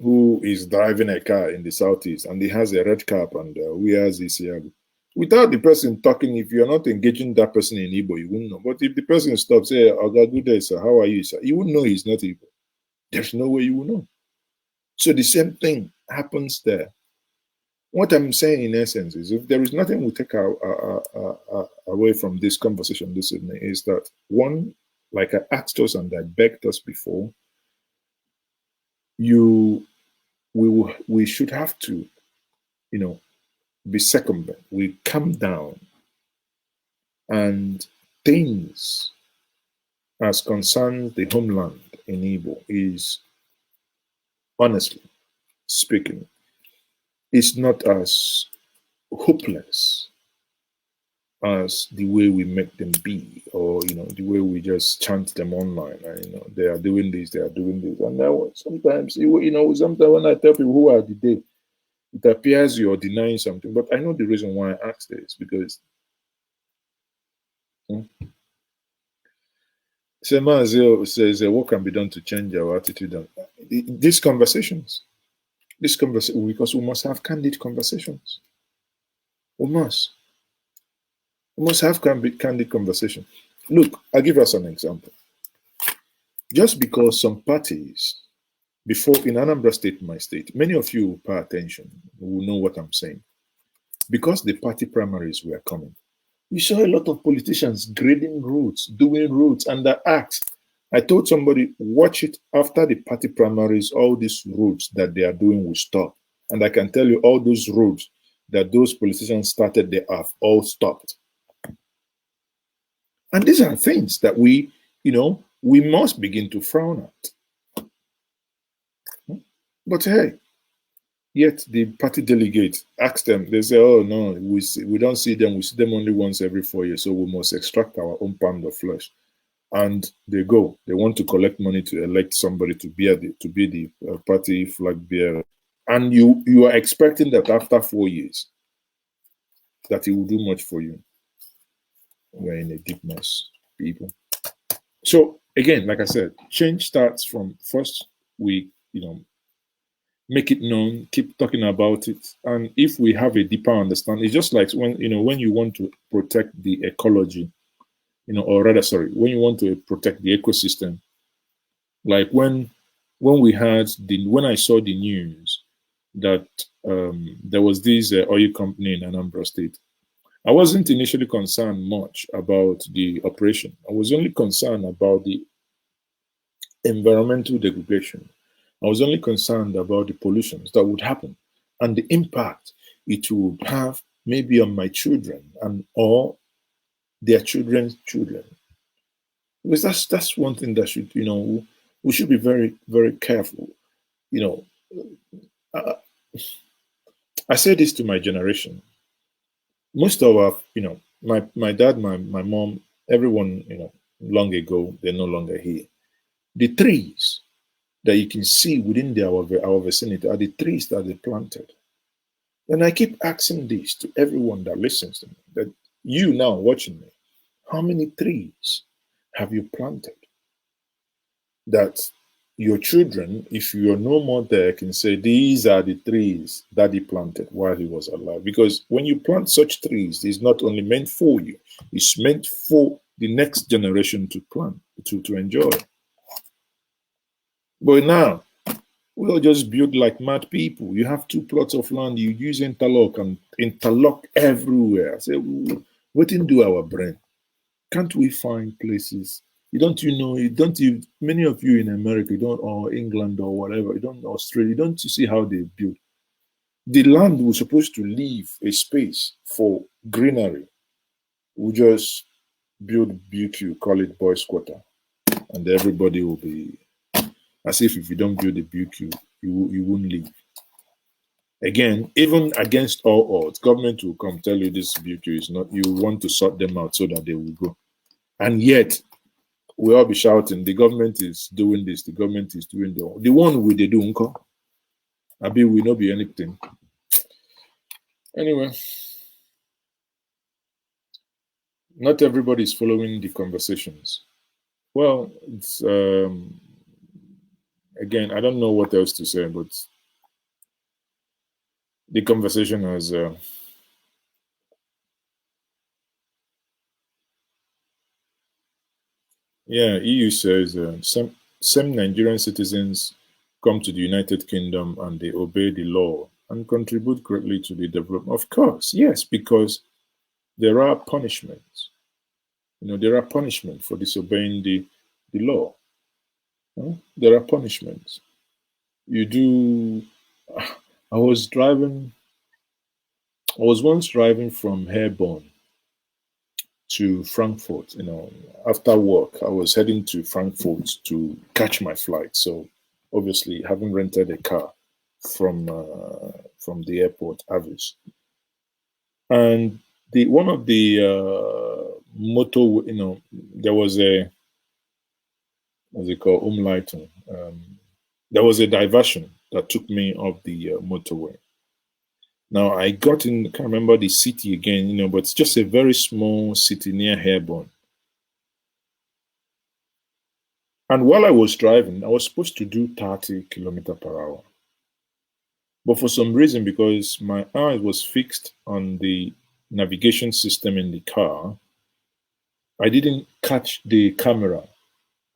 [SPEAKER 1] who is driving a car in the southeast and he has a red cap and wears this Iago. Without the person talking, if you're not engaging that person in Igbo, you wouldn't know. But if the person stops, say, Oga, good day, sir, how are you, sir? You wouldn't know he's not Igbo. There's no way you will know. So the same thing happens there. What I'm saying in essence is, if there is nothing we take away from this conversation this evening, is that one, like I asked us and I begged us before, we should have to, be circumvent. We come down, and things as concerns the homeland in Igbo is, honestly speaking, it's not as hopeless as the way we make them be, or the way we just chant them online. And, they are doing this, they are doing this, and now sometimes sometimes when I tell people who are the day, it appears you're denying something. But I know the reason why I asked this, because Mazi says what can be done to change our attitude. These conversations, because we must have candid conversations. We must have candid conversation. Look, I'll give us an example. Just because some parties, before in Anambra State, my state, many of you will pay attention, will know what I'm saying. Because the party primaries were coming, we saw a lot of politicians grading routes, doing routes, and I told somebody, watch it after the party primaries, all these routes that they are doing will stop. And I can tell you all those routes that those politicians started, they have all stopped. And these are things that we must begin to frown at. But hey, yet the party delegates ask them, they say, oh no, we don't see them, we see them only once every 4 years, so we must extract our own pound of flesh. And they want to collect money to elect somebody to be the party flag bearer. And you are expecting that after 4 years, that he will do much for you. We're in a deep mess, people. So again, like I said, change starts from first we, make it known, keep talking about it. And if we have a deeper understanding, it's just like when you want to protect the ecology, or rather, sorry, when you want to protect the ecosystem, like when I saw the news that there was this oil company in Anambra State, I wasn't initially concerned much about the operation. I was only concerned about the environmental degradation. I was only concerned about the pollutions that would happen and the impact it would have maybe on my children or their children's children. Because that's one thing that should, we should be very, very careful. I say this to my generation. Most of our, my dad, my mom, everyone, long ago, they're no longer here. The trees that you can see within our vicinity are the trees that they planted. And I keep asking this to everyone that listens to me, that you now watching me, how many trees have you planted that your children, if you're no more there, can say, these are the trees that he planted while he was alive? Because when you plant such trees, it's not only meant for you, it's meant for the next generation to plant, to enjoy. But now, we'll just build like mad people. You have 2 plots of land, you use interlock and interlock everywhere. I say, what didn't do our brain? Can't we find places? Many of you in America, or England or whatever, Australia, don't you see how they build? The land was supposed to leave a space for greenery. We just build BQ, call it boys' quarter, and everybody will be, as if you don't build a BQ, you won't leave. Again, even against all odds, government will come tell you this BQ is not, you want to sort them out so that they will go. And yet, we'll all be shouting, the government is doing this, the government is doing the one with the do, unko. Abi will not be anything. Anyway, not everybody is following the conversations. Well, it's again, I don't know what else to say, but the conversation has yeah, EU says some Nigerian citizens come to the United Kingdom and they obey the law and contribute greatly to the development. Of course, yes, because there are punishments. There are punishments for disobeying the law. There are punishments. You do. I was once driving from Herborn to Frankfurt. After work, I was heading to Frankfurt to catch my flight. So, obviously, having rented a car from the airport, Avis, and one of the motor, there was a, what's it called, Umleitung. There was a diversion that took me off the motorway. Now I got in, I can't remember the city again, but it's just a very small city near Herborn. And while I was driving, I was supposed to do 30 km/h. But for some reason, because my eye was fixed on the navigation system in the car, I didn't catch the camera.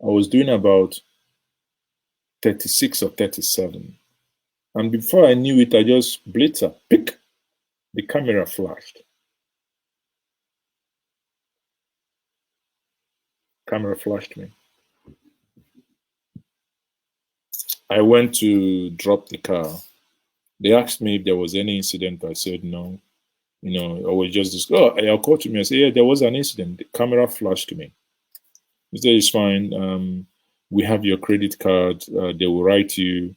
[SPEAKER 1] I was doing about 36 or 37. And before I knew it, I just blitzer, pick, the camera flashed. Camera flashed me. I went to drop the car. They asked me if there was any incident. I said no. I was just, I'll call to me. I said, yeah, there was an incident. The camera flashed me. He said, it's fine. We have your credit card. They will write you.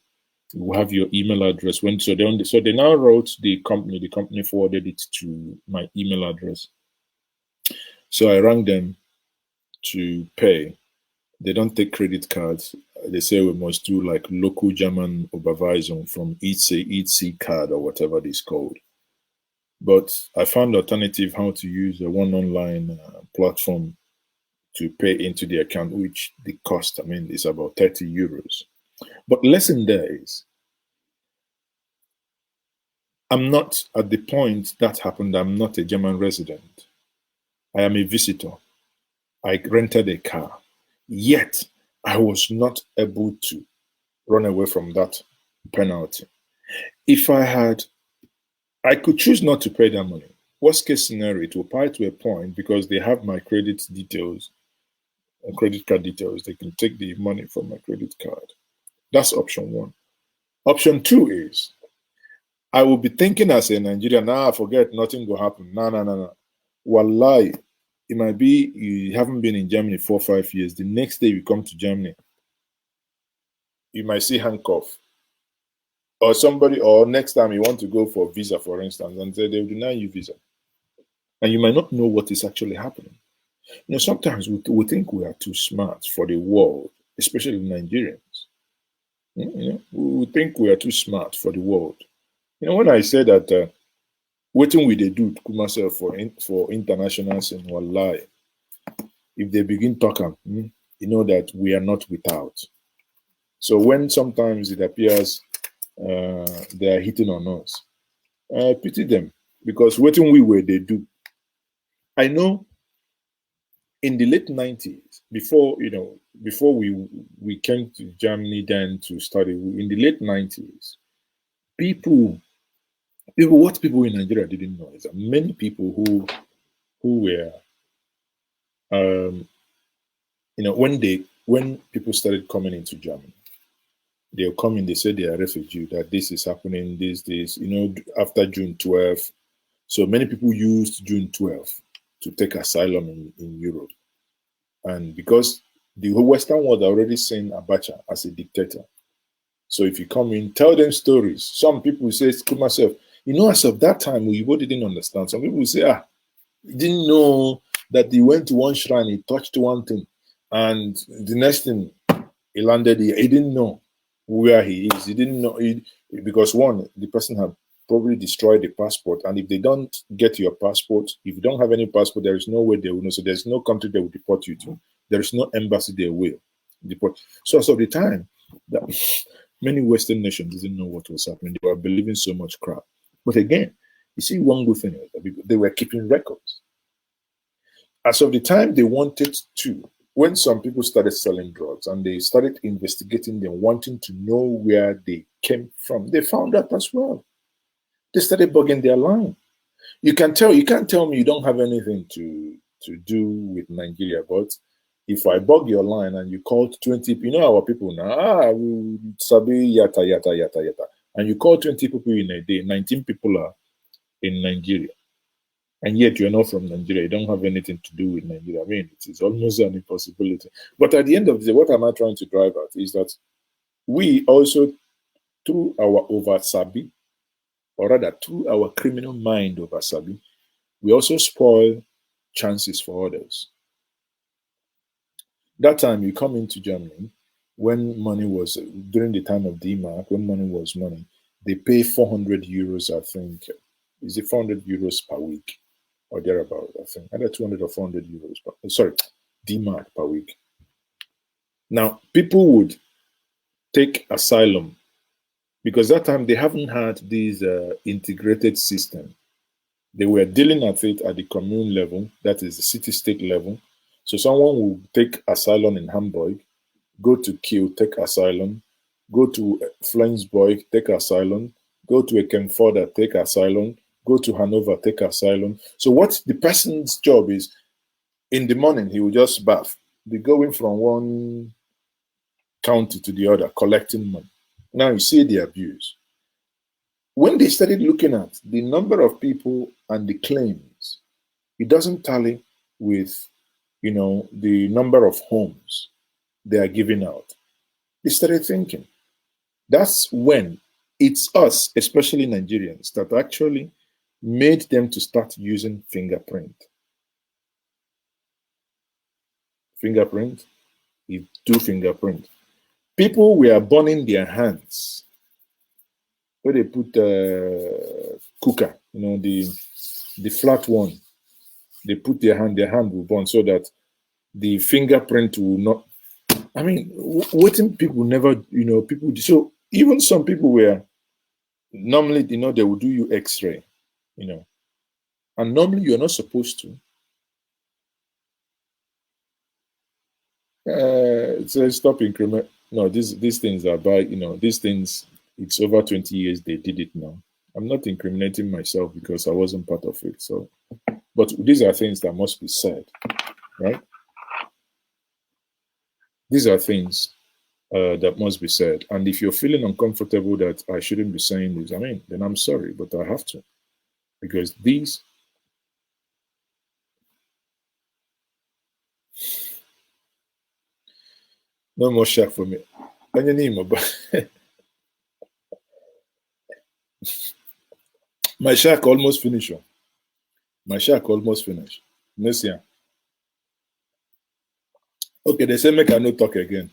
[SPEAKER 1] We have your email address. So they now wrote the company. The company forwarded it to my email address. So I rang them to pay. They don't take credit cards. They say we must do like local German Überweisung from EC card or whatever it is called. But I found alternative how to use one online platform to pay into the account, which the cost, is about 30 euros. But lesson there is, I'm not at the point that happened. I'm not a German resident. I am a visitor. I rented a car. Yet, I was not able to run away from that penalty. If I could choose not to pay that money. Worst case scenario, it will pile to a point because they have my credit details, credit card details. They can take the money from my credit card. That's option one. Option two is, I will be thinking as a Nigerian, I forget, nothing will happen. No. Wallahi, it might be you haven't been in Germany 4 or 5 years. The next day you come to Germany, you might see handcuff. Or next time you want to go for visa, for instance, and they will deny you visa. And you might not know what is actually happening. Sometimes we think we are too smart for the world, especially Nigerians. We think we are too smart for the world. When I say that, waiting with they do to myself for internationals in Wallahi, if they begin talking, that we are not without. So when sometimes it appears they are hitting on us, I pity them, because waiting they do. I know in the late 90s, before we came to Germany then to study, in the late 90s, what people in Nigeria didn't know is that many people who were when people started coming into Germany, they'll come in, they say they are refugee, that this is happening, this, after June 12th. So many people used June 12th to take asylum in Europe. And because the whole Western world are already seeing Abacha as a dictator. So if you come in, tell them stories. Some people say, to myself, as of that time, we didn't understand. Some people say, didn't know that he went to one shrine, he touched one thing, and the next thing, he landed here. He didn't know where he is. He didn't know, because one, the person had probably destroyed the passport, and if they don't get your passport, if you don't have any passport, there is no way they will know. So there's no country they will deport you to. There is no embassy they will deport. So as of the time, That many Western nations didn't know what was happening. They were believing so much crap. But again, you see, one good thing is that they were keeping records. As of the time they wanted to, when some people started selling drugs and they started investigating them, wanting to know where they came from, they found out as well. They started bugging their line. You can't tell me you don't have anything to do with Nigeria, but if I bug your line and you called 20, you know our people now, sabi yata, and you call 20 people in a day, 19 people are in Nigeria, and yet you're not from Nigeria, you don't have anything to do with Nigeria. I mean, it is almost an impossibility. But at the end of the day, what am I trying to drive at is that we also, through our over-sabi, or rather through our criminal mind over-sabi, we also spoil chances for others. That time you come into Germany, when money was, during the time of D-Mark, when money was money, they pay 400 euros, I think. Is it 400 euros per week or thereabout, I think. Either 200 or 400 euros, sorry, D-Mark per week. Now, people would take asylum because that time they haven't had this integrated system. They were dealing at it at the commune level, that is the city-state level. So someone will take asylum in Hamburg, go to Kiel, take asylum, go to Flensburg, take asylum, go to Ekenforda, take asylum, go to Hanover, take asylum. So what the person's job is, in the morning, he will just bath, be going from one county to the other, collecting money. Now you see the abuse. When they started looking at the number of people and the claims, it doesn't tally with, you know, the number of homes they are giving out. They started thinking. That's when it's us, especially Nigerians, that actually made them to start using fingerprint. Fingerprint, you do fingerprint. People were burning their hands. Where they put cooker, you know, the flat one. They put their hand will burn so that the fingerprint will not. I mean, waiting people never, you know, people. So even some people were normally, you know, they will do you X-ray, you know, and normally you're not supposed to. So stop increment. No, these things are by, you know, these things. It's over 20 years they did it now. I'm not incriminating myself because I wasn't part of it. So, but these are things that must be said, right? These are things that must be said. And if you're feeling uncomfortable that I shouldn't be saying this, I mean, then I'm sorry, but I have to. Because these, no more shack for me. My shack almost finished. My shack almost finished. Next year. Okay, they say make I no talk again.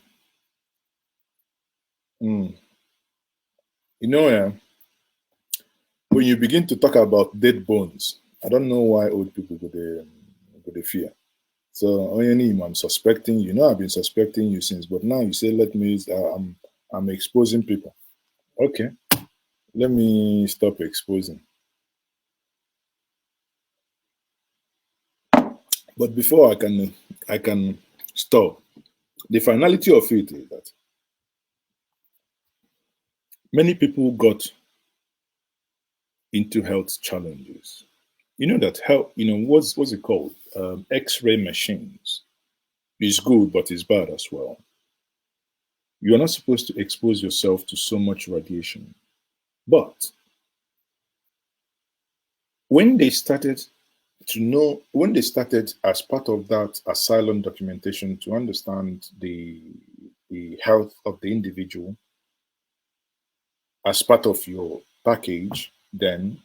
[SPEAKER 1] You know, when you begin to talk about dead bones, I don't know why old people go they fear. So I'm suspecting you. Know I've been suspecting you since, but now you say let me. I'm exposing people. Okay, let me stop exposing. But before I can stop. The finality of it is that many people got into health challenges. You know that health, you know, what's it called? X-ray machines is good, but it's bad as well. You're not supposed to expose yourself to so much radiation. But when they started as part of that asylum documentation to understand the health of the individual as part of your package, then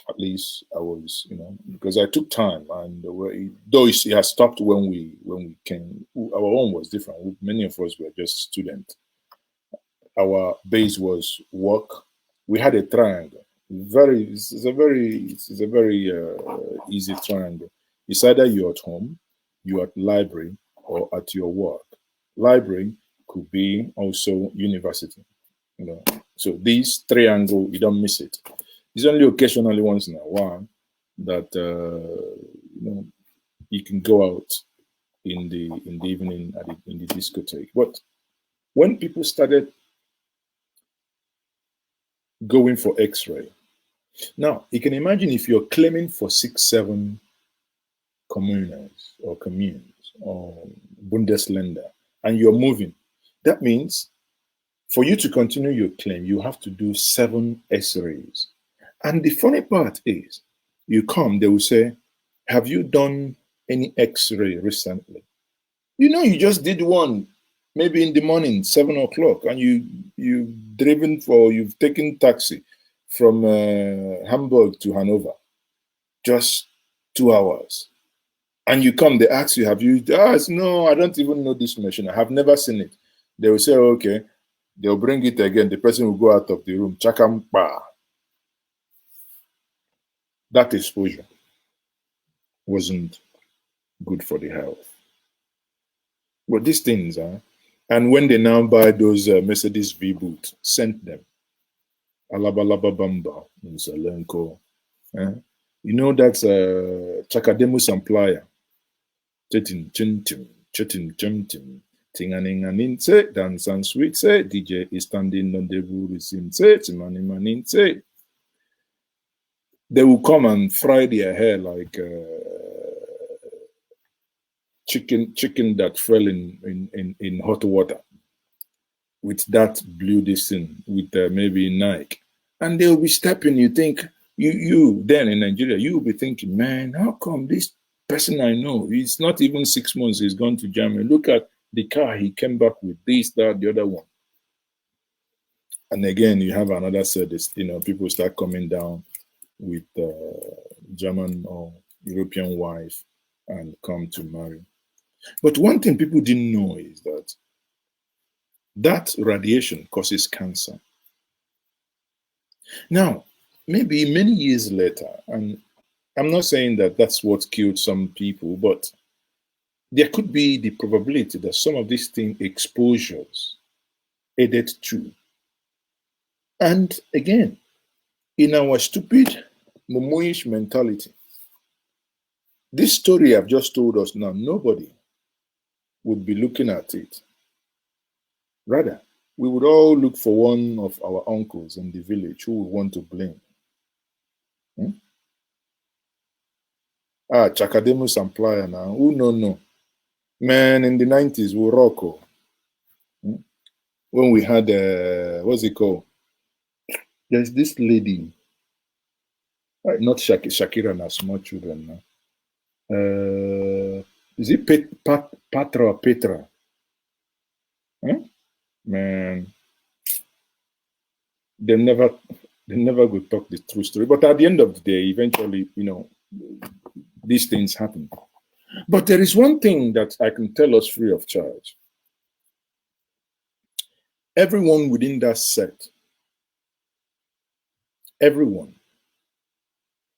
[SPEAKER 1] at least I was, you know, because I took time, and though it has stopped when we came, our own was different. Many of us were just students. Our base was work. We had a triangle. It's a very easy triangle. It's either you're at home, you're at library, or at your work. Library, could be also university. You know, so these triangle, you don't miss it. It's only occasionally once in a while that you know, you can go out in the evening in the discotheque. But when people started going for X-ray, now you can imagine if you're claiming for 6-7 communes or Bundesländer and you're moving, that means for you to continue your claim, you have to do 7 X-rays. And the funny part is, you come, they will say, have you done any X-ray recently? You know, you just did one, maybe in the morning, 7 o'clock, and you've taken taxi from Hamburg to Hanover, just 2 hours. And you come, they ask you, have you, no, I don't even know this machine. I have never seen it. They will say, okay, they'll bring it again. The person will go out of the room. Chakampa. That exposure wasn't good for the health. But these things are, and when they now buy those Mercedes V-boot, sent them. Alabalaba Bamba in Zelenko. You know that's Chakademu Samplaya. Chetin Chintim, Chetin Chimtim, Tinganinganin say, dance and sweet say, DJ is standing on the Burism say, Timanimanin say. They will come and fry their hair like chicken that fell in hot water with that blue this thing with maybe Nike, and they will be stepping. You think you then in Nigeria, you will be thinking, man, how come this person I know, he's not even 6 months, he's gone to Germany. Look at the car, he came back with this, that, the other one. And again, you have another service, you know, people start coming down with German or European wife and come to marry. But one thing people didn't know is that radiation causes cancer. Now, maybe many years later, and I'm not saying that that's what killed some people, but there could be the probability that some of these exposures added to. And again, in our stupid, Momoish mentality, this story I've just told us now, nobody would be looking at it. Rather, we would all look for one of our uncles in the village who would want to blame. Chakademu Samplaya now. Who no. Man, in the 90s, we rock. When we had, what's it called? There's this lady, not Shakira and her small children now. Is it Patra or Petra? Man, they never go talk the true story. But at the end of the day, eventually, you know, these things happen. But there is one thing that I can tell us free of charge. Everyone within that set, everyone,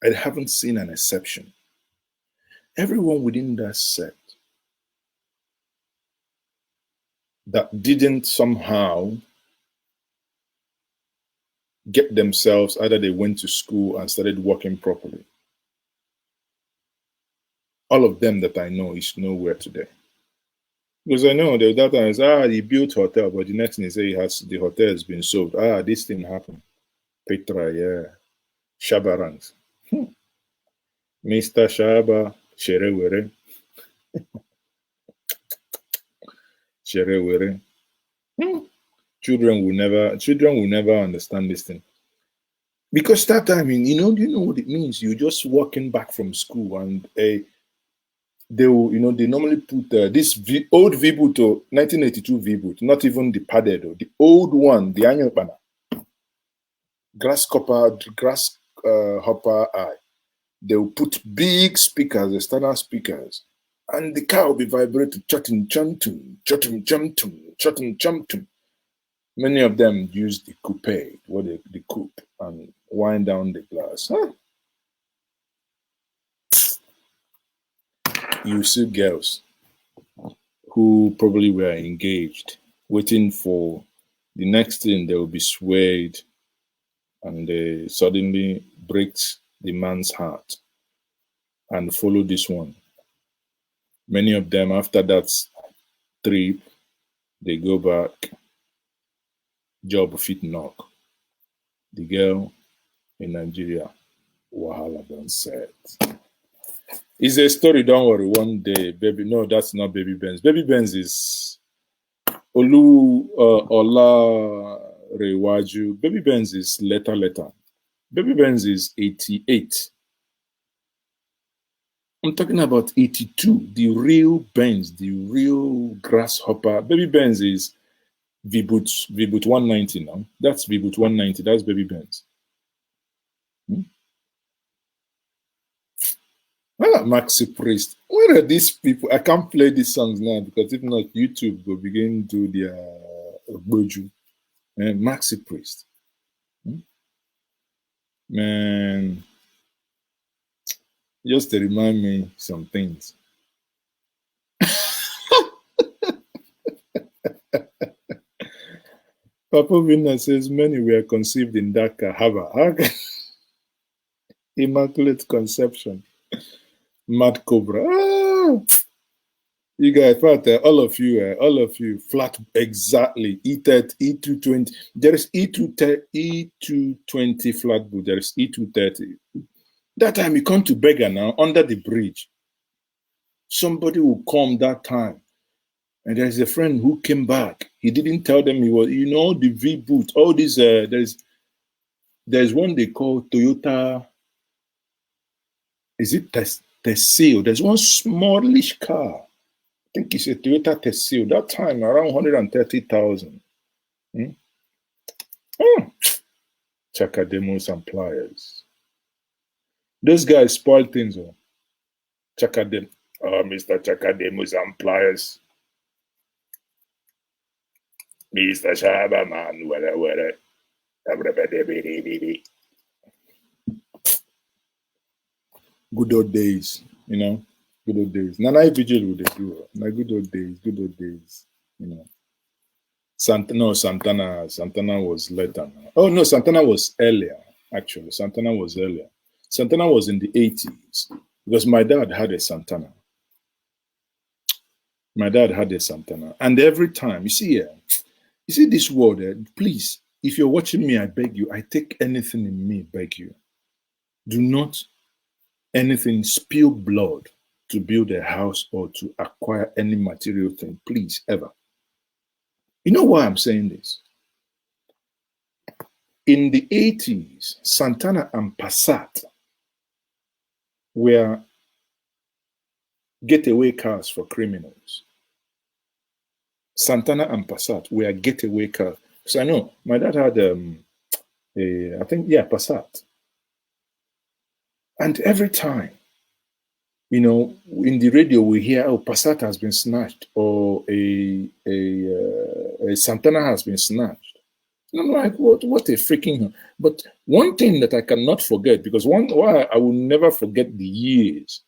[SPEAKER 1] I haven't seen an exception. Everyone within that set that didn't somehow get themselves, either they went to school and started working properly. All of them that I know is nowhere today. Because I know that time he built hotel, but the next thing he say the hotel has been sold. This thing happened. Petra, yeah. Shabarans. Mr. Shaba, Sherewere. Sherewere. Children will never understand this thing. Because that time, you know, do you know what it means? You're just walking back from school and they will, you know, they normally put this old V-boot, 1982 V-boot, not even the padded, the old one, the annual banner, grasshopper eye. They will put big speakers, external speakers, and the car will be vibrating, chatting, chantum, chatting, chantum, chatting, chantum. Many of them use the coupe, the coupe, and wind down the glass. You see girls who probably were engaged waiting for the next thing. They will be swayed, and they suddenly breaks the man's heart and follow this one. Many of them, after that trip, they go back, job fit knock. The girl in Nigeria, wahala done set. It's a story, don't worry. One day, baby, no, that's not Baby Benz. Baby Benz is Ola Rewaju. Baby Benz is later. Baby Benz is 88. I'm talking about 82, the real Benz, the real grasshopper. Baby Benz is V-Boot 190 now. That's V-Boot 190. That's Baby Benz. Maxi Priest. Where are these people? I can't play these songs now because if not, YouTube will begin to do their boju. Maxi Priest. Man, just to remind me some things. Papa Vinna says many were conceived in Dhaka, Hava. Immaculate Conception. Mad Cobra. You guys, all of you, flat exactly. E30, E220. There is E220 flatboot. There is E230. That time you come to Beggar now, under the bridge. Somebody will come that time. And there's a friend who came back. He didn't tell them he was, the V-boot. All these, there's one they call Toyota. Is it Teseo? There's one smallish car. I think it's a Toyota Teseo. That time, around 130,000. Chakademos and pliers. Those guys spoil things. Chakadem. Oh, Mr. Chakademos and pliers. Mr. Shabaman, whatever. Good old days, good old days. Nana Vigil would do. Good old days, Santana was later. Oh no, Santana was earlier, actually. Santana was earlier. Santana was in the 80s because my dad had a Santana. And every time, you see this word, please, if you're watching me, I beg you, I take anything in me, beg you. Do not anything spill blood to build a house or to acquire any material thing, please, ever. You know why I'm saying this? In the 80s, Santana and Passat were getaway cars for criminals. Santana and Passat were getaway cars. So I know my dad had Passat. And every time, in the radio we hear, oh, Passat has been snatched, or a Santana has been snatched. And I'm like, what a freaking... But one thing that I cannot forget, because why I will never forget the years,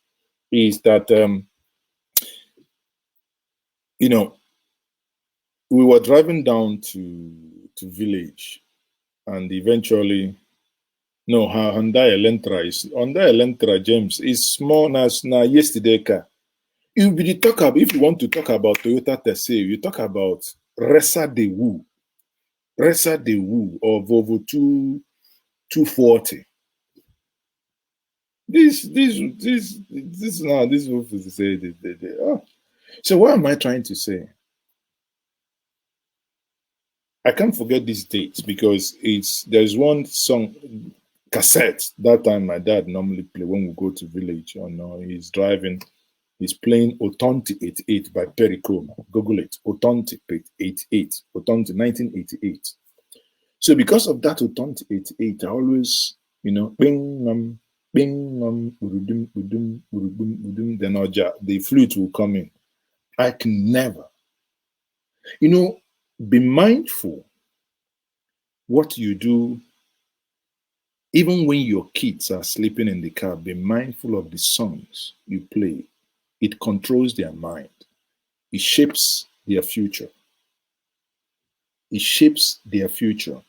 [SPEAKER 1] is that, we were driving down to village, and eventually... No, Hyundai Elantra, James, is small as na yesterday car. If you want to talk about Toyota Teseo, you talk about Resa de Woo or Volvo 240. This wolf is say. So what am I trying to say? I can't forget these dates because there's one song. Cassette. That time my dad normally play when we go to village. He's driving, he's playing Otonti 88 by Perry Como. Google it. Otonti 88. Otonti 1988. So because of that Otonti 88, I always, bing, urudum, then the flute will come in. I can never. Be mindful what you do. Even when your kids are sleeping in the car, be mindful of the songs you play. It controls their mind. It shapes their future. it shapes their future.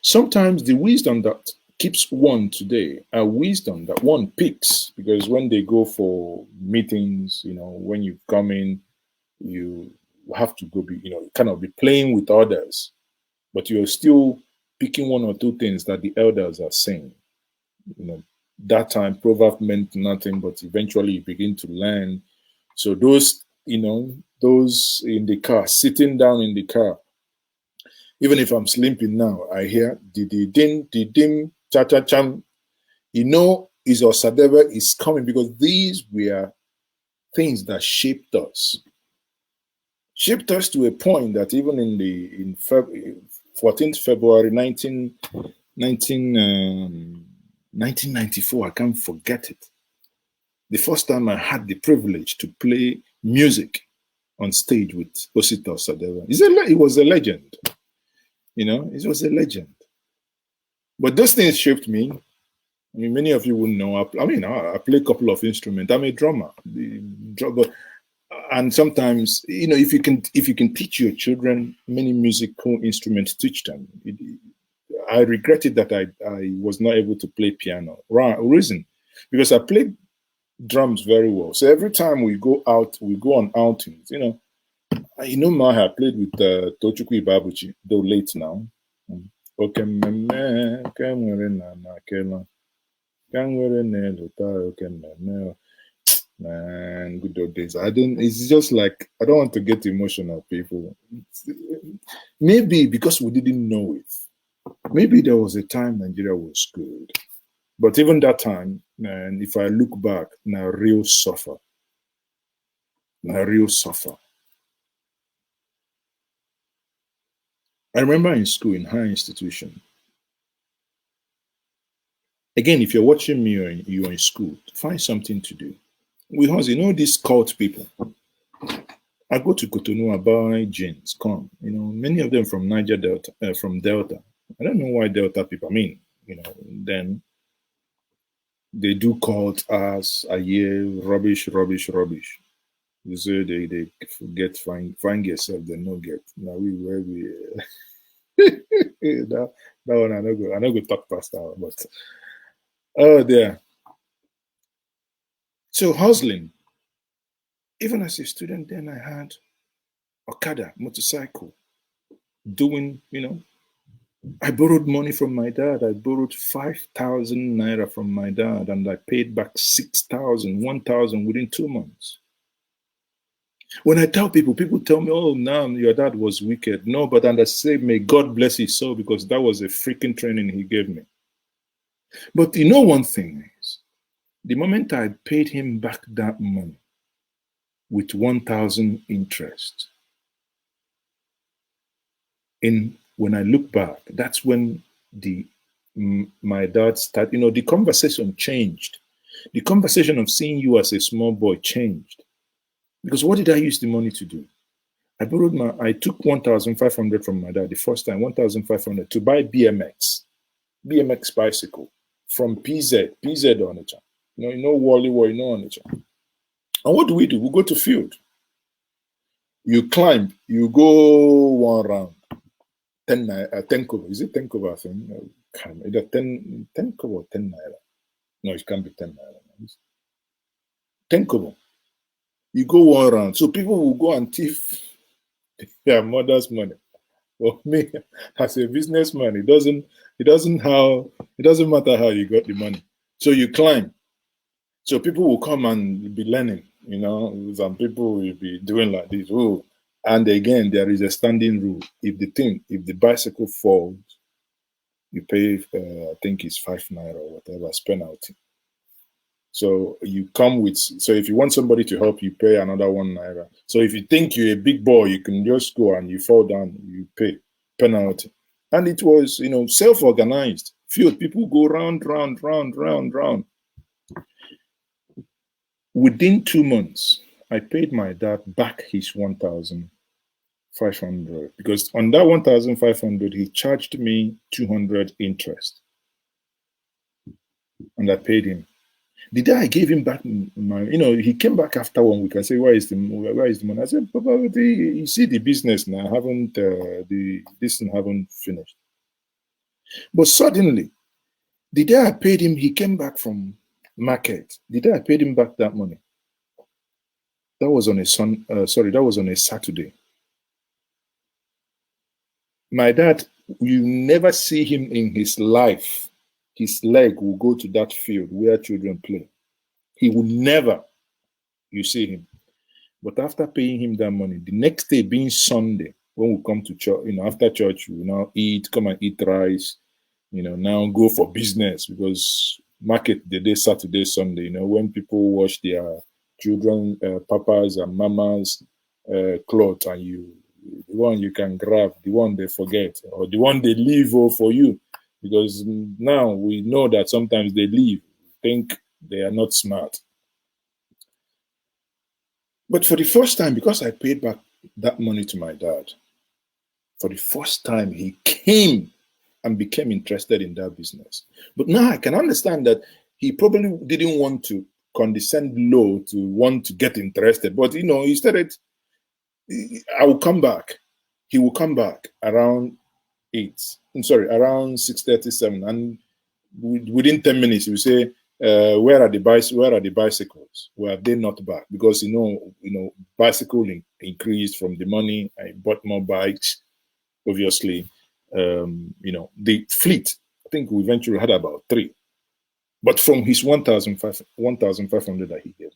[SPEAKER 1] Sometimes the wisdom that keeps one today are wisdom that one picks, because when they go for meetings, you know, when you come in, you have to go be, you know, kind of be playing with others, but you're still picking one or two things that the elders are saying. You know, that time proverb meant nothing, but eventually you begin to learn. So those, you know, those in the car, sitting down in the car, even if I'm sleeping now, I hear di-di-dim, cha-cha-cham. You know, is Osadebe is coming, because these were things that shaped us. Shaped us to a point that even in 14th February 1994, I can't forget it. The first time I had the privilege to play music on stage with Osita Osadebe. It was a legend. You know, it was a legend. But those things shaped me. I mean, many of you wouldn't know. I play a couple of instruments. I'm a drummer. And sometimes, you know, if you can teach your children many musical instruments, teach them. I regretted that I was not able to play piano. Reason, because I played drums very well. So every time we go on outings, you know, I played with Tochukwu Ibabuchi, though late now. Okay, man, good old days. It's just like, I don't want to get emotional, people. Maybe because we didn't know it. Maybe there was a time Nigeria was good. But even that time, and if I look back, now real suffer. I remember in school, in higher institution. Again, if you're watching me or you're in school, find something to do. Because, you know, these cult people, I go to Cotonou, I buy jeans, come. You know, many of them from Niger Delta, from Delta. I don't know why Delta people, you know, then they do cult as a year, rubbish. You say they get find yourself, they no get. Now we that one I no go talk past that, but oh there. So hustling. Even as a student, then I had Okada, motorcycle, doing, you know, I borrowed money from my dad. I borrowed 5,000 naira from my dad, and I paid back 6,000, 1,000 within 2 months. When I tell people tell me, oh, no, your dad was wicked. No, but and I say, may God bless his soul, because that was a freaking training he gave me. But you know one thing is, the moment I paid him back that money with 1,000 interest, when I look back, that's when my dad started, you know, the conversation changed. The conversation of seeing you as a small boy changed. Because what did I use the money to do? I took 1,500 from my dad the first time, 1,500 to buy BMX bicycle from PZ Onitsha. You know Wally, you know Onitsha. And what do? We go to field. You climb, you go one round. 10 kobo. Is it 10 kobo? I think. Either 10 kobo or 10 naira. No, it can't be 10 naira. 10 kobo. You go one round. So people will go and thief their mother's money. For me, as a businessman, it doesn't matter how you got the money. So you climb. So people will come and be learning, you know, some people will be doing like this. Oh, and again, there is a standing rule. If the bicycle falls, you pay, I think it's 5 naira or whatever, as penalty. So you come with, so if you want somebody to help you, pay another 1 naira. So if you think you're a big boy, you can just go and you fall down, you pay penalty. And it was, you know, self-organized. Few people go round. Within 2 months, I paid my dad back his 1,500, because on that 1,500, he charged me 200 interest. And I paid him. The day I gave him back my, he came back after 1 week. I said, where is the money? I said, Papa, you see the business now, this thing haven't finished. But suddenly, the day I paid him, he came back from market. The day I paid him back that money, that was on a that was on a Saturday. My dad, you never see him in his life. His leg will go to that field where children play. He will never, you see him. But after paying him that money, the next day being Sunday, when we come to church, after church, we now come and eat rice, now go for business, because market the day Saturday, Sunday, when people wash their children, papas and mamas clothes, and the one you can grab, the one they forget, or the one they leave for you, because now we know that sometimes they leave, think they are not smart. But for the first time, because I paid back that money to my dad, for the first time, he came and became interested in that business. But now I can understand that he probably didn't want to condescend low to want to get interested. But, he started, I will come back. He will come back around 6:37. And within 10 minutes, he will say, where are the bicycles? Where have they not back? Because, bicycle increased from the money. I bought more bikes, obviously. The fleet, I think we eventually had about 3. But from his 1,500 that he gave me.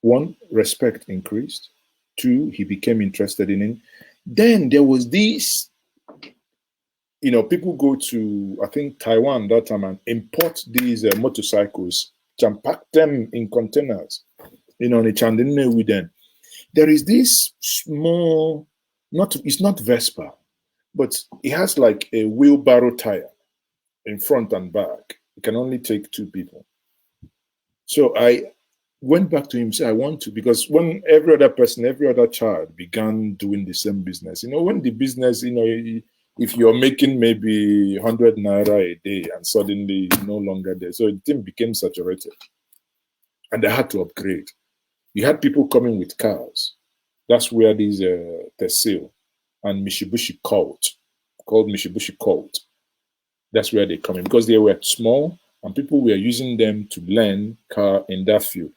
[SPEAKER 1] 1, respect increased. 2, he became interested in it. Then there was this, people go to, I think, Taiwan that time and import these motorcycles and pack them in containers, with them. There is this small, it's not Vespa, but it has like a wheelbarrow tire in front and back. It can only take 2 people. So I went back to him, said, I want to, because when every other child began doing the same business, when the business, if you're making maybe 100 naira a day and suddenly no longer there, so the thing became saturated. And they had to upgrade. You had people coming with cars. That's where these Tessil and Mitsubishi called Mitsubishi Colt. That's where they come in, because they were small and people were using them to learn car in that field.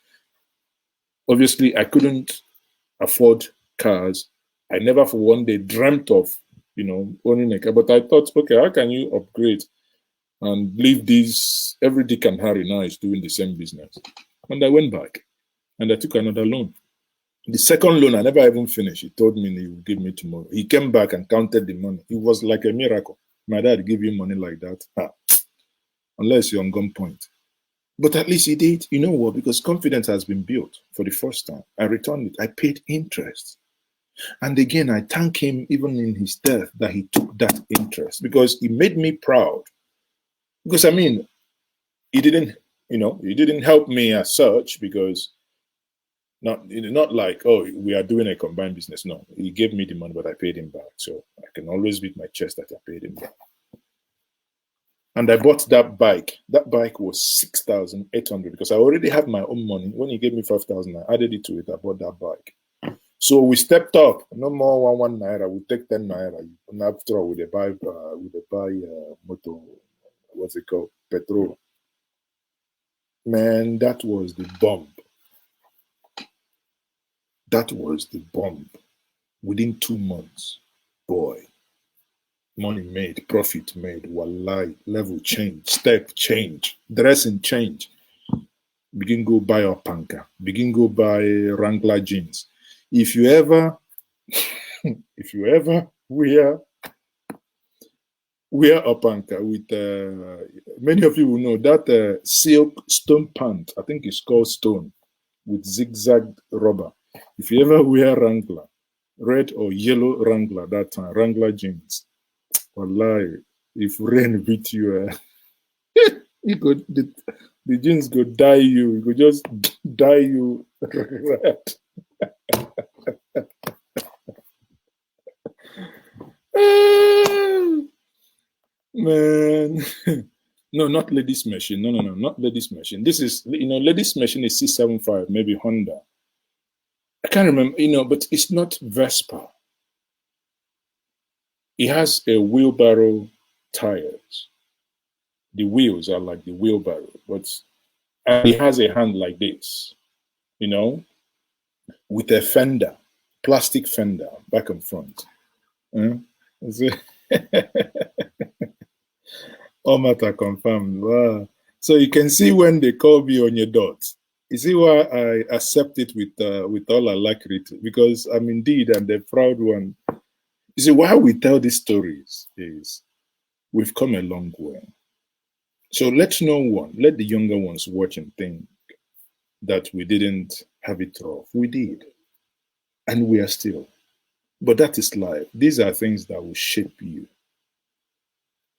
[SPEAKER 1] Obviously, I couldn't afford cars. I never for one day dreamt of, owning a car. But I thought, okay, how can you upgrade and leave this? Every Dick and Harry now is doing the same business. And I went back and I took another loan. The second loan, I never even finished. He told me he would give me tomorrow. He came back and counted the money. It was like a miracle. My dad give you money like that. Unless you're on gunpoint. But at least he did. You know what? Because confidence has been built for the first time. I returned it. I paid interest. And again, I thank him even in his death that he took that interest, because he made me proud. Because he didn't, he didn't help me as such, because not like, oh, we are doing a combined business. No, he gave me the money, but I paid him back. So I can always beat my chest that I paid him back. And I bought that bike. That bike was 6,800 because I already have my own money. When he gave me 5,000, I added it to it. I bought that bike. So we stepped up. No more 1 naira. We take 10 naira. And after all, we buy motor. What's it called? Petrol. Man, that was the bomb. That was the bomb. Within 2 months, boy. Money made, profit made, wallahi, level change, step change, dressing change. Begin go buy a panka, begin go buy Wrangler jeans. If you ever wear a panka with, many of you will know that silk stone pant, I think it's called stone, with zigzag rubber. If you ever wear Wrangler, red or yellow Wrangler that time, Wrangler jeans, wallahi, if rain beat you, the jeans go dye you. It go just dye you red. Man, No, not ladies machine. No, not ladies machine. This is, ladies machine is C75, maybe Honda. I can't remember, but it's not Vespa. It has a wheelbarrow tires. The wheels are like the wheelbarrow, but it has a hand like this, with a fender, plastic fender back and front. All matter confirmed. Wow. So you can see when they call me on your dot. You see why I accept it with all alacrity, because I'm indeed the proud one. You see, why we tell these stories is we've come a long way. So let the younger ones watch and think that we didn't have it rough. We did. And we are still. But that is life. These are things that will shape you.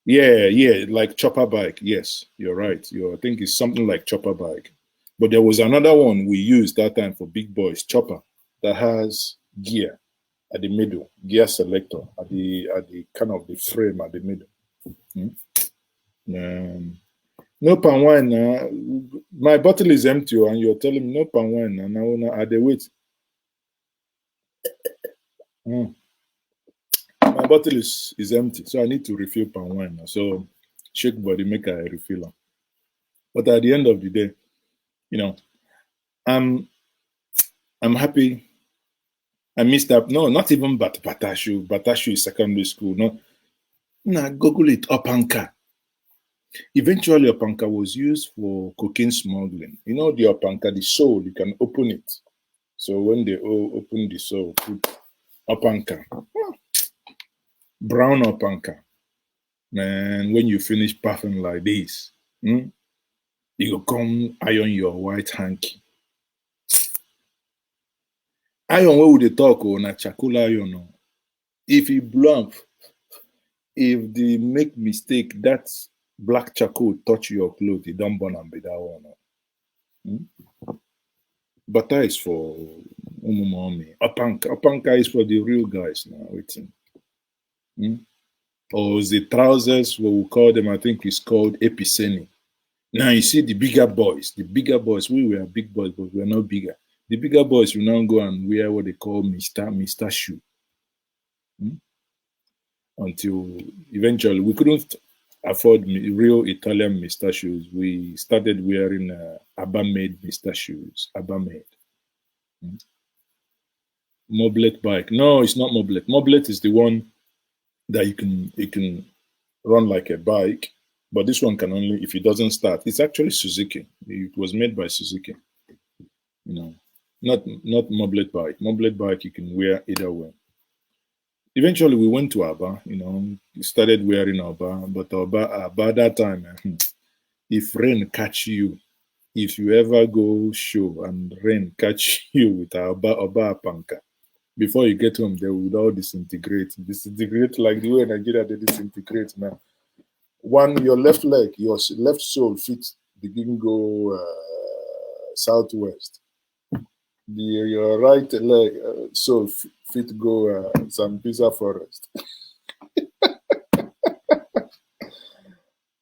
[SPEAKER 1] Yeah, like chopper bike. Yes, you're right. I think it's something like chopper bike. But there was another one we used that time for big boys, chopper, that has gear at the middle, gear selector at the kind of the frame at the middle. No palm wine. My bottle is empty, and you're telling me no palm wine. And now at the wait. My bottle is empty, so I need to refill palm wine. So shake body, make a refill. But at the end of the day, I'm happy. I missed up. No, not even Batashu. Batashu is secondary school. No, Google it. Opanka. Eventually, Opanka was used for cocaine smuggling. The Opanka, the sole, you can open it. So when they open the sole, put Opanka. Brown Opanka. Man, when you finish puffing like this, you go come iron your white hanky. Iron, where would they talk on a charcoal iron? If you blow up, if they make mistake, that black charcoal touch your clothes, you don't burn and be that one. Butter is for umumami. Opanka is for the real guys now. Waiting. Or the trousers, what we call them, I think it's called epiceni. Now you see the bigger boys, we were big boys, but we are not bigger. The bigger boys will now go and wear what they call Mr. shoe. Until eventually we couldn't afford real Italian Mr. shoes. We started wearing Abba-made Mr. shoes. Abba-made. Moblet bike. No, it's not Moblet. Moblet is the one that you can run like a bike, but this one can only if it doesn't start. It's actually Suzuki. It was made by Suzuki. Not Moblet bike. Moblet bike you can wear either way. Eventually we went to Aba, started wearing Aba, but Aba that time, if rain catch you, if you ever go show and rain catch you with Aba panka, before you get home, they would all disintegrate like the way Nigeria they disintegrate now. Your left leg, your left sole feet begin go southwest. Your right leg sole feet go Zambeza forest.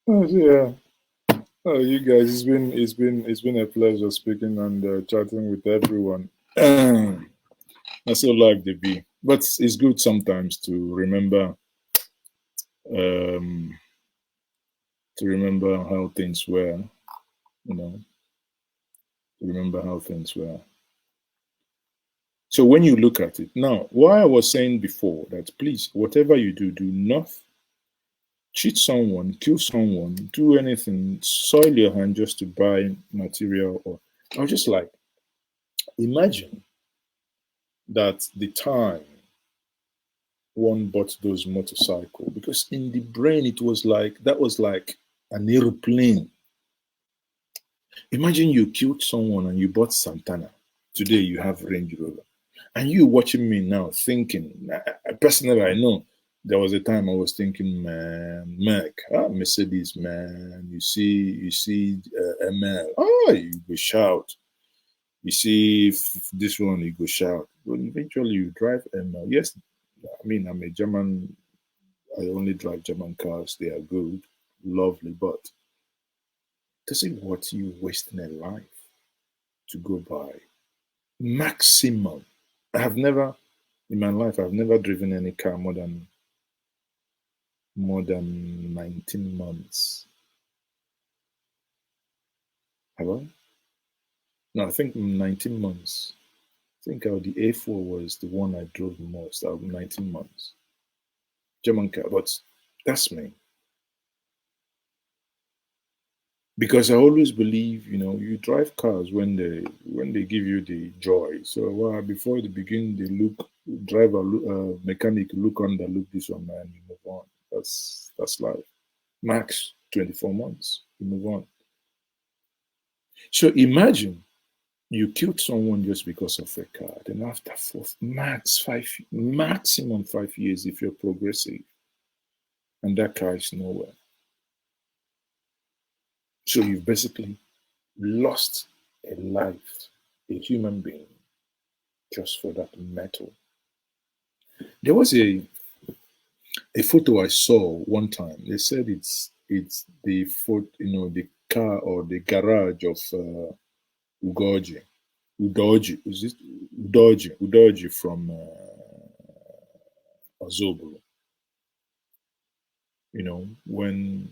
[SPEAKER 1] Oh yeah. Oh, you guys, it's been a pleasure speaking and chatting with everyone. That's so life they be, but it's good sometimes to remember how things were, to remember how things were. So when you look at it now, why I was saying before that please, whatever you do, do not cheat someone, kill someone, do anything, soil your hand just to buy material. Or I was just like, imagine that the time one bought those motorcycles, because in the brain it was like that was like an aeroplane. Imagine you killed someone and you bought Santana. Today you have Range Rover. And you watching me now thinking, personally I know there was a time I was thinking, man, Mercedes, man, you see ML, you go shout. You see this one, you go shout. But eventually you drive ML. Yes, I mean, I'm a German, I only drive German cars. They are good, lovely, but To see what you wasting a life to go by. Maximum. In my life, I've never driven any car more than 19 months. Have I? No, I think 19 months. I think the A4 was the one I drove the most out of 19 months. German car, but that's me. Because I always believe, you drive cars when they give you the joy. So before they begin, mechanic look under, look this one, man, you move on. That's life. Max 24 months, you move on. So imagine you killed someone just because of a car. Then after maximum 5 years, if you're progressive, and that car is nowhere. So you've basically lost a life, a human being, just for that metal. There was a photo I saw one time. They said it's the photo, the car or the garage of Udoji from Ozobolo. When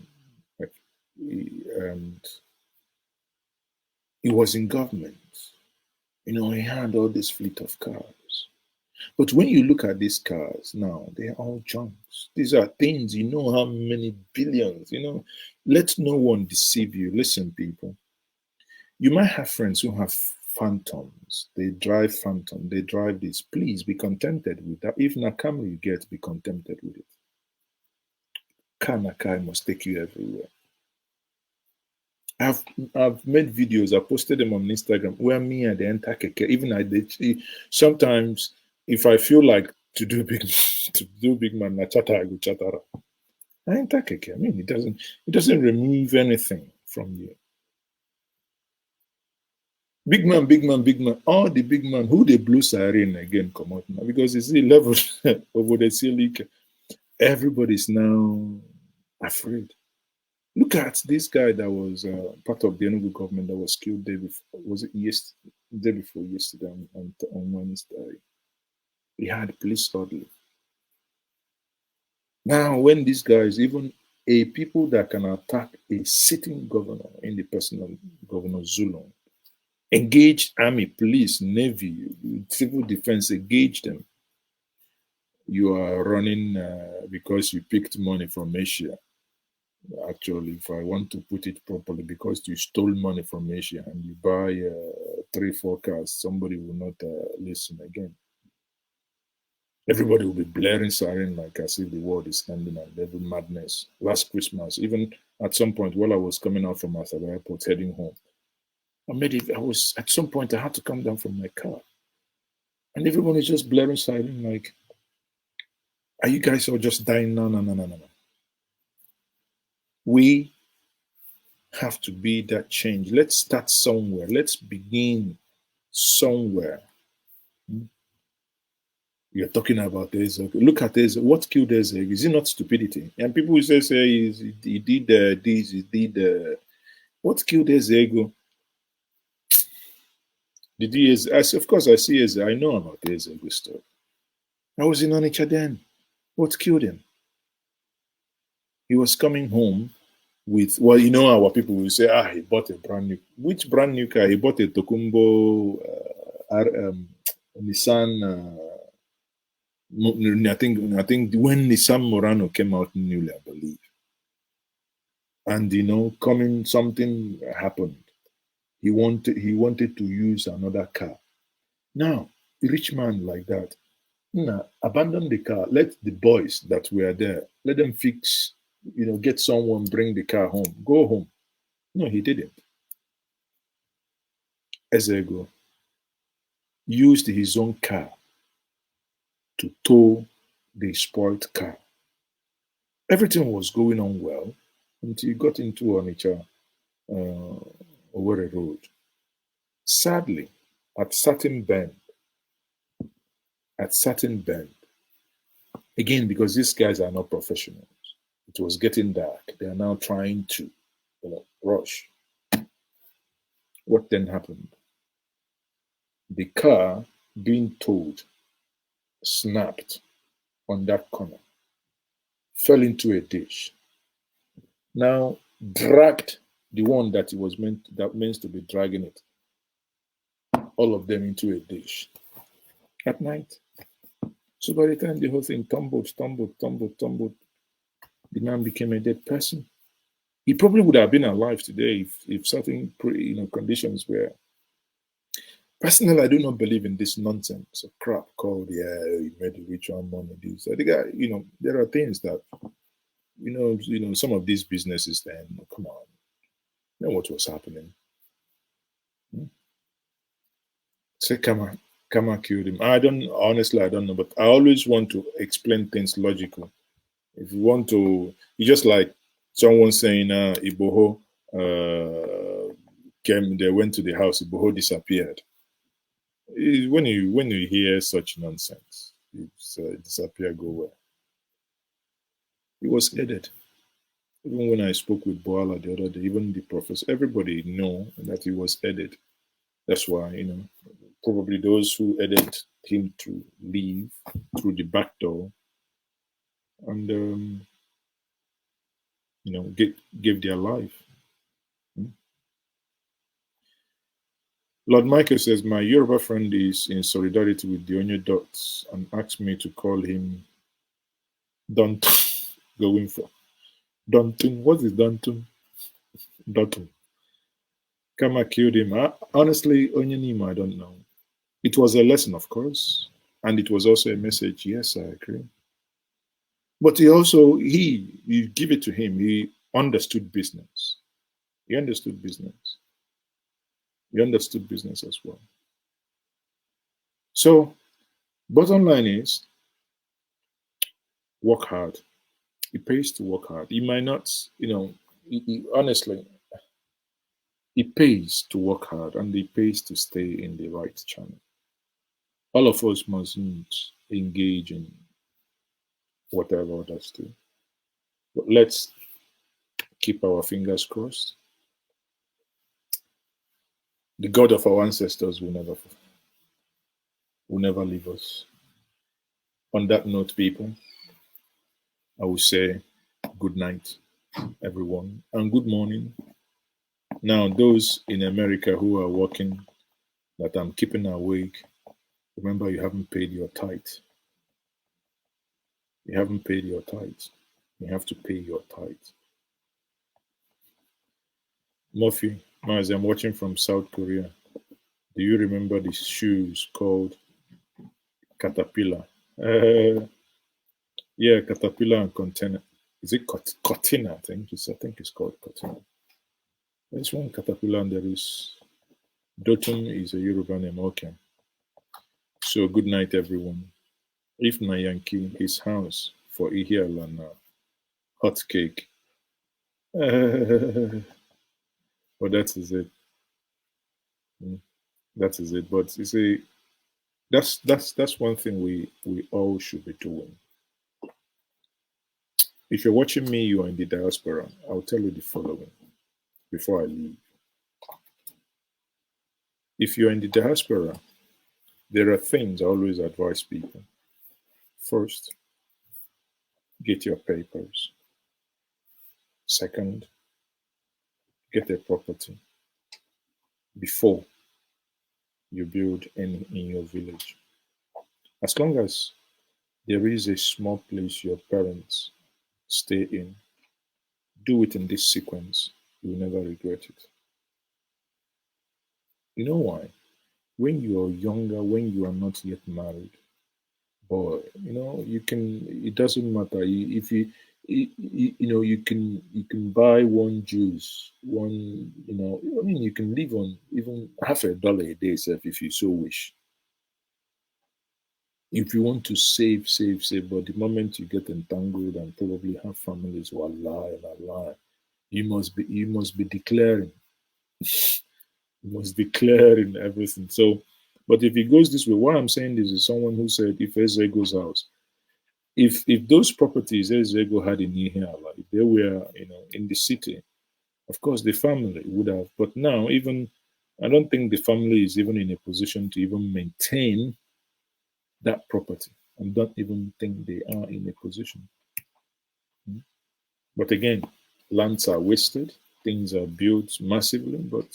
[SPEAKER 1] and he was in government. He had all this fleet of cars. But when you look at these cars now, they're all junks. These are things, how many billions, let no one deceive you. Listen, people, you might have friends who have phantoms. They drive phantom. They drive this. Please be contented with that. If Nakamri you get, be contented with it. Kanakai must take you everywhere. I've made videos. I posted them on Instagram where me and the entire keke. Even I did. Sometimes, if I feel like to do big man, na chata, I go chatara. I ain't keke. I mean, it doesn't remove anything from you. Big man. All the big man who they blew siren again come out now because it's the level over the ceiling. Everybody's now afraid. Look at this guy that was part of the Enugu government that was killed day before. Was it day before yesterday on Wednesday? He had police orderly. Now, when these guys, even a people that can attack a sitting governor in the person of Governor Zulu, engage army, police, navy, civil defense, engage them. You are running because you picked money from Asia. Actually, if I want to put it properly, because you stole money from Asia and you buy 3-4 cars, somebody will not listen again. Everybody will be blaring siren like as if the world is ending and every madness. Last Christmas, even at some point while I was coming out from Asaba Airport heading home, at some point I had to come down from my car. And everyone is just blaring siren like, are you guys all just dying? No. We have to be that change. Let's start somewhere. Let's begin somewhere. You're talking about Ezeg. Look at Ezeg. What killed Ezeg? Is it not stupidity? And people will say he did this, he did. What killed Ezeg? Did he? Of course, I see Ezeg. I know about Ezeg stuff. I was in Onitsha then. What killed him? He was coming home with, our people will say, he bought a brand new. Which brand new car? He bought a Tokumbo Nissan. I think when Nissan Murano came out newly, I believe. And something happened. He wanted to use another car. Now, a rich man like that, abandon the car. Let the boys that were there, let them fix, get someone, bring the car home, go home. No, he didn't. Ezego used his own car to tow the spoiled car. Everything was going on well until he got into Onitsha Owerri Road. Sadly, at certain bend, again, because these guys are not professionals, it was getting dark. They are now trying to rush. What then happened? The car, being towed, snapped on that corner, fell into a ditch. Now dragged the one that it was meant to be dragging it, all of them into a ditch at night. So by the time the whole thing tumbled, the man became a dead person. He probably would have been alive today if certain conditions were. Personally, I do not believe in this nonsense of crap called you made the ritual money. This, the guy, there are things that some of these businesses. Then come on, you know what was happening. Say Kama killed him. I don't know, but I always want to explain things logically. If you want to, it's just like someone saying Iboho they went to the house, Iboho disappeared. When you hear such nonsense, it's disappear, go where? He was headed. Even when I spoke with Boala the other day, even the professor, everybody know that he was headed. That's why, probably those who headed him to leave through the back door and, gave their life. Lord Michael says, my Yoruba friend is in solidarity with the Onye Dots and asked me to call him Dontun. Going for Dontun. What is Dontun? Dontun. Kama killed him. Honestly, Onye Nima, I don't know. It was a lesson, of course, and it was also a message. Yes, I agree. But you give it to him. He understood business. He understood business. He understood business as well. So, bottom line is, work hard. It pays to work hard. You might not, honestly, it pays to work hard and it pays to stay in the right channel. All of us mustn't engage in whatever others do. But let's keep our fingers crossed. The God of our ancestors will never leave us. On that note, people, I will say good night, everyone, and good morning. Now, those in America who are working, that I'm keeping awake, remember you haven't paid your tithe. You haven't paid your tithe. You have to pay your tithe. Murphy, Mazi, I'm watching from South Korea. Do you remember the shoes called Caterpillar? Yeah, Caterpillar and Container. Is it Cortina? I think it's called Cortina. There's one Caterpillar and there is Dotun is a Yoruba name. Okay. So good night, everyone. If na Yankee, his house for Ihiala now. Hot cake. But that is it. That is it. But you see, that's one thing we all should be doing. If you're watching me, you are in the diaspora, I'll tell you the following before I leave. If you're in the diaspora, there are things I always advise people. First, get your papers. Second, get a property before you build any in your village. As long as there is a small place your parents stay in, do it in this sequence. You will never regret it. You know why? When you are younger, when you are not yet married, boy, you can. It doesn't matter if you can buy one juice, one. You can live on even $50 a day, if you so wish. If you want to save, but the moment you get entangled and probably have families who are lie, you must be declaring. You must declare in everything. So, but if it goes this way, what I'm saying is someone who said if Ezego's house, if those properties Ezego had in Ihiala, if they were in the city, of course the family would have. But now even I don't think the family is even in a position to even maintain that property. I don't even think they are in a position. But again, lands are wasted, things are built massively, but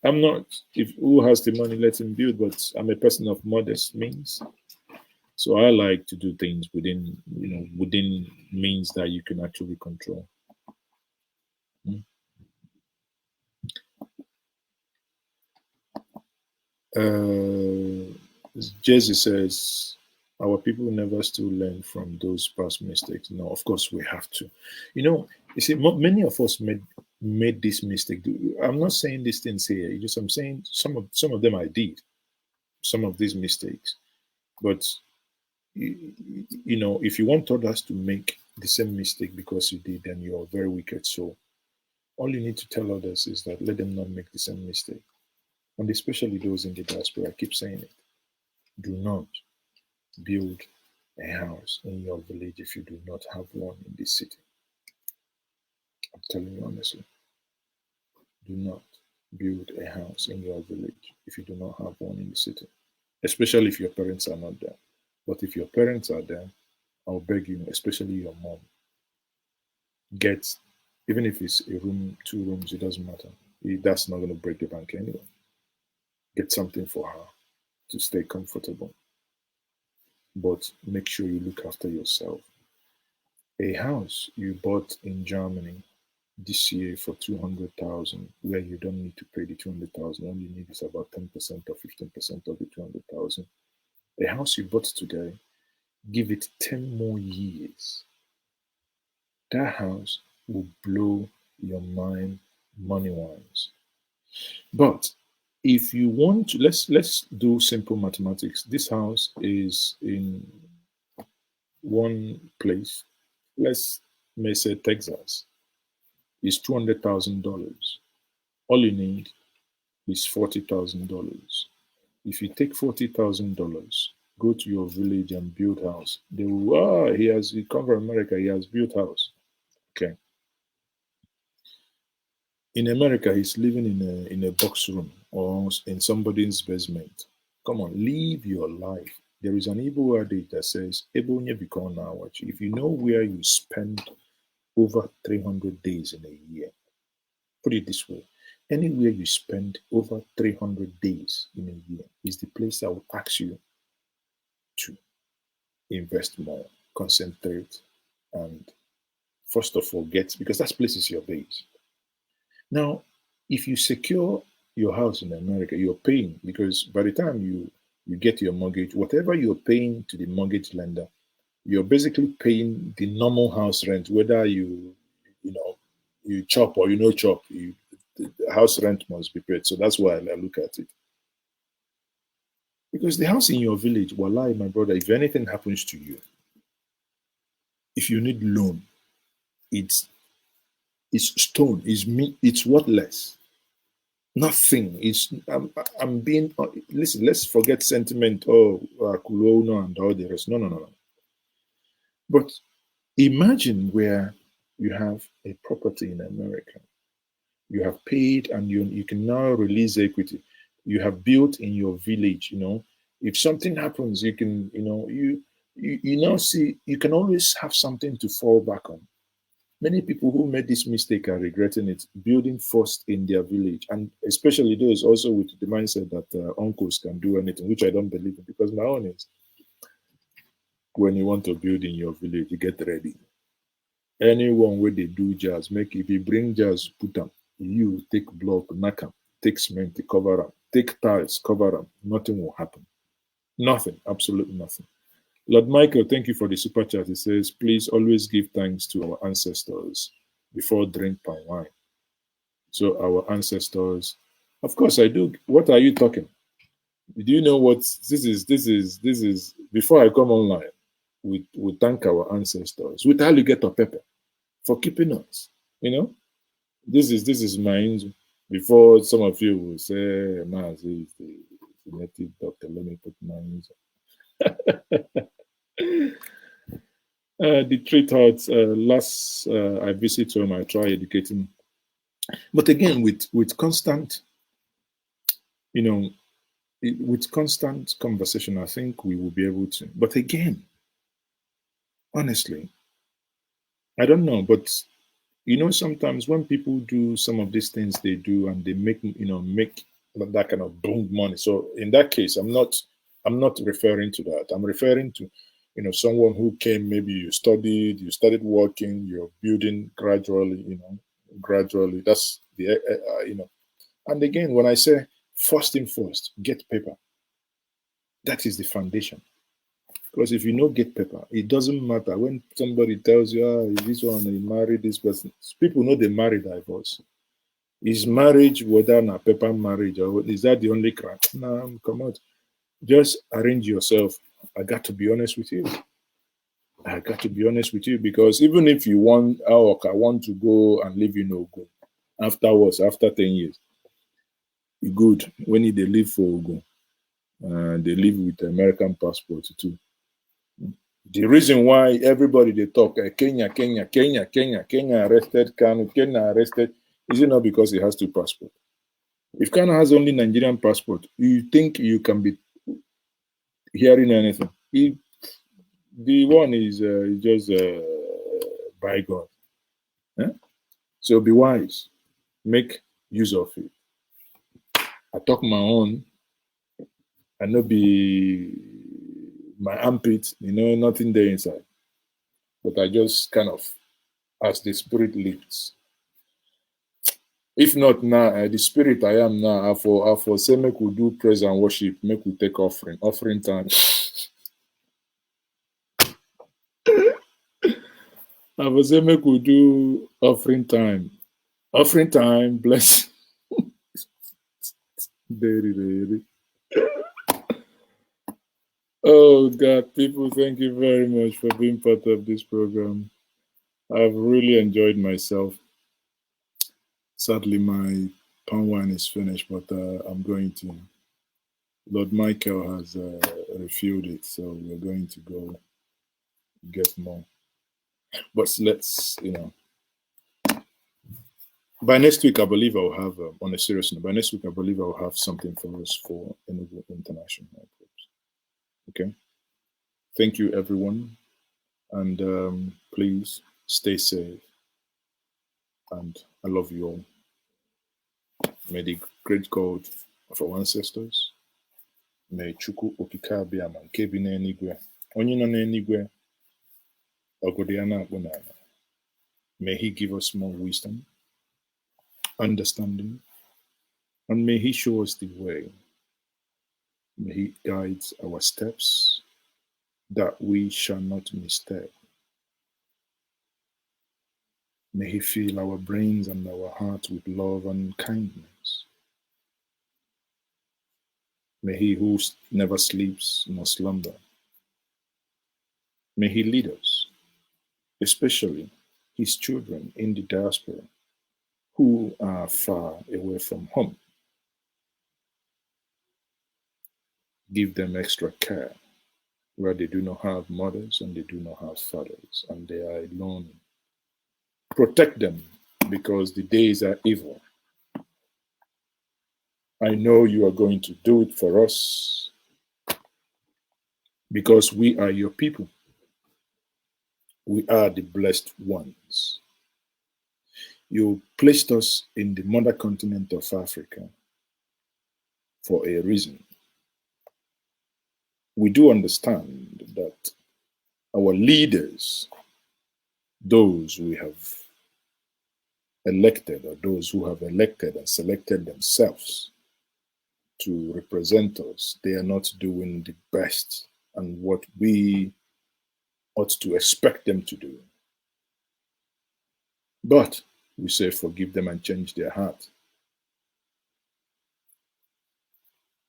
[SPEAKER 1] I'm not, if who has the money, let him build, but I'm a person of modest means. So I like to do things within, within means that you can actually control. Jesse says, our people never still learn from those past mistakes. No, of course we have to. You see, many of us made this mistake. I'm not saying these things here. I'm saying some of them I did, some of these mistakes. But if you want others to make the same mistake because you did, then you're a very wicked soul. All you need to tell others is that let them not make the same mistake. And especially those in the diaspora, I keep saying it. Do not build a house in your village if you do not have one in this city. I'm telling you honestly. Do not build a house in your village if you do not have one in the city. Especially if your parents are not there. But if your parents are there, I'll beg you, especially your mom, get, even if it's a room, 2 rooms, it doesn't matter. That's not going to break the bank anyway. Get something for her to stay comfortable. But make sure you look after yourself. A house you bought in Germany this year for 200,000, where you don't need to pay the 200,000, all you need is about 10% or 15% of the 200,000. A house you bought today, give it 10 more years. That house will blow your mind money-wise. But if you want to, let's do simple mathematics. This house is in one place. Let's say Texas. It's $200,000. All you need is $40,000. If you take $40,000, go to your village and build house. They will, he come from America, he has built house. Okay. In America, he's living in a box room or in somebody's basement. Come on, live your life. There is an Igbo adage that says, if you know where you spend over 300 days in a year, put it this way, anywhere you spend over 300 days in a year is the place that will ask you to invest more, concentrate, and first of all, because that place is your base. Now, if you secure your house in America, you're paying, because by the time you get your mortgage, whatever you're paying to the mortgage lender, you're basically paying the normal house rent, whether you chop or you no chop, the house rent must be paid. So that's why I look at it. Because the house in your village, wallahi, my brother, if anything happens to you, if you need loan, it's stone, it's worthless. Nothing. I'm being, listen, let's forget sentiment, Kulono and all the rest. No. But imagine where you have a property in America. You have paid and you can now release equity. You have built in your village, If something happens, you can, you now see, you can always have something to fall back on. Many people who made this mistake are regretting it, building first in their village, and especially those also with the mindset that uncles can do anything, which I don't believe in, because my own is, when you want to build in your village, you get ready. Anyone where they do jazz, if you bring jazz, put them. You take block, knock them, take cement, cover them, take tiles, cover them. Nothing will happen. Nothing, absolutely nothing. Lord Michael, thank you for the super chat. He says, please always give thanks to our ancestors before drink palm wine. So our ancestors, of course I do. What are you talking? Do you know what this is? Before I come online, we thank our ancestors with alligator pepper for keeping us. This is mine. Before some of you will say, Mazi is the native doctor. Let me put mine. The three thoughts. Last I visit home, I try educating, but again with constant you know, with constant conversation, I think we will be able to. But again, honestly, I don't know. But you know, sometimes when people do some of these things they do and they make make that kind of boom money. So in that case, I'm not referring to that. I'm referring to someone who came, maybe you started working, you're building gradually, gradually. That's the and again, when I say first thing first, get paper. That is the foundation. Because if you don't get paper, it doesn't matter when somebody tells you, this one, you married this person. People know they marry divorce. Is marriage whether a paper marriage or is that the only crime? No, come on. Just arrange yourself. I got to be honest with you. I got to be honest with you because even if you want, I want to go and live in Ogun afterwards, after 10 years, you good. When they live for Ogun, they live with American passport too. The reason why everybody they talk Kenya arrested Kanu, Kenya arrested, is it not because he has two passports? If Kanu has only Nigerian passport, you think you can be hearing anything? The one is just bygone. Eh? So be wise, make use of it. I talk my own, I know be my armpit, nothing there inside. But I just kind of, as the spirit leads. If not now, the spirit I am now, I for say make we do praise and worship, make we take offering time. I for say make we do offering time. Offering time, bless. Oh God, people, thank you very much for being part of this program. I've really enjoyed myself. Sadly, my palm wine is finished, but I'm going to. Lord Michael has refilled it, so we're going to go get more. But let's, by next week, I believe I'll have, on a serious note, by next week, I believe I'll have something for us for international airports. Okay? Thank you, everyone. And please stay safe. And I love you all. May the great God of our ancestors, may Chukwu Okike Abịama nke bi n'eluigwe, onye nọ n'eluigwe, ọgọdọ ya na-akpụ n'ala. May he give us more wisdom, understanding, and may he show us the way. May he guide our steps that we shall not mistake. May he fill our brains and our hearts with love and kindness. May he who never sleeps nor slumber, may he lead us, especially his children in the diaspora who are far away from home. Give them extra care where they do not have mothers and they do not have fathers and they are alone. Protect them because the days are evil. I know you are going to do it for us because we are your people. We are the blessed ones. You placed us in the mother continent of Africa for a reason. We do understand that our leaders, those we have elected or those who have elected and selected themselves to represent us, they are not doing the best and what we ought to expect them to do. But we say forgive them and change their heart.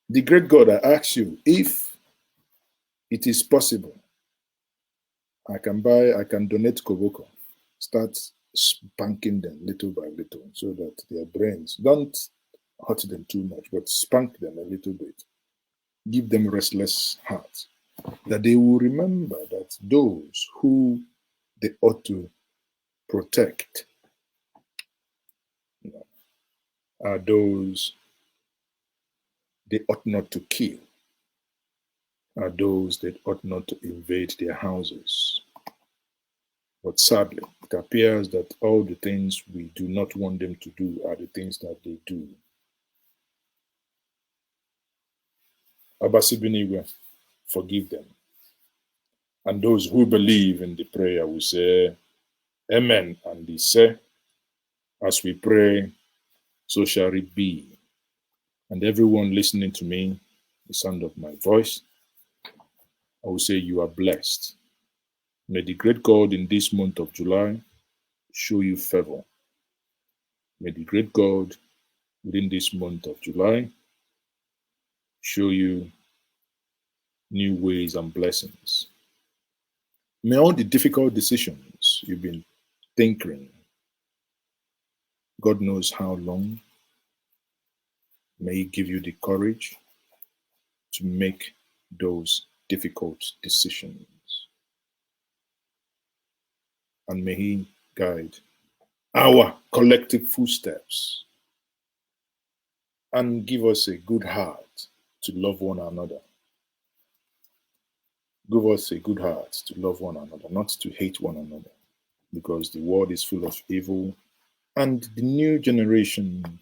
[SPEAKER 1] The great God, I ask you, if it is possible, I can donate Koboko, start spanking them little by little so that their brains don't hurt them too much, but spank them a little bit. Give them restless hearts, that they will remember that those who they ought to protect are those they ought not to kill are those that ought not to invade their houses. But sadly, it appears that all the things we do not want them to do are the things that they do. Abasibiniwe, forgive them. And those who believe in the prayer will say, Amen. And they say, as we pray, so shall it be. And everyone listening to me, the sound of my voice, I will say you are blessed. May the great God in this month of July show you favor. May the great God within this month of July show you new ways and blessings. May all the difficult decisions you've been thinking, God knows how long, may He give you the courage to make those difficult decisions. And may He guide our collective footsteps and give us a good heart to love one another. Give us a good heart to love one another, not to hate one another, because the world is full of evil and the new generation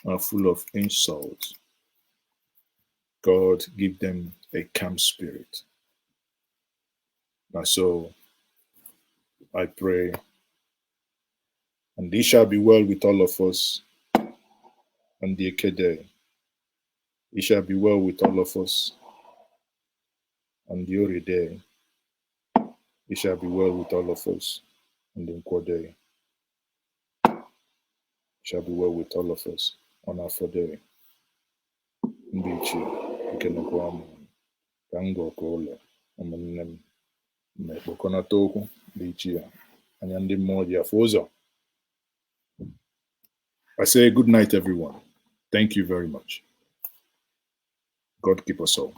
[SPEAKER 1] are full of insults. God, give them a calm spirit. And so I pray, and it shall be well with all of us on the Ekede. It shall be well with all of us on the Oride. It shall be well with all of us on the Nkwode. It shall be well with all of us on our Fode. Mbichi, Ikenokwamu, Kango Kole, Omenem, Bokonatoku, Bichia, Anyandi Modia Fozo. I say good night, everyone. Thank you very much. God keep us all.